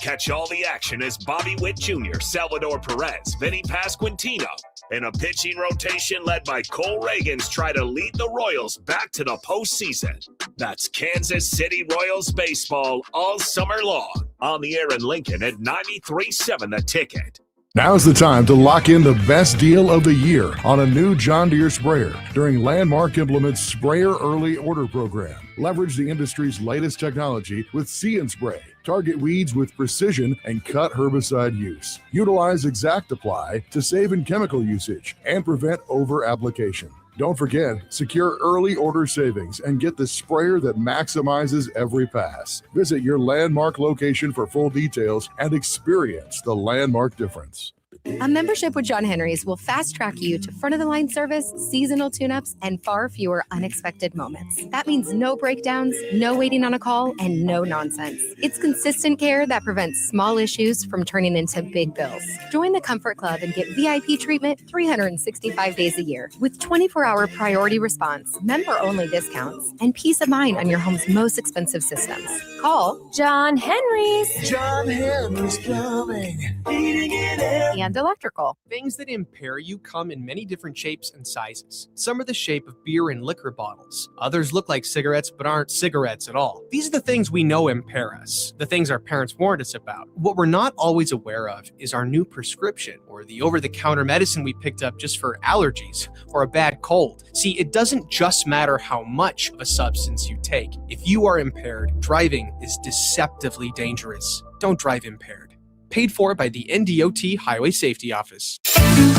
Catch all the action as Bobby Witt Jr., Salvador Perez, Vinny Pasquantino, and a pitching rotation led by Cole Reagans try to lead the Royals back to the postseason. That's Kansas City Royals baseball all summer long. On the air in Lincoln at 93.7 The Ticket. Now's the time to lock in the best deal of the year on a new John Deere sprayer during Landmark Implement's Sprayer Early Order Program. Leverage the industry's latest technology with See and Spray. Target weeds with precision and cut herbicide use. Utilize Exact Apply to save in chemical usage and prevent over-application. Don't forget, secure early order savings and get the sprayer that maximizes every pass. Visit your Landmark location for full details and experience the Landmark difference. A membership with John Henry's will fast track you to front of the line service, seasonal tune-ups, and far fewer unexpected moments. That means no breakdowns, no waiting on a call, and no nonsense. It's consistent care that prevents small issues from turning into big bills. Join the Comfort Club and get VIP treatment 365 days a year with 24-hour priority response, member-only discounts, and peace of mind on your home's most expensive systems. Call John Henry's. John Henry's Plumbing, heating and air. And electrical. Things that impair you come in many different shapes and sizes. Some are the shape of beer and liquor bottles. Others look like cigarettes but aren't cigarettes at all. These are the things we know impair us, the things our parents warned us about. What we're not always aware of is our new prescription or the over-the-counter medicine we picked up just for allergies or a bad cold. See, it doesn't just matter how much of a substance you take. If you are impaired, driving is deceptively dangerous. Don't drive impaired. Paid for by the NDOT Highway Safety Office.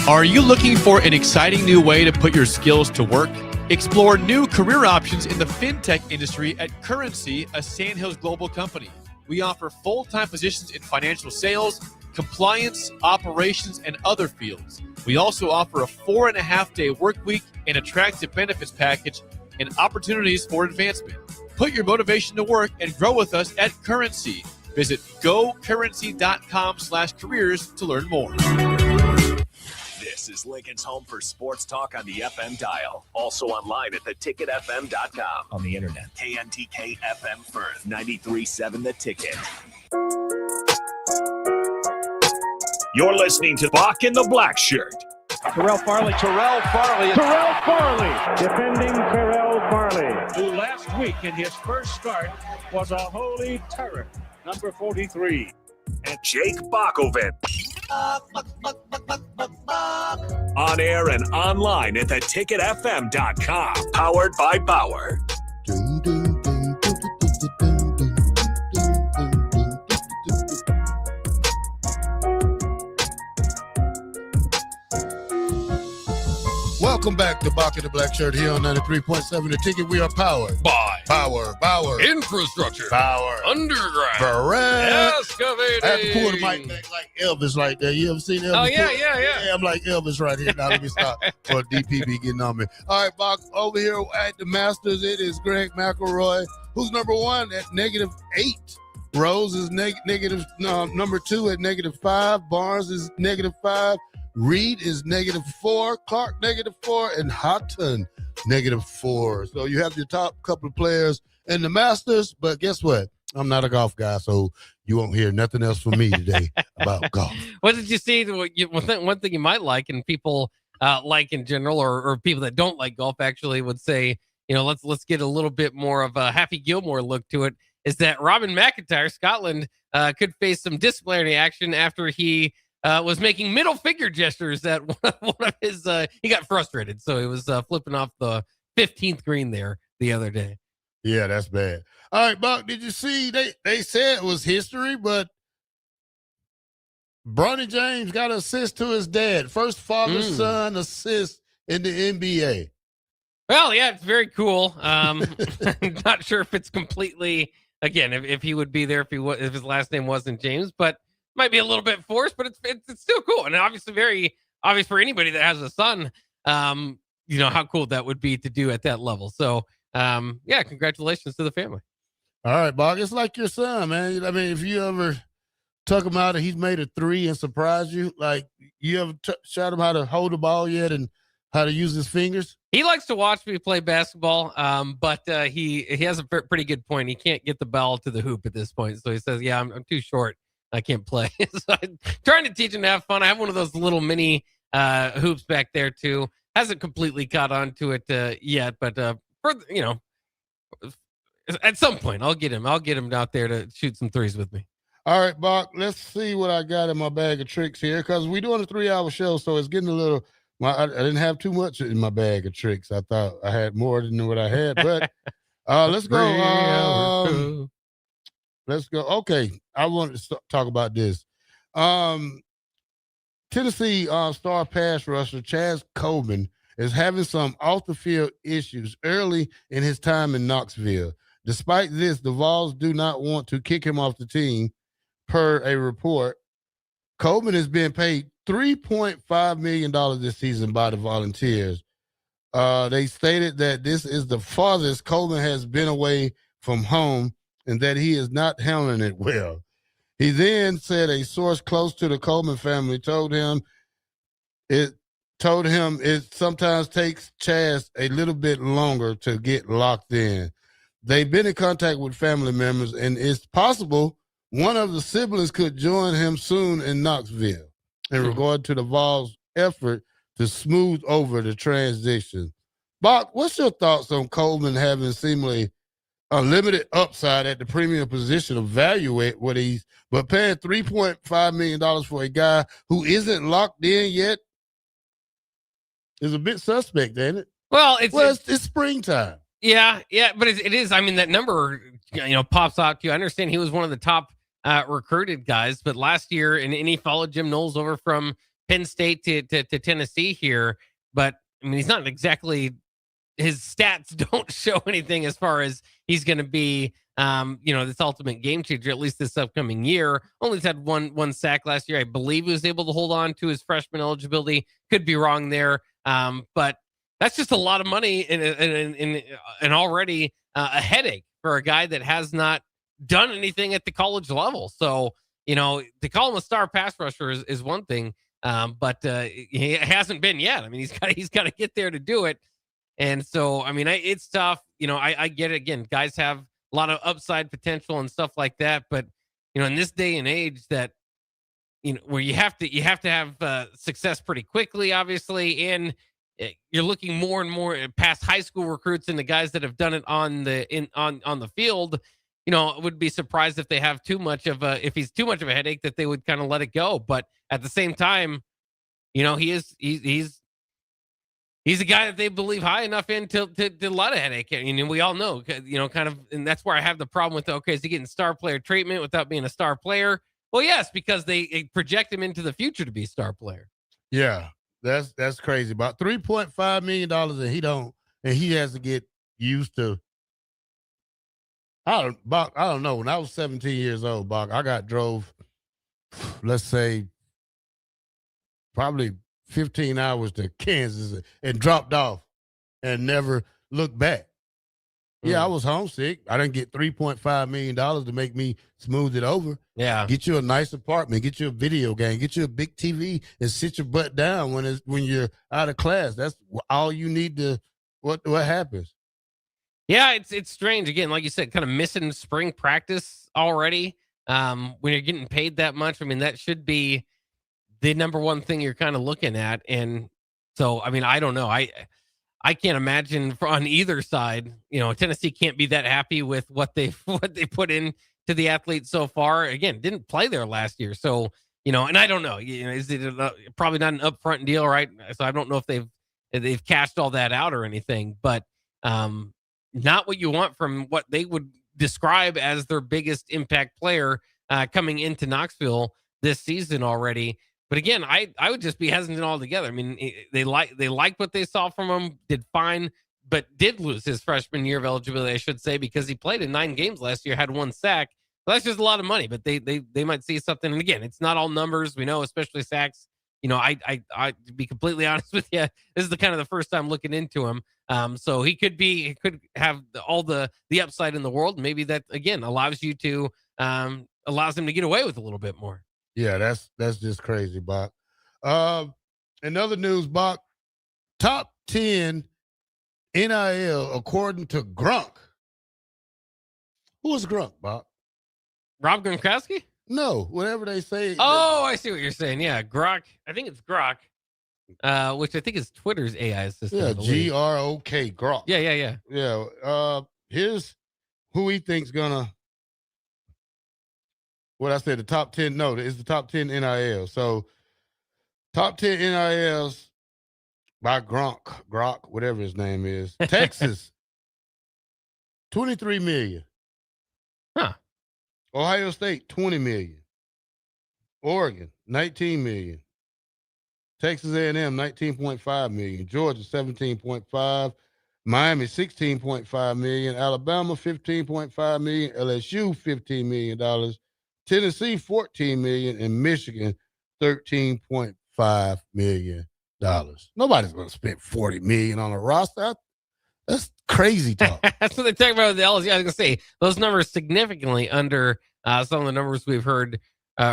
Are you looking for an exciting new way to put your skills to work? Explore new career options in the fintech industry at Currency, a Sandhills global company. We offer full-time positions in financial sales, compliance, operations, and other fields. We also offer a 4.5-day work week, an attractive benefits package, and opportunities for advancement. Put your motivation to work and grow with us at Currency. Visit gocurrency.com/careers to learn more. This is Lincoln's home for sports talk on the FM dial. Also online at theticketfm.com. On the internet. KNTK FM Firth, 93.7 The Ticket. You're listening to Bock and the Blackshirt. Terrell Farley, defending Terrell Farley, who last week in his first start was a holy terror. Number 43. And Jake Bockoven. On air and online at theticketfm.com. Powered by Bauer. Welcome back to Bock and the Blackshirt here on 93.7 The Ticket. We are powered by Power infrastructure, Power underground, correct. excavating. I have to pull the mic back like Elvis right there. You ever seen Elvis? Oh, yeah. I'm like Elvis right here. Now let me stop for DPB getting on me. All right, Bock, over here at the Masters, it is Greg McElroy, who's number one at -8. Rose is number two at -5. Barnes is -5. Reed is -4, Clark -4, and Houghton -4. So you have your top couple of players in the Masters, but guess what? I'm not a golf guy, so you won't hear nothing else from me today about golf. What did you see? One thing you might like, and people like in general, or people that don't like golf actually would say, let's get a little bit more of a Happy Gilmore look to it, is that Robin McIntyre, Scotland, could face some disciplinary action after he was making middle finger gestures at one of his, he got frustrated. So he was flipping off the 15th green there the other day. Yeah, that's bad. All right, Buck, did you see, they said it was history, but Bronny James got an assist to his dad. First father-son assist in the NBA. Well, yeah, it's very cool. Not sure if it's completely, again, if he would be there if his last name wasn't James, but might be a little bit forced, but it's still cool, and obviously very obvious for anybody that has a son. How cool that would be to do at that level. So, yeah, congratulations to the family. All right, Bock. It's like your son, man. I mean, if you ever tuck him out and he's made a three and surprised you, like you ever showed him how to hold the ball yet and how to use his fingers? He likes to watch me play basketball, but he has a pretty good point. He can't get the ball to the hoop at this point, so he says, "Yeah, I'm too short. I can't play." So I'm trying to teach him to have fun. I have one of those little mini hoops back there too. Hasn't completely caught on to it yet, but at some point I'll get him out there to shoot some threes with me. All right, Bock, let's see what I got in my bag of tricks here, because we're doing a 3-hour show, so it's getting a little. I didn't have too much in my bag of tricks. I thought I had more than what I had, but let's go. Let's go. Okay, I want to talk about this. Tennessee star pass rusher Chaz Coleman is having some off-the-field issues early in his time in Knoxville. Despite this, the Vols do not want to kick him off the team, per a report. Coleman is being paid $3.5 million this season by the Volunteers. They stated that this is the farthest Coleman has been away from home and that he is not handling it well. He then said a source close to the Coleman family told him it sometimes takes Chaz a little bit longer to get locked in. They've been in contact with family members, and it's possible one of the siblings could join him soon in Knoxville in regard to the Vols' effort to smooth over the transition. Bock, what's your thoughts on Coleman having seemingly unlimited upside at the premium position of value at what but paying $3.5 million for a guy who isn't locked in yet is a bit suspect, ain't it? Well, it's springtime. Yeah, but it is. I mean, that number, pops out to you. I understand he was one of the top recruited guys, but last year, and he followed Jim Knowles over from Penn State to Tennessee here. But I mean, he's not exactly. His stats don't show anything as far as he's going to be, this ultimate game changer, at least this upcoming year. Only had one sack last year. I believe he was able to hold on to his freshman eligibility. Could be wrong there. But that's just a lot of money and already a headache for a guy that has not done anything at the college level. So, to call him a star pass rusher is one thing, but he hasn't been yet. I mean, he's got to get there to do it. And so, I mean, it's tough. I get it. Again, guys have a lot of upside potential and stuff like that. But, in this day and age that, where you have to have success pretty quickly, obviously. And you're looking more and more past high school recruits and the guys that have done it on the field. I would be surprised if they have if he's too much of a headache, that they would kind of let it go. But at the same time, he's a guy that they believe high enough in to let a headache. We all know, kind of, and that's where I have the problem with, is he getting star player treatment without being a star player? Well, yes, because they project him into the future to be a star player. Yeah, that's crazy. About $3.5 million, and he has to get used to. I don't know. When I was 17 years old, Bock, I drove, let's say, probably 15 hours to Kansas and dropped off and never looked back. Yeah, I was homesick. I didn't get $3.5 million to make me smooth it over. Yeah. Get you a nice apartment, get you a video game, get you a big TV, and sit your butt down when you're out of class. That's all you need to, what happens? Yeah, it's strange. Again, like you said, kind of missing spring practice already. When you're getting paid that much, I mean, that should be the number one thing you're kind of looking at. And so, I mean, I don't know. I can't imagine on either side, Tennessee can't be that happy with what they put in to the athletes so far. Again, didn't play there last year. So, and I don't know, is it probably not an upfront deal, right? So I don't know if they've cashed all that out or anything, but not what you want from what they would describe as their biggest impact player coming into Knoxville this season already. But again, I would just be hesitant altogether. I mean, they liked what they saw from him, did fine but did lose his freshman year of eligibility, I should say, because he played in 9 games last year, had 1 sack. So that's just a lot of money, but they might see something. And again, it's not all numbers. We know, especially sacks. I to be completely honest with you, this is the first time looking into him. So he could have all the upside in the world. Maybe that again allows him to get away with a little bit more. Yeah, that's just crazy, Bock. In other news, Bock, top 10 NIL according to Grunk. Who is Grunk, Bock? Rob Gronkowski? No, whatever they say. Oh, I see what you're saying. Yeah, Grok. I think it's Grok, which I think is Twitter's AI assistant. Yeah, Grok. Grok. Yeah. Here's who he thinks gonna. What I said, the top 10. No, it's the top 10 NIL. So, top 10 NILs by Grok, whatever his name is. Texas, 23 million. Huh. Ohio State, 20 million. Oregon, 19 million. Texas A&M, 19.5 million. Georgia, 17.5. Miami, 16.5 million. Alabama, 15.5 million. LSU, $15 million. Tennessee, 14 million. And Michigan, $13.5 million. Nobody's going to spend 40 million on a roster. That's crazy talk. That's what they talk about with the LSU. I was going to say those numbers significantly under some of the numbers we've heard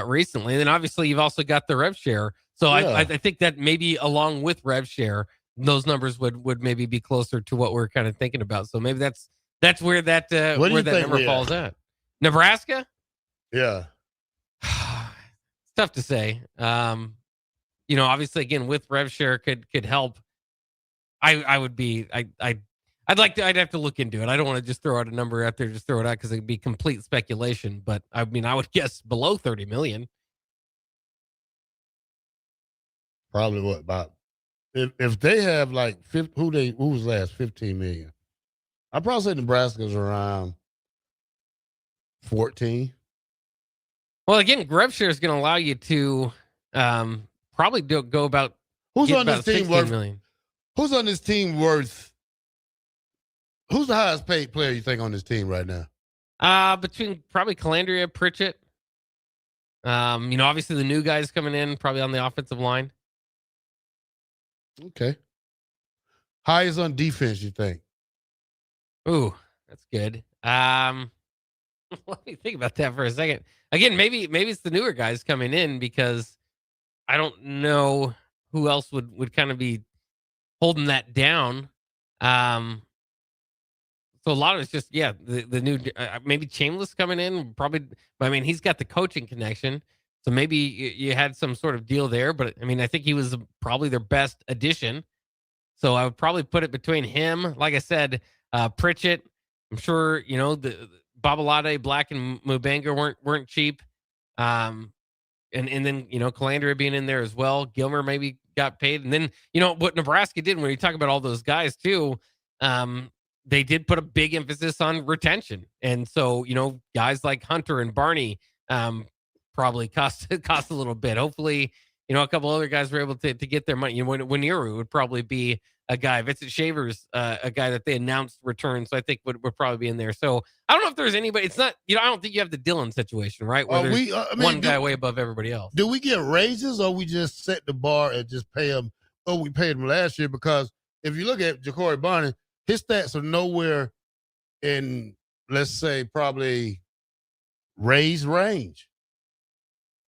recently. And then obviously you've also got the rev share. So yeah. I think that maybe along with rev share, those numbers would maybe be closer to what we're kind of thinking about. So maybe that's where that number falls at. Nebraska? Yeah. It's tough to say. Obviously again with rev share could help. I'd have to look into it. I don't want to just throw out a number out there, just throw it out because it'd be complete speculation. But I mean, I would guess below 30 million. Probably what about if they have like who was last 15 million? I'd probably say Nebraska's around 14. Well, again, rev share is going to allow you to probably go about. Who's on this team worth? Million. Who's on this team worth? Who's the highest paid player you think on this team right now? Between probably Calandria, Pritchett. Obviously the new guys coming in, probably on the offensive line. Okay. Highest on defense, you think? Ooh, that's good. Let me think about that for a second. Again, maybe it's the newer guys coming in because I don't know who else would kind of be holding that down. So a lot of it's just, the new, maybe Chambliss coming in, probably, I mean, he's got the coaching connection. So maybe you had some sort of deal there, but I mean, I think he was probably their best addition. So I would probably put it between him, like I said, Pritchett. I'm sure, the Babalade, Black, and Mubanga weren't cheap. And then, Calandria being in there as well. Gilmer maybe got paid. And then, what Nebraska did when you talk about all those guys too, they did put a big emphasis on retention. And so, guys like Hunter and Barney probably cost a little bit. Hopefully, a couple other guys were able to get their money. Winiru would probably be a guy. Vincent Shavers, a guy that they announced return. So I think would probably be in there. So I don't know if there's anybody. It's not, I don't think you have the Dillon situation, right? Where there's one guy way above everybody else. Do we get raises or we just set the bar and just pay them? Oh, we paid him last year because if you look at Ja'Cory Barney, his stats are nowhere in, let's say, probably raise range.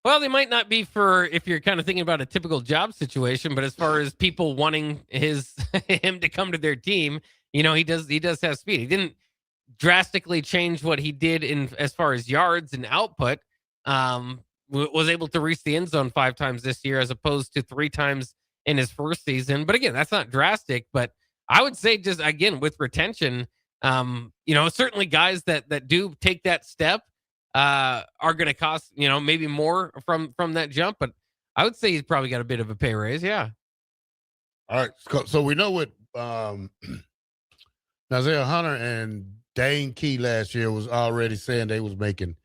Well, they might not be for if you're kind of thinking about a typical job situation, but as far as people wanting him to come to their team, he does have speed. He didn't drastically change what he did in as far as yards and output. Was able to reach the end zone 5 times this year as opposed to 3 times in his first season. But again, that's not drastic, but I would say just again with retention, certainly guys that do take that step are going to cost maybe more from that jump, but I would say he's probably got a bit of a pay raise. Yeah. All right, so we know what Isaiah Hunter and Dane Key last year was already saying they was making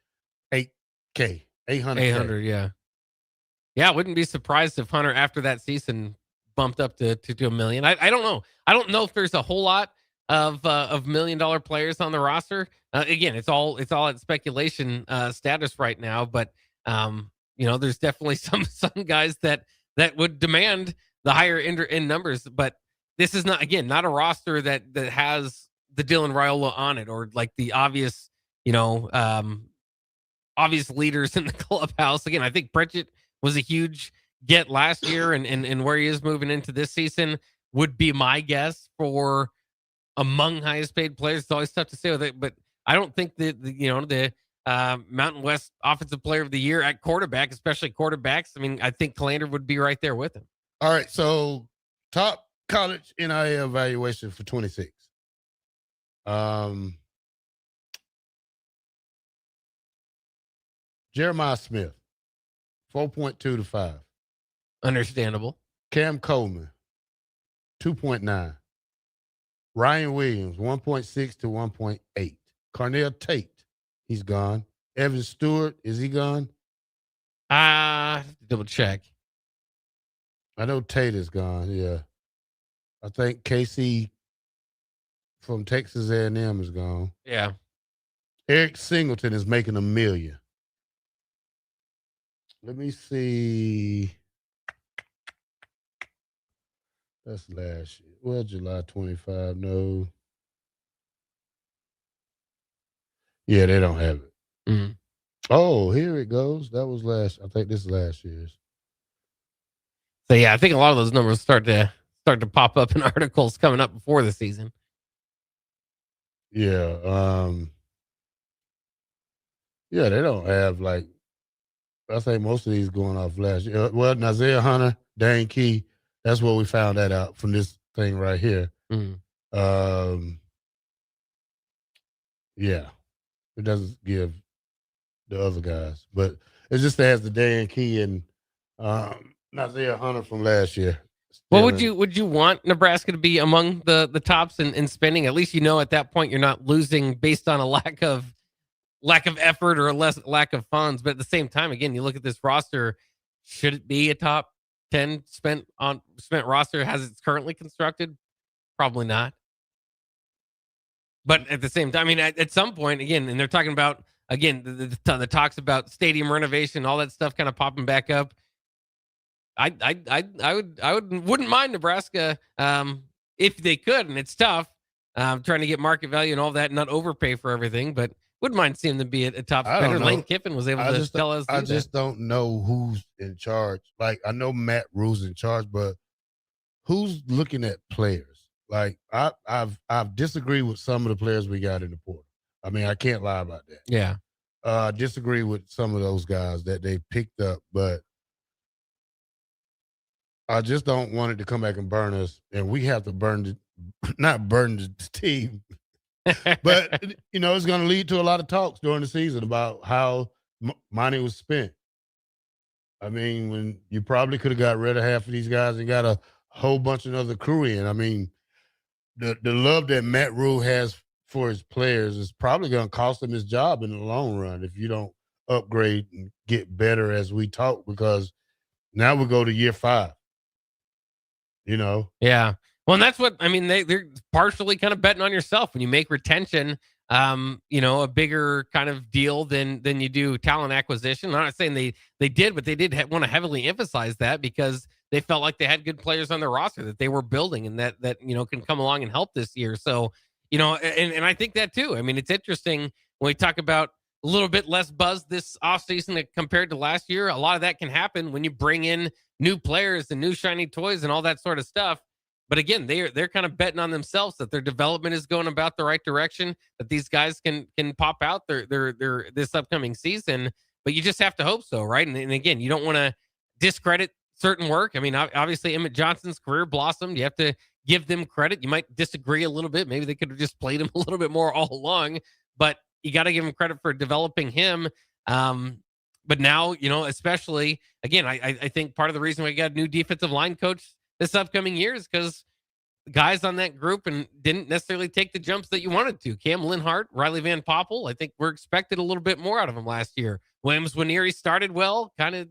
$800K. 800, yeah. I wouldn't be surprised if Hunter after that season bumped up to $1 million. I don't know. I don't know if there's a whole lot of $1 million players on the roster. Again, it's all at speculation status right now, but there's definitely some guys that would demand the higher end numbers. But this is not a roster that has the Dylan Raiola on it, or like the obvious obvious leaders in the clubhouse. Again, I think Pritchett was a huge get last year, and where he is moving into this season would be my guess for among highest paid players. It's always tough to say with it, but I don't think that the Mountain West Offensive Player of the Year at quarterback, especially quarterbacks. I mean, I think Kalander would be right there with him. All right, so top college NIL evaluation for 26. Jeremiah Smith, 4.2 to 5. Understandable. Cam Coleman, 2.9. Ryan Williams, 1.6 to 1.8. Carnell Tate, he's gone. Evan Stewart, is he gone? Double check. I know Tate is gone, yeah. I think Casey from Texas A&M is gone. Yeah. Eric Singleton is making $1 million. Let me see. That's last year. Well, July 25, no. Yeah, they don't have it. Mm-hmm. Oh, here it goes. That was I think this is last year's. So yeah, I think a lot of those numbers start to pop up in articles coming up before the season. Yeah. Yeah, they don't have I think most of these going off last year. Well, Nazir Hunter, Dane Key, that's what we found that out from this thing right here. Mm-hmm. Yeah. It doesn't give the other guys, but it just has the Dan Key and Nazir Hunter from last year. Well, would you want Nebraska to be among the tops in spending? At least at that point you're not losing based on a lack of effort or lack of funds. But at the same time, again, you look at this roster. Should it be a top 10 spent roster as it's currently constructed? Probably not. But at the same time, I mean, at some point, again, and they're talking about the talks about stadium renovation, all that stuff kind of popping back up. I wouldn't mind Nebraska if they could, and it's tough trying to get market value and all that, and not overpay for everything, but wouldn't mind seeing them be a top spender. Lane Kiffin was able to tell us. I just don't know who's in charge. Like, I know Matt Rule's in charge, but who's looking at players? Like, I've disagreed with some of the players we got in the portal. I mean, I can't lie about that. Yeah. I disagree with some of those guys that they picked up, but I just don't want it to come back and burn us, and we have to not burn the team, but it's going to lead to a lot of talks during the season about how money was spent. I mean, when you probably could have got rid of half of these guys and got a whole bunch of other crew in. I mean, the love that Matt Rule has for his players is probably going to cost him his job in the long run if you don't upgrade and get better as we talk, because now we go to year 5. Yeah. Well, and that's what I mean. They're partially kind of betting on yourself when you make retention, a bigger kind of deal than you do talent acquisition. I'm not saying they did, but they did want to heavily emphasize that because they felt like they had good players on their roster that they were building and that can come along and help this year. So, and I think that too. I mean, it's interesting when we talk about a little bit less buzz this offseason compared to last year. A lot of that can happen when you bring in new players and new shiny toys and all that sort of stuff. But again, they're kind of betting on themselves that their development is going about the right direction, that these guys can pop out their this upcoming season. But you just have to hope so, right? And again, you don't want to discredit certain work. I mean, obviously Emmett Johnson's career blossomed. You have to give them credit. You might disagree a little bit. Maybe they could have just played him a little bit more all along, but you got to give him credit for developing him. But now, especially, again, I think part of the reason we got a new defensive line coach this upcoming year is because guys on that group and didn't necessarily take the jumps that you wanted to. Cam Linhart, Riley Van Poppel, I think we're expected a little bit more out of him last year. Williams Winieri started well, kind of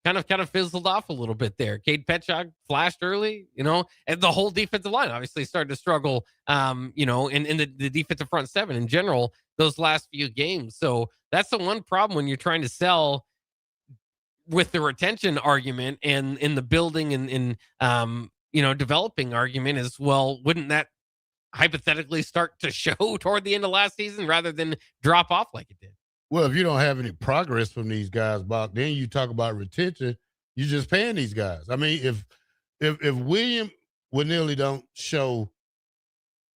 kind of fizzled off a little bit there. Cade Petchak flashed early, and the whole defensive line obviously started to struggle, in the defensive front seven in general those last few games. So that's the one problem when you're trying to sell with the retention argument and in the building and developing argument is, well, wouldn't that hypothetically start to show toward the end of last season rather than drop off like it did? Well, if you don't have any progress from these guys, Bock, then you talk about retention. You're just paying these guys. I mean, if William Wanilli don't show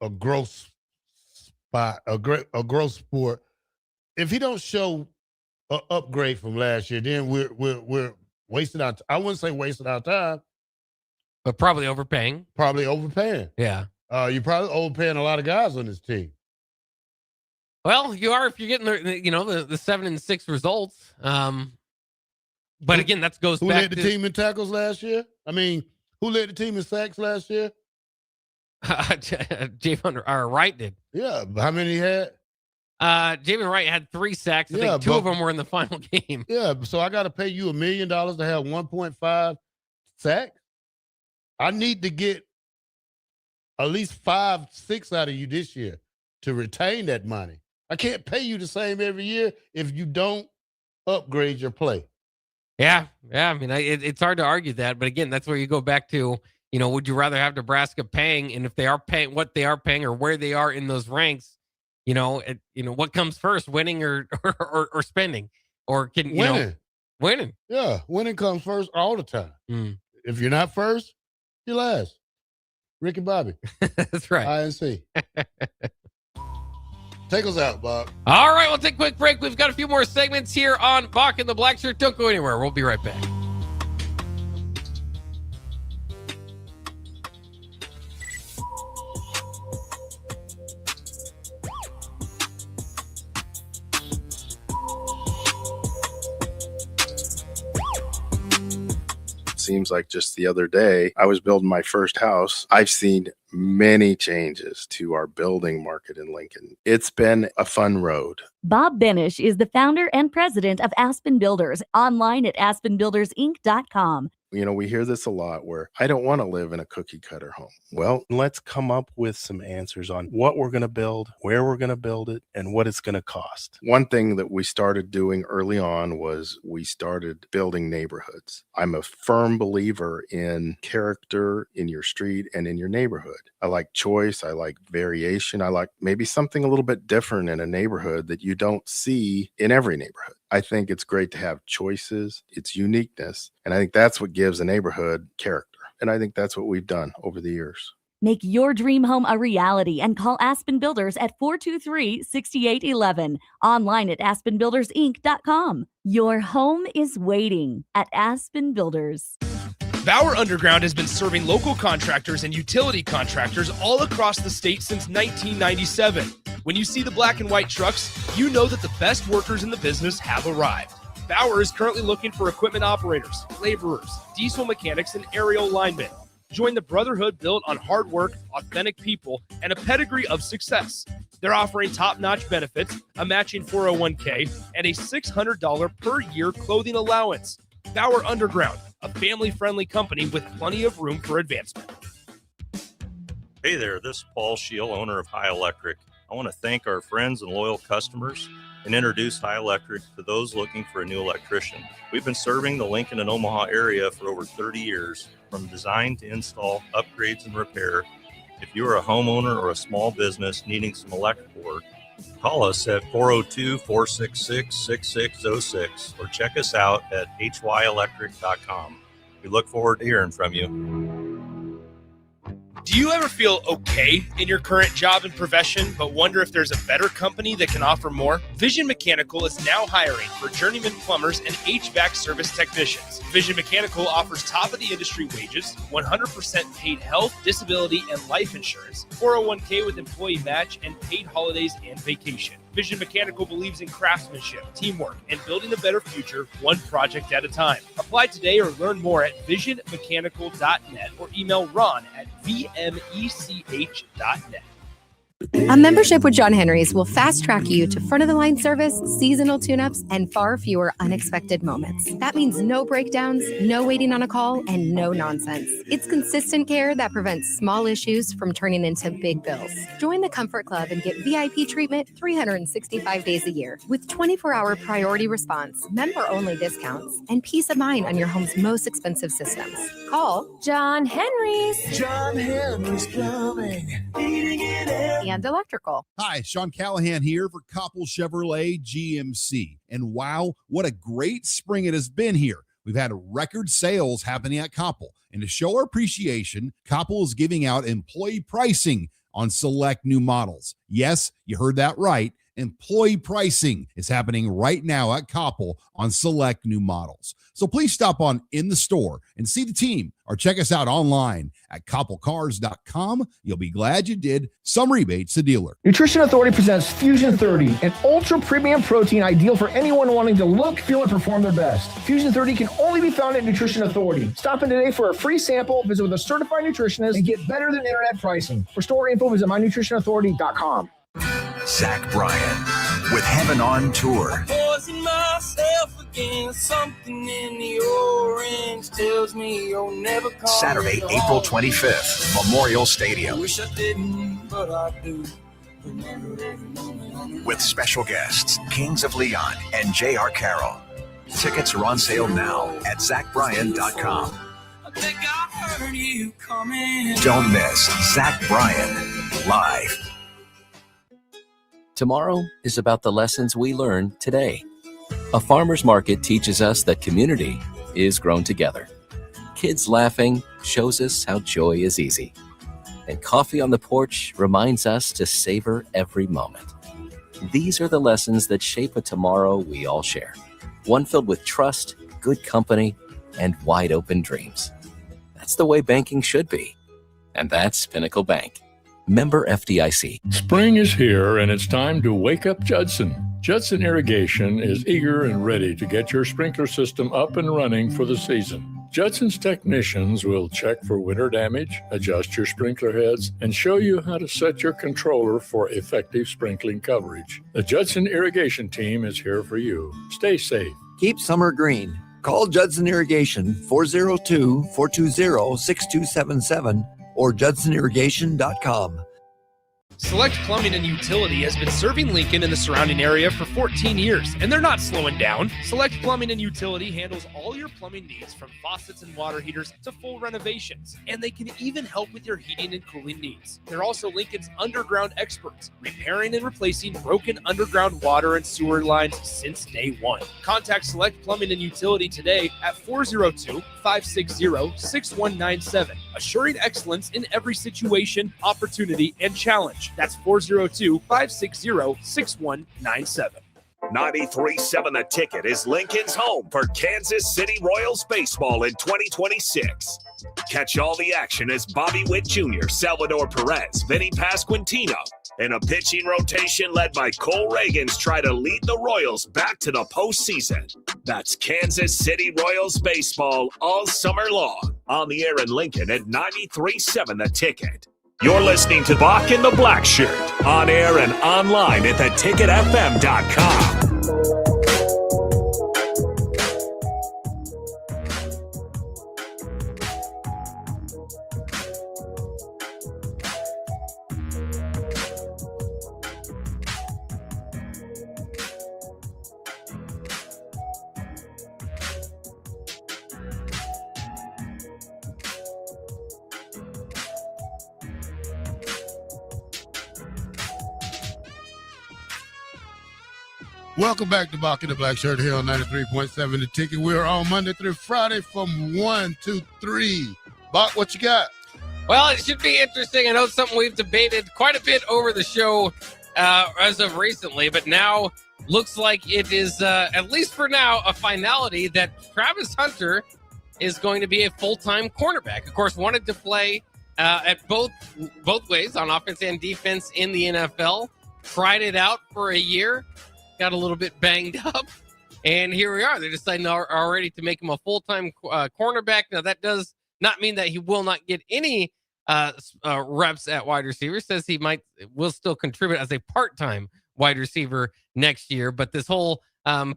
a growth spot, a growth sport, if he don't show an upgrade from last year, then we're wasting our. I wouldn't say wasting our time, but probably overpaying. Yeah, you're probably overpaying a lot of guys on this team. Well, you are if you're getting the 7-6 results. But again, that goes who back led the team in tackles last year? I mean, who led the team in sacks last year? Javon Wright did. Yeah, how many he had? Javon Wright had 3 sacks. I think 2 of them were in the final game. Yeah, so I got to pay you $1 million to have 1.5 sacks. I need to get at least 5-6 out of you this year to retain that money. I can't pay you the same every year if you don't upgrade your play. Yeah. I mean, it's hard to argue that, but again, that's where you go back to, would you rather have Nebraska paying, and if they are paying what they are paying or where they are in those ranks, what comes first, winning or spending, or winning? Yeah, winning comes first all the time. If you're not first, you're last. Ricky Bobby. That's right. INC. Take us out, Bock. All right, we'll take a quick break. We've got a few more segments here on Bock and the Blackshirt. Don't go anywhere. We'll be right back. Seems like just the other day, I was building my first house. I've seen many changes to our building market in Lincoln. It's been a fun road. Bob Benish is the founder and president of Aspen Builders, online at aspenbuildersinc.com. We hear this a lot where I don't want to live in a cookie cutter home. Well, let's come up with some answers on what we're going to build, where we're going to build it, and what it's going to cost. One thing that we started doing early on was we started building neighborhoods. I'm a firm believer in character in your street and in your neighborhood. I like choice. I like variation. I like maybe something a little bit different in a neighborhood that you don't see in every neighborhood. I think it's great to have choices, its uniqueness, and I think that's what gives a neighborhood character. And I think that's what we've done over the years. Make your dream home a reality and call Aspen Builders at 423-6811. Online at aspenbuildersinc.com. Your home is waiting at Aspen Builders. Bauer Underground has been serving local contractors and utility contractors all across the state since 1997. When you see the black and white trucks, you know that the best workers in the business have arrived. Bauer is currently looking for equipment operators, laborers, diesel mechanics, and aerial linemen. Join the brotherhood built on hard work, authentic people, and a pedigree of success. They're offering top-notch benefits, a matching 401k, and a $600 per year clothing allowance. Bauer Underground, a family-friendly company with plenty of room for advancement. Hey there, this is Paul Scheel, owner of High Electric. I want to thank our friends and loyal customers and introduce High Electric to those looking for a new electrician. We've been serving the Lincoln and Omaha area for over 30 years, from design to install, upgrades, and repair. If you are a homeowner or a small business needing some electrical work, call us at 402-466-6606 or check us out at hyelectric.com. We look forward to hearing from you. Do you ever feel okay in your current job and profession, but wonder if there's a better company that can offer more? Vision Mechanical is now hiring for journeyman plumbers and HVAC service technicians. Vision Mechanical offers top-of-the-industry wages, 100% paid health, disability, and life insurance, 401k with employee match, and paid holidays and vacation. Vision Mechanical believes in craftsmanship, teamwork, and building a better future one project at a time. Apply today or learn more at visionmechanical.net or email Ron at vmech.net. A membership with John Henry's will fast track you to front of the line service, seasonal tune-ups, and far fewer unexpected moments. That means no breakdowns, no waiting on a call, and no nonsense. It's consistent care that prevents small issues from turning into big bills. Join the Comfort Club and get VIP treatment 365 days a year with 24-hour priority response, member-only discounts, and peace of mind on your home's most expensive systems. Call John Henry's. John Henry's Plumbing. And electrical. Hi, Sean Callahan here for Koppel Chevrolet GMC. And wow, what a great spring it has been here. We've had record sales happening at Koppel. And to show our appreciation, Koppel is giving out employee pricing on select new models. Yes, you heard that right. Employee pricing is happening right now at Koppel on select new models. So please stop on in the store and see the team or check us out online at koppelcars.com. You'll be glad you did. Some rebates to dealer. Nutrition Authority presents Fusion 30, an ultra premium protein ideal for anyone wanting to look, feel, and perform their best. Fusion 30 can only be found at Nutrition Authority. Stop in today for a free sample, visit with a certified nutritionist, and get better than internet pricing. For store info, visit mynutritionauthority.com. Zach Bryan with Heaven on Tour. Poison myself again. Something in the orange tells me you'll never call Saturday, April 25th, Memorial Stadium. Wish I didn't, but I do. With special guests, Kings of Leon and J.R. Carroll. Tickets are on sale now at ZachBryan.com. I think I heard you coming. Don't miss Zach Bryan live. Tomorrow is about the lessons we learn today. A farmer's market teaches us that community is grown together. Kids laughing shows us how joy is easy. And coffee on the porch reminds us to savor every moment. These are the lessons that shape a tomorrow we all share. One filled with trust, good company, and wide open dreams. That's the way banking should be. And that's Pinnacle Bank. Member FDIC. Spring is here and it's time to wake up Judson. Judson Irrigation is eager and ready to get your sprinkler system up and running for the season. Judson's technicians will check for winter damage, adjust your sprinkler heads, and show you how to set your controller for effective sprinkling coverage. The Judson Irrigation team is here for you. Stay safe. Keep summer green. Call Judson Irrigation 402-420-6277 or judsonirrigation.com. Select Plumbing and Utility has been serving Lincoln and the surrounding area for 14 years, and they're not slowing down. Select Plumbing and Utility handles all your plumbing needs, from faucets and water heaters to full renovations, and they can even help with your heating and cooling needs. They're also Lincoln's underground experts, repairing and replacing broken underground water and sewer lines since day one. Contact Select Plumbing and Utility today at 402-560-6197, assuring excellence in every situation, opportunity, and challenge. That's 402-560-6197. 93.7 The Ticket is Lincoln's home for Kansas City Royals baseball in 2026. Catch all the action as Bobby Witt Jr., Salvador Perez, Vinny Pasquantino, and a pitching rotation led by Cole Reagans try to lead the Royals back to the postseason. That's Kansas City Royals baseball all summer long. On the air in Lincoln at 93.7 The Ticket. You're listening to Bock and the Blackshirt, on air and online at theticketfm.com. Welcome back to Bock and the Blackshirt here on 93.7 The Ticket. We're on Monday through Friday from 1 to 3. Bock, what you got? Well, it should be interesting. I know it's something we've debated quite a bit over the show as of recently, but now looks like it is, at least for now, a finality that Travis Hunter is going to be a full-time cornerback. Of course, wanted to play at both ways, on offense and defense in the NFL. Tried it out for a year. Got a little bit banged up, and here we are. They're deciding already to make him a full-time cornerback. Now, that does not mean that he will not get any reps at wide receiver. Says he will still contribute as a part-time wide receiver next year. But this whole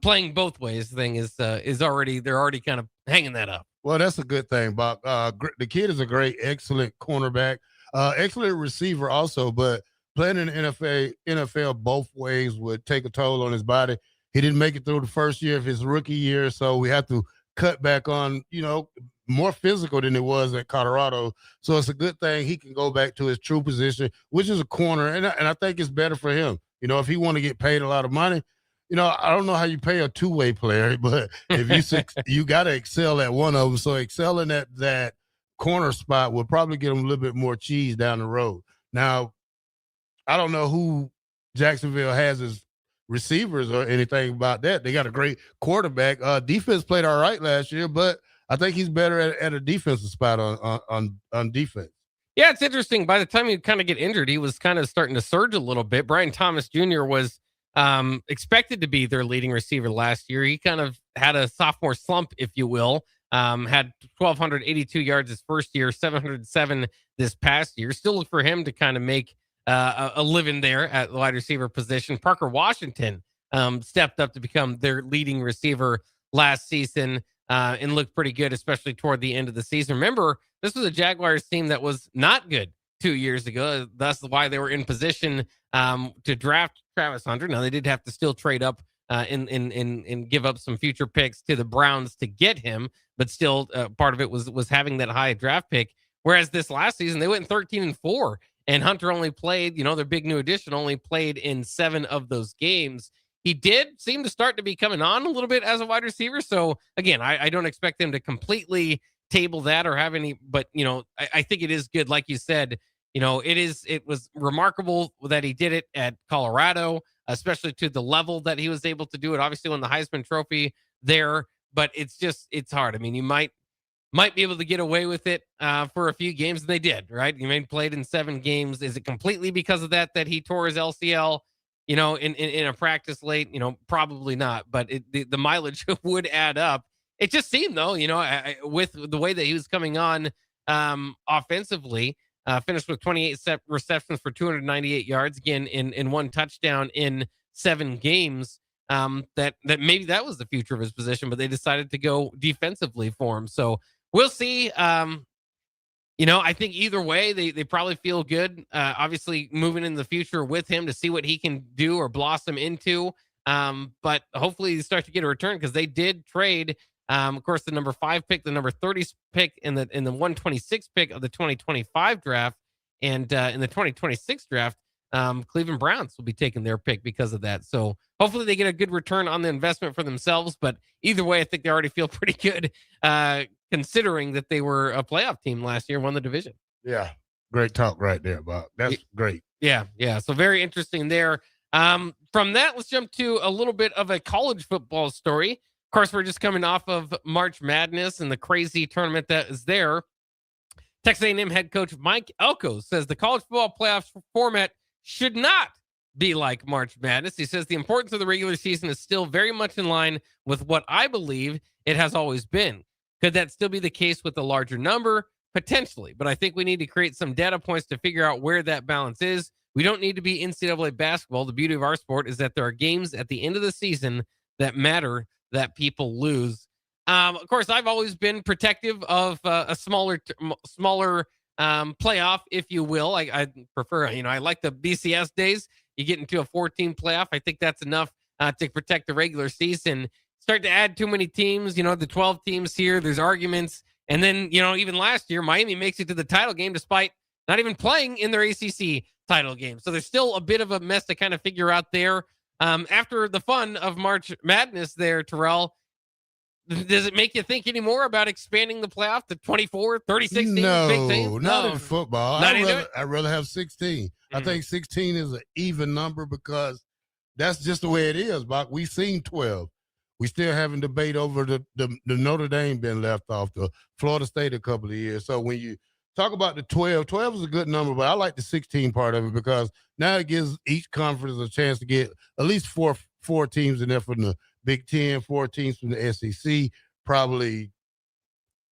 playing both ways thing is already, they're already kind of hanging that up. Well, that's a good thing, Bob. The kid is a great, excellent cornerback, excellent receiver also, but playing in the NFL both ways would take a toll on his body. He didn't make it through the first year of his rookie year, so we have to cut back on, more physical than it was at Colorado. So it's a good thing he can go back to his true position, which is a corner, and I think it's better for him. If he want to get paid a lot of money, I don't know how you pay a two-way player, but if you got to excel at one of them. So excelling at that corner spot will probably get him a little bit more cheese down the road. Now, I don't know who Jacksonville has as receivers or anything about that. They got a great quarterback. Defense played all right last year, but I think he's better at a defensive spot on defense. Yeah, it's interesting. By the time he kind of get injured, he was kind of starting to surge a little bit. Brian Thomas Jr. was expected to be their leading receiver last year. He kind of had a sophomore slump, if you will. Had 1,282 yards his first year, 707 this past year. Still look for him to kind of make a living there at the wide receiver position. Parker Washington stepped up to become their leading receiver last season and looked pretty good, especially toward the end of the season. Remember, this was a Jaguars team that was not good 2 years ago. That's why they were in position to draft Travis Hunter. Now, they did have to still trade up and give up some future picks to the Browns to get him, but still part of it was having that high draft pick. Whereas this last season, they went 13-4, and Hunter only played, their big new addition, only played in 7 of those games. He did seem to start to be coming on a little bit as a wide receiver. So again, I don't expect them to completely table that or have any, but I think it is good. Like you said, it was remarkable that he did it at Colorado, especially to the level that he was able to do it. Obviously won the Heisman Trophy there, but it's hard. I mean, you might be able to get away with it for a few games, and they did, right? He played in 7 games. Is it completely because of that he tore his LCL? In a practice late, probably not, but the mileage would add up. It just seemed though, with the way that he was coming on offensively, finished with 28 receptions for 298 yards, again in 1 touchdown in 7 games. That maybe that was the future of his position, but they decided to go defensively for him. So we'll see. I think either way, they probably feel good. Obviously, moving in the future with him to see what he can do or blossom into. But hopefully, they start to get a return because they did trade, of course, the number 5 pick, the number 30 pick, and the 126 pick of the 2025 draft, and in the 2026 draft, Cleveland Browns will be taking their pick because of that. So hopefully, they get a good return on the investment for themselves. But either way, I think they already feel pretty good. Considering that they were a playoff team last year, won the division. Yeah. Great talk right there, Bob. That's great. Yeah. So very interesting there. From that, let's jump to a little bit of a college football story. Of course, we're just coming off of March Madness and the crazy tournament that is there. Texas A&M head coach Mike Elko says the college football playoff format should not be like March Madness. He says the importance of the regular season is still very much in line with what I believe it has always been. Could that still be the case with a larger number? Potentially, but I think we need to create some data points to figure out where that balance is. We don't need to be NCAA basketball. The beauty of our sport is that there are games at the end of the season that matter, that people lose. Of course, I've always been protective of a smaller playoff, if you will. I prefer, I like the BCS days. You get into a 14 playoff. I think that's enough to protect the regular season. Start to add too many teams, the 12 teams here, there's arguments. And then, even last year, Miami makes it to the title game despite not even playing in their ACC title game. So there's still a bit of a mess to kind of figure out there. After the fun of March Madness there, Terrell, does it make you think anymore about expanding the playoff to 24, 36 teams? No, not in football. I'd rather have 16. Mm-hmm. I think 16 is an even number because that's just the way it is, Bob. We've seen 12. We still having debate over the Notre Dame being left off, the Florida State a couple of years. So when you talk about the 12 is a good number, but I like the 16 part of it because now it gives each conference a chance to get at least four teams in there from the Big Ten, 4 teams from the SEC, probably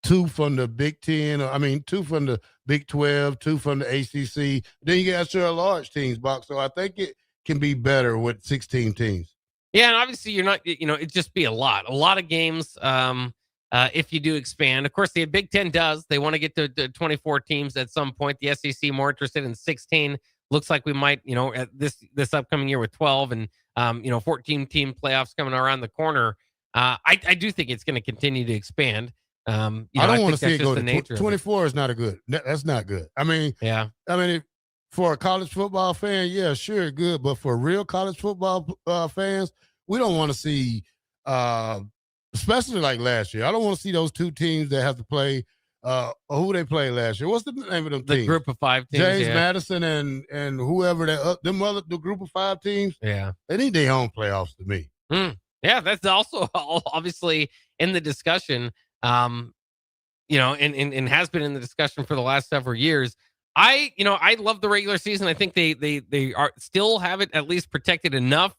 2 from the Big 10, 2 from the Big 12, 2 from the ACC. Then you got your large teams, Box. So I think it can be better with 16 teams. Yeah, and obviously you're not, it'd just be a lot of games. If you do expand, of course, the Big 10 does. They want to get to 24 teams at some point. The SEC more interested in 16. Looks like we might, at this upcoming year with 12 and 14 team playoffs coming around the corner. I do think it's going to continue to expand. I don't want to see it go to 24 is not a good. That's not good. For a college football fan, yeah, sure, good. But for real college football fans, we don't want to see, especially like last year. I don't want to see those 2 teams that have to play. Who they played last year? What's the name of them teams? The group of 5 teams. James Madison and whoever the group of 5 teams. Yeah, they need their own playoffs to me. Yeah, that's also obviously in the discussion. And has been in the discussion for the last several years. I love the regular season. I think they are still have it at least protected enough.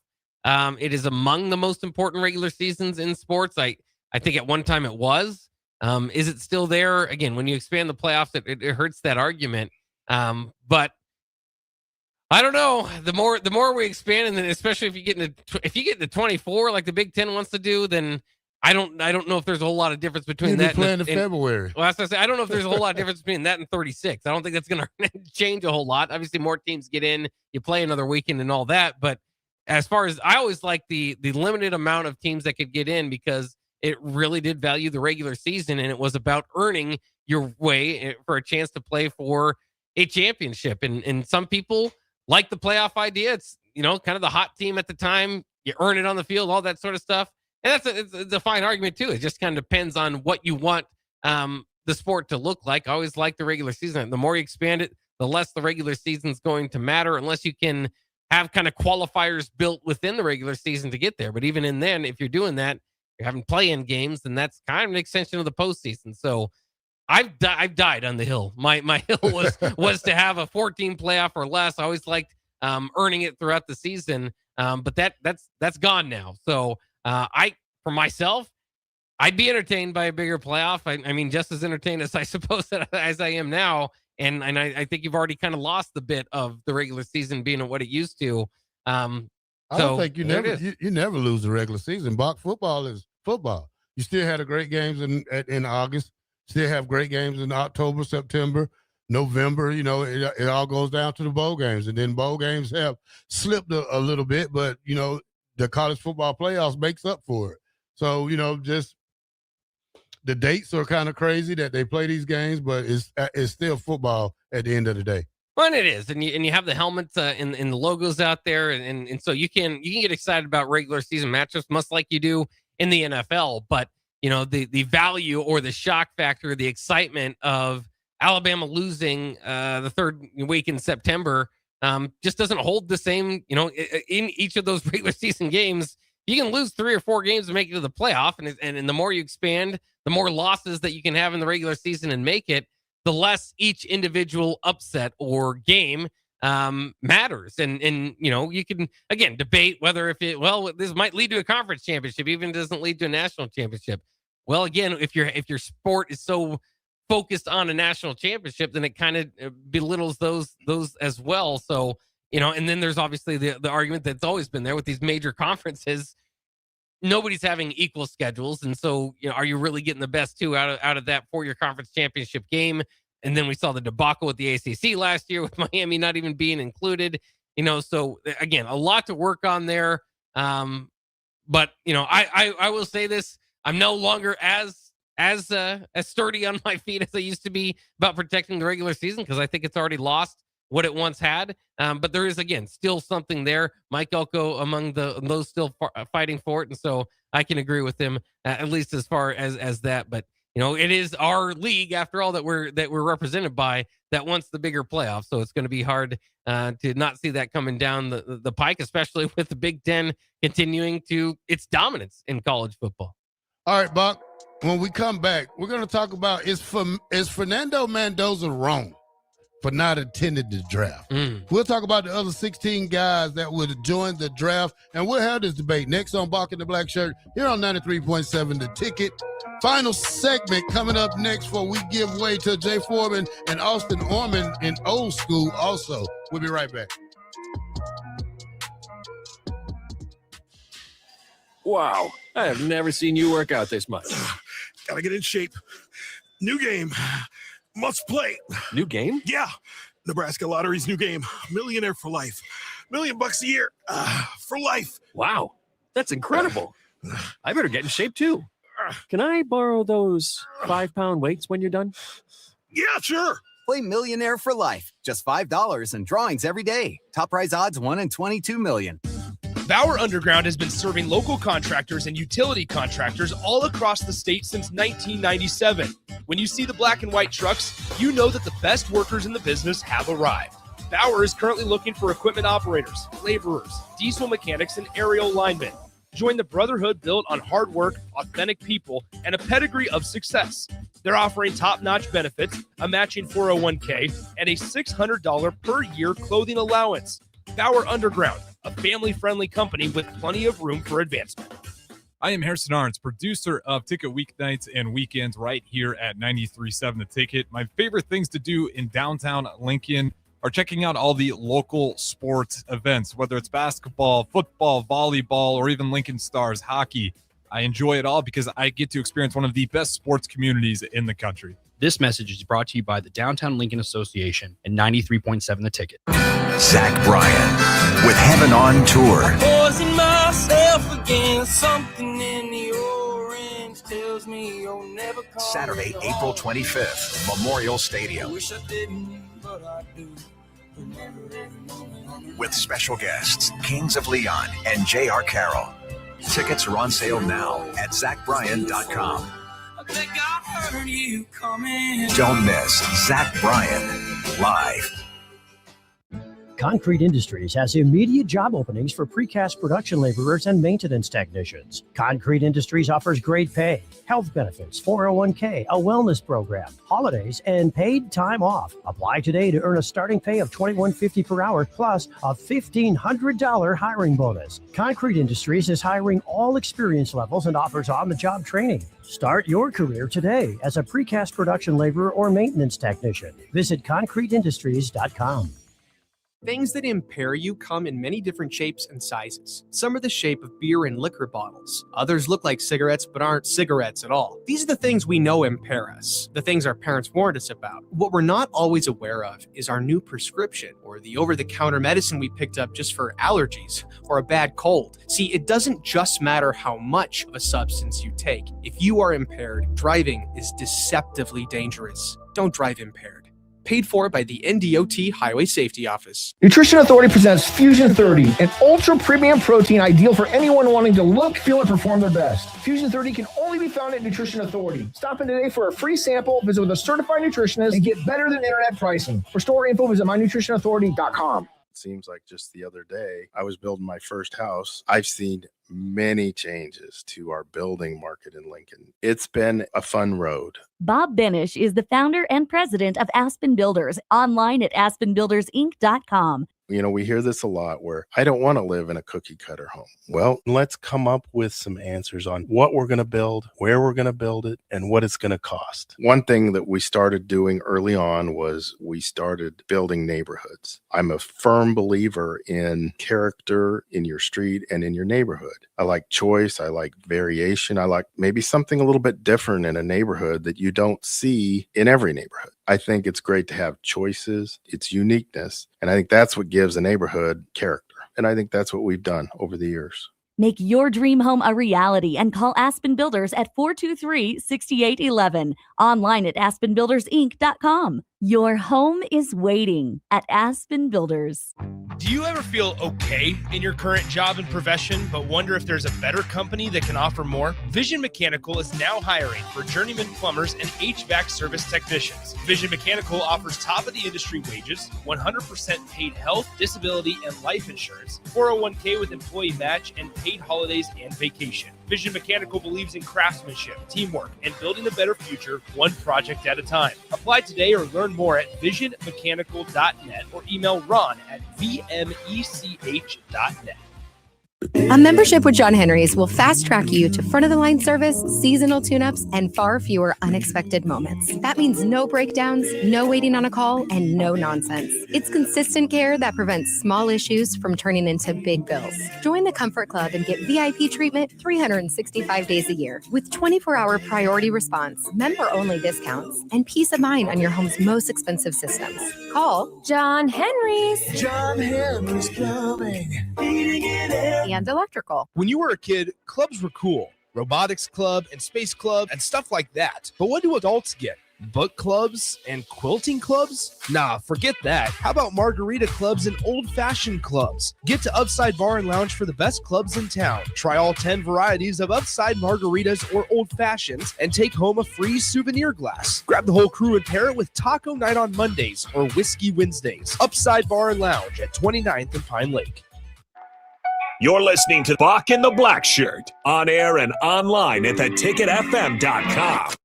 It is among the most important regular seasons in sports. I think at one time it was. Is it still there? Again, when you expand the playoffs, it hurts that argument. But I don't know. The more we expand, and then especially if you get into 24, like the Big 10 wants to do, then I don't know if there's a whole lot of difference between that and February. Well, that's what I say. I don't know if there's a whole lot of difference between that and 36. I don't think that's going to change a whole lot. Obviously, more teams get in, you play another weekend and all that. But as far as I always like the limited amount of teams that could get in because it really did value the regular season and it was about earning your way for a chance to play for a championship. And some people like the playoff idea. It's kind of the hot team at the time. You earn it on the field, all that sort of stuff. And it's a fine argument, too. It just kind of depends on what you want the sport to look like. I always like the regular season. The more you expand it, the less the regular season is going to matter unless you can have kind of qualifiers built within the regular season to get there. But even in then, if you're doing that, you're having play-in games, then that's kind of an extension of the postseason. So I've died on the hill. My hill was to have a 14 playoff or less. I always liked earning it throughout the season. But that's gone now. So for myself, I'd be entertained by a bigger playoff. I mean, just as entertained as I suppose as I am now. And I think you've already kind of lost the bit of the regular season being what it used to. I don't think you never lose the regular season. Bock, football is football. You still had a great games in August. Still have great games in October, September, November. It all goes down to the bowl games, and then bowl games have slipped a little bit, but the college football playoffs makes up for it. So just the dates are kind of crazy that they play these games, but it's still football at the end of the day. Well, it is, and you have the helmets and the logos out there, and so you can get excited about regular season matchups, much like you do in the NFL. But the value or the shock factor, the excitement of Alabama losing the third week in September just doesn't hold the same. In each of those regular season games, you can lose 3 or 4 games to make it to the playoff, and the more you expand, the more losses that you can have in the regular season and make it, the less each individual upset or game matters. And you can again debate whether this might lead to a conference championship, even if it doesn't lead to a national championship. Well, again, if your sport is so focused on a national championship, then it kind of belittles those as well. So, and then there's obviously the argument that's always been there with these major conferences. Nobody's having equal schedules. And so, are you really getting the best 2 out of that for your conference championship game? And then we saw the debacle with the ACC last year with Miami not even being included, so again, a lot to work on there. But I will say this, I'm no longer as sturdy on my feet as I used to be about protecting the regular season, because I think it's already lost what it once had. But there is, again, still something there. Mike Elko among those still fighting for it. And so I can agree with him, at least as far as that. But, it is our league, after all, that we're represented by, that wants the bigger playoff. So it's going to be hard to not see that coming down the pike, especially with the Big Ten continuing to its dominance in college football. All right, Buck, when we come back, we're going to talk about is Fernando Mendoza wrong for not attending the draft. We'll talk about the other 16 guys that would have joined the draft, and we'll have this debate next on Bock and the Blackshirt here on 93.7 The Ticket. Final segment coming up next before we give way to Jay Foreman and Austin Orman in Old School also. We'll be right back. Wow, I have never seen you work out this much. Gotta get in shape. New game. Must play. New game? Yeah. Nebraska Lottery's new game. Millionaire for life. $1 million a year. For life. Wow, that's incredible. I better get in shape too. Can I borrow those 5-pound weights when you're done? Yeah, sure. Play Millionaire for Life. Just $5 and drawings every day. Top prize odds 1 in 22 million. Bauer Underground has been serving local contractors and utility contractors all across the state since 1997. When you see the black and white trucks, you know that the best workers in the business have arrived. Bauer is currently looking for equipment operators, laborers, diesel mechanics, and aerial linemen. Join the brotherhood built on hard work, authentic people, and a pedigree of success. They're offering top-notch benefits, a matching 401k, and a $600 per year clothing allowance. Bauer Underground, a family-friendly company with plenty of room for advancement. I am Harrison Arns, producer of Ticket Weeknights and Weekends right here at 93.7 The Ticket. My favorite things to do in downtown Lincoln are checking out all the local sports events, whether it's basketball, football, volleyball, or even Lincoln Stars hockey. I enjoy it all because I get to experience one of the best sports communities in the country. This message is brought to you by the Downtown Lincoln Association and 93.7 The Ticket. Zach Bryan with Heaven on Tour. Poison myself again, something in the orange tells me you'll never come. Saturday, April 25th, Memorial Stadium. Wish I didn't, but I do. With special guests, Kings of Leon and J.R. Carroll. Tickets are on sale now at ZachBryan.com. I think I heard you coming. Don't miss Zach Bryan live. Concrete Industries has immediate job openings for precast production laborers and maintenance technicians. Concrete Industries offers great pay, health benefits, 401k, a wellness program, holidays, and paid time off. Apply today to earn a starting pay of $21.50 per hour plus a $1,500 hiring bonus. Concrete Industries is hiring all experience levels and offers on-the-job training. Start your career today as a precast production laborer or maintenance technician. Visit concreteindustries.com. Things that impair you come in many different shapes and sizes. Some are the shape of beer and liquor bottles. Others look like cigarettes but aren't cigarettes at all. These are the things we know impair us, the things our parents warned us about. What we're not always aware of is our new prescription or the over-the-counter medicine we picked up just for allergies or a bad cold. See, it doesn't just matter how much of a substance you take. If you are impaired, driving is deceptively dangerous. Don't drive impaired. Paid for by the NDOT Highway Safety Office. Nutrition Authority presents Fusion 30, an ultra premium protein ideal for anyone wanting to look, feel, and perform their best. Fusion 30 can only be found at Nutrition Authority. Stop in today for a free sample, visit with a certified nutritionist, and get better than internet pricing. For store info, visit mynutritionauthority.com. Seems like just the other day I was building my first house. I've seen many changes to our building market in Lincoln. It's been a fun road. Bob Benish is the founder and president of Aspen Builders, online at aspenbuildersinc.com. You know, we hear this a lot where I don't want to live in a cookie cutter home. Well, let's come up with some answers on what we're going to build, where we're going to build it, and what it's going to cost. One thing that we started doing early on was we started building neighborhoods. I'm a firm believer in character in your street and in your neighborhood. I like choice. I like variation. I like maybe something a little bit different in a neighborhood that you don't see in every neighborhood. I think it's great to have choices, its uniqueness, and I think that's what gives a neighborhood character. And I think that's what we've done over the years. Make your dream home a reality and call Aspen Builders at 423-6811. Online at aspenbuildersinc.com. Your home is waiting at Aspen Builders. Do you ever feel okay in your current job and profession, but wonder if there's a better company that can offer more? Vision Mechanical is now hiring for journeyman plumbers and HVAC service technicians. Vision Mechanical offers top-of-the-industry wages, 100% paid health, disability, and life insurance, 401k with employee match, and paid holidays and vacation. Vision Mechanical believes in craftsmanship, teamwork, and building a better future one project at a time. Apply today or learn more at visionmechanical.net or email Ron at vmech.net. A membership with John Henry's will fast track you to front of the line service, seasonal tune-ups, and far fewer unexpected moments. That means no breakdowns, no waiting on a call, and no nonsense. It's consistent care that prevents small issues from turning into big bills. Join the Comfort Club and get VIP treatment 365 days a year with 24-hour priority response, member-only discounts, and peace of mind on your home's most expensive systems. Call John Henry's. John Henry's Plumbing. Heating and and electrical. When you were a kid, clubs were cool. Robotics club and space club and stuff like that. But what do adults get? Book clubs and quilting clubs? Nah, forget that. How about margarita clubs and old-fashioned clubs? Get to Upside Bar and Lounge for the best clubs in town. Try all 10 varieties of Upside margaritas or old fashions and take home a free souvenir glass. Grab the whole crew and pair it with taco night on Mondays or whiskey Wednesdays. Upside Bar and Lounge at 29th and Pine Lake. You're listening to Bock and the Blackshirt on air and online at theticketfm.com.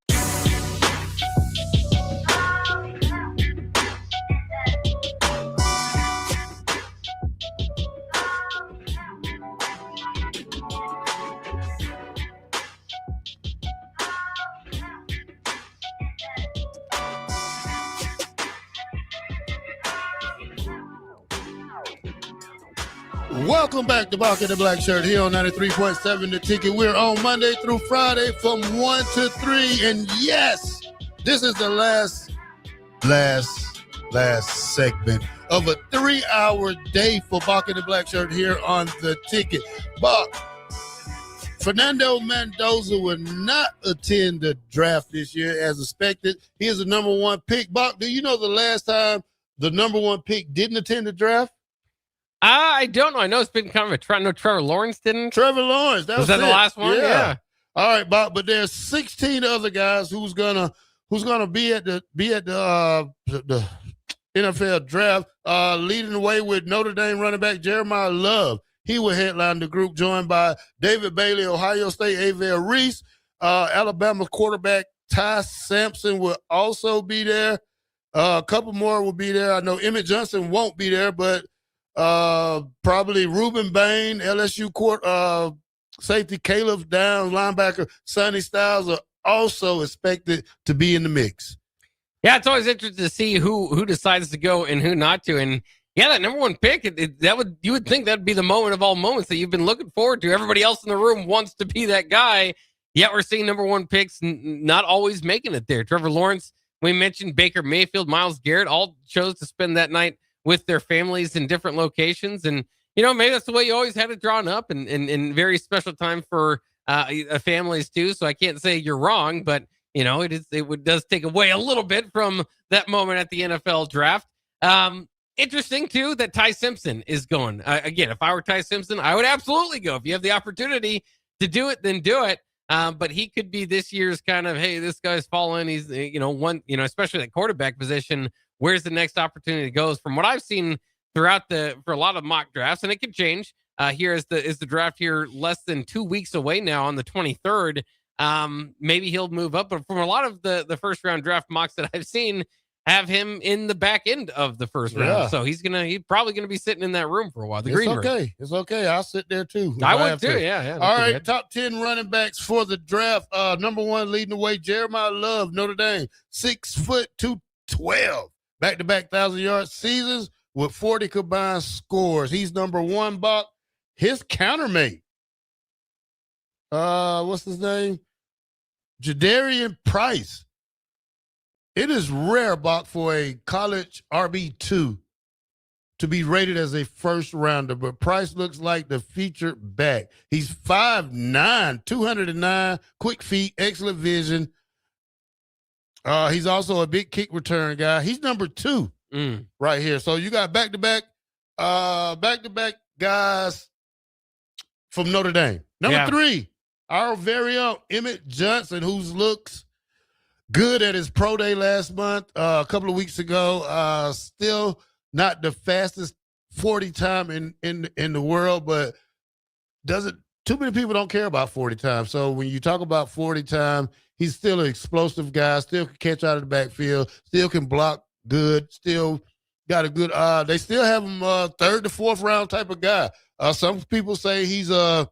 Welcome back to Bock and the Blackshirt here on 93.7 The Ticket. We're on Monday through Friday from 1 to 3. And yes, this is the last segment of a 3-hour day for Bock and the Blackshirt here on The Ticket. Bock, Fernando Mendoza will not attend the draft this year as expected. He is the number one pick. Bock, do you know the last time the number one pick didn't attend the draft? I don't know. I know it's been kind of a trend. No, Trevor Lawrence didn't. Trevor Lawrence. Was that the last one? Yeah. All right, Bob. But there's 16 other guys who's gonna be at the NFL draft. Leading the way with Notre Dame running back Jeremiah Love. He will headline the group, joined by David Bailey, Ohio State Avell Reese, Alabama quarterback Ty Sampson will also be there. A couple more will be there. I know Emmett Johnson won't be there, but probably Reuben Bain, LSU court safety Caleb Downs, linebacker Sonny Styles are also expected to be in the mix. Yeah, it's always interesting to see who decides to go and who not to. And yeah, that number one pick, you would think that'd be the moment of all moments that you've been looking forward to. Everybody else in the room wants to be that guy. Yet we're seeing number one picks not always making it there. Trevor Lawrence, we mentioned Baker Mayfield, Myles Garrett, all chose to spend that night with their families in different locations. And, maybe that's the way you always had it drawn up and very special time for families too. So I can't say you're wrong, but, it does take away a little bit from that moment at the NFL draft. Interesting too that Ty Simpson is going. Again, if I were Ty Simpson, I would absolutely go. If you have the opportunity to do it, then do it. But he could be this year's kind of, hey, this guy's falling. He's, especially that quarterback position. Where's the next opportunity goes? From what I've seen for a lot of mock drafts, and it could change. Here is the draft here less than 2 weeks away now on the 23rd. Maybe he'll move up, but from a lot of the first round draft mocks that I've seen, have him in the back end of the first round. So he's probably gonna be sitting in that room for a while. Green room. It's okay. I'll sit there too. I would too. Yeah. All right. Top 10 running backs for the draft. Number one leading the way, Jeremiah Love, Notre Dame, 6'2", 212. Back-to-back 1,000-yard seasons with 40 combined scores. He's number one, Bock. His countermate, what's his name? Jadarian Price. It is rare, Bock, for a college RB2 to be rated as a first rounder, but Price looks like the featured back. He's 5'9", 209, quick feet, excellent vision. He's also a big kick return guy. He's number 2 right here. So you got back-to-back guys from Notre Dame. Number 3, our very own Emmett Johnson, who looks good at his pro day last month, a couple of weeks ago. Still not the fastest 40 time in the world, but doesn't too many people don't care about 40 time. So when you talk about 40 time, he's still an explosive guy, still can catch out of the backfield, still can block good, still got a good they still have him third to fourth round type of guy. Some people say he's a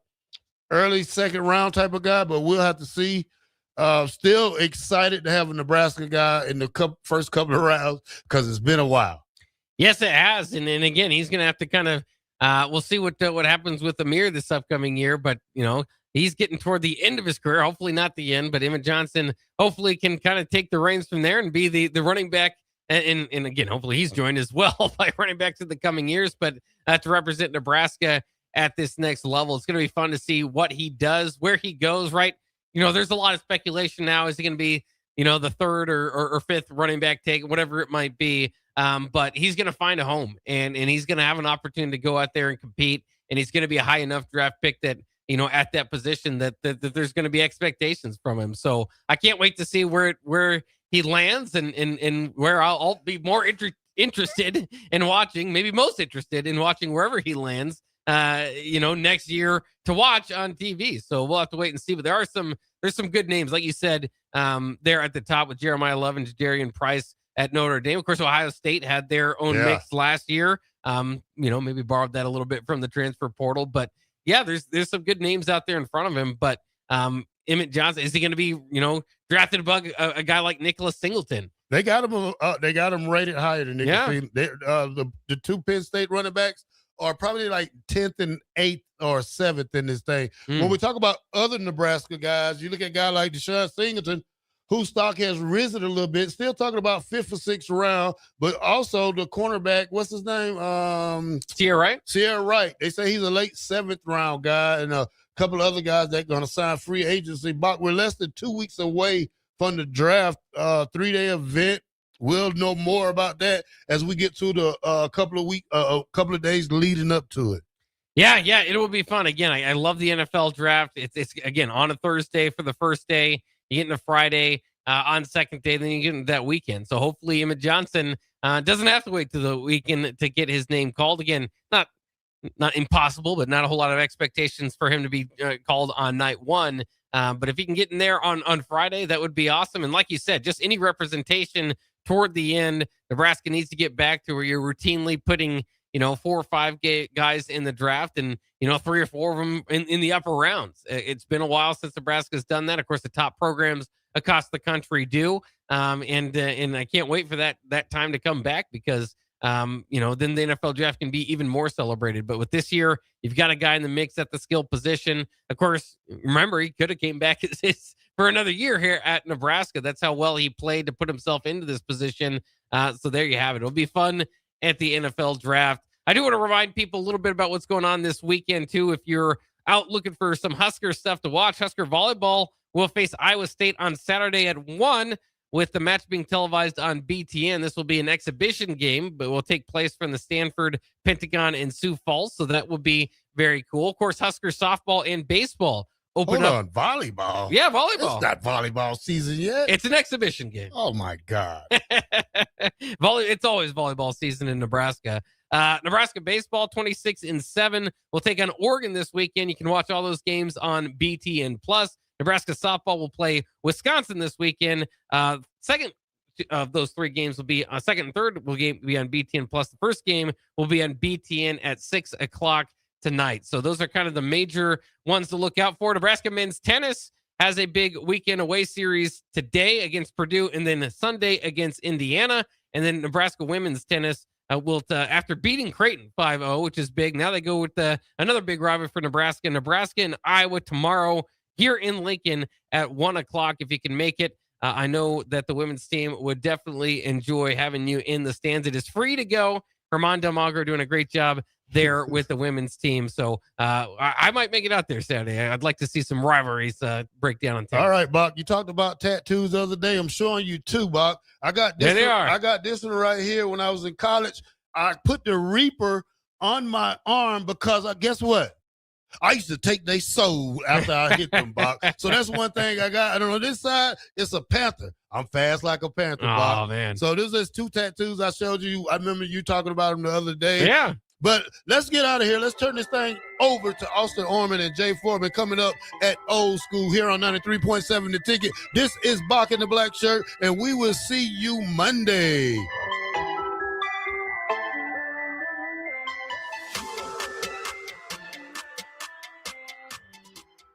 early second round type of guy, but we'll have to see. Still excited to have a Nebraska guy in the first couple of rounds because it's been a while. Yes, it has. And again, he's going to have to kind of we'll see what happens with Amir this upcoming year, but he's getting toward the end of his career, hopefully not the end, but Emmett Johnson hopefully can kind of take the reins from there and be the running back. And again, hopefully he's joined as well by running backs in the coming years, but to represent Nebraska at this next level. It's going to be fun to see what he does, where he goes, right? There's a lot of speculation now. Is he going to be, the third or fifth running back take, whatever it might be? But he's going to find a home and he's going to have an opportunity to go out there and compete. And he's going to be a high enough draft pick that, at that position that there's going to be expectations from him. So I can't wait to see where he lands and where I'll be more interested in watching, maybe most interested in watching wherever he lands, next year to watch on TV. So we'll have to wait and see. But there's some good names, like you said, there at the top with Jeremiah Love and Jadarian Price at Notre Dame. Of course, Ohio State had their own mix last year. Maybe borrowed that a little bit from the transfer portal. But yeah, there's some good names out there in front of him. But Emmett Johnson, is he going to be, drafted above a guy like Nicholas Singleton? They got him rated higher than Nicholas. The two Penn State running backs are probably like 10th and 8th or 7th in this thing. When we talk about other Nebraska guys, you look at a guy like Deshaun Singleton, whose stock has risen a little bit, still talking about 5th or 6th round, but also the cornerback, what's his name? Sierra Wright. They say he's a late 7th round guy, and a couple of other guys that are going to sign free agency. Bock, we're less than 2 weeks away from the draft, 3-day event. We'll know more about that as we get to the couple of days leading up to it. Yeah, it will be fun. Again, I love the NFL draft. It's again on a Thursday for the first day. You get into Friday on second day, then you get into that weekend. So hopefully Emmett Johnson doesn't have to wait to the weekend to get his name called. Again, not impossible, but not a whole lot of expectations for him to be called on night one. But if he can get in there on Friday, that would be awesome. And like you said, just any representation toward the end, Nebraska needs to get back to where you're routinely putting, 4 or 5 guys in the draft and, 3 or 4 of them in the upper rounds. It's been a while since Nebraska's done that. Of course, the top programs across the country do. And I can't wait for that time to come back because, then the NFL draft can be even more celebrated. But with this year, you've got a guy in the mix at the skill position. Of course, remember, he could have came back for another year here at Nebraska. That's how well he played to put himself into this position. So there you have it. It'll be fun at the NFL draft. I do want to remind people a little bit about what's going on this weekend, too. If you're out looking for some Husker stuff to watch, Husker volleyball will face Iowa State on Saturday at 1, with the match being televised on BTN. This will be an exhibition game, but will take place from the Stanford Pentagon in Sioux Falls. So that will be very cool. Of course, Husker softball and baseball open up. Volleyball? Yeah, volleyball. It's not volleyball season yet. It's an exhibition game. Oh, my God. It's always volleyball season in Nebraska. Nebraska baseball 26-7 will take on Oregon this weekend. You can watch all those games on BTN+. Nebraska softball will play Wisconsin this weekend. Second of those 3 games will be second and third will be on BTN+. The first game will be on BTN at 6 o'clock tonight. So those are kind of the major ones to look out for. Nebraska men's tennis has a big weekend away series today against Purdue and then Sunday against Indiana. And then Nebraska women's tennis will, after beating Creighton 5-0, which is big, now they go with another big rival for Nebraska. Nebraska and Iowa tomorrow here in Lincoln at 1 o'clock. If you can make it, I know that the women's team would definitely enjoy having you in the stands. It is free to go. Herman Delmagro doing a great job there with the women's team. So I might make it out there Saturday. I'd like to see some rivalries break down on tennis. All right, Bock. You talked about tattoos the other day. I'm showing you 2, Bock. I got this. There they are. I got this one right here. When I was in college, I put the Reaper on my arm because guess what? I used to take their soul after I hit them, Bock. So that's one thing I got. I don't know. This side, it's a panther. I'm fast like a panther, Bock. Oh, man. So this is 2 tattoos I showed you. I remember you talking about them the other day. Yeah. But let's get out of here. Let's turn this thing over to Austin Orman and Jay Foreman coming up at Old School here on 93.7 The Ticket. This is Bock in the Black Shirt, and we will see you Monday.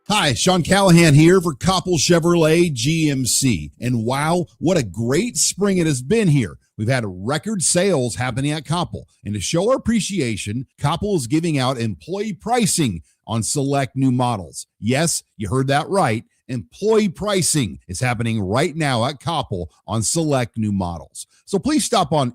Hi, Sean Callahan here for Koppel Chevrolet GMC. And wow, what a great spring it has been here. We've had record sales happening at Koppel. And to show our appreciation, Koppel is giving out employee pricing on select new models. Yes, you heard that right. Employee pricing is happening right now at Koppel on select new models. So please stop on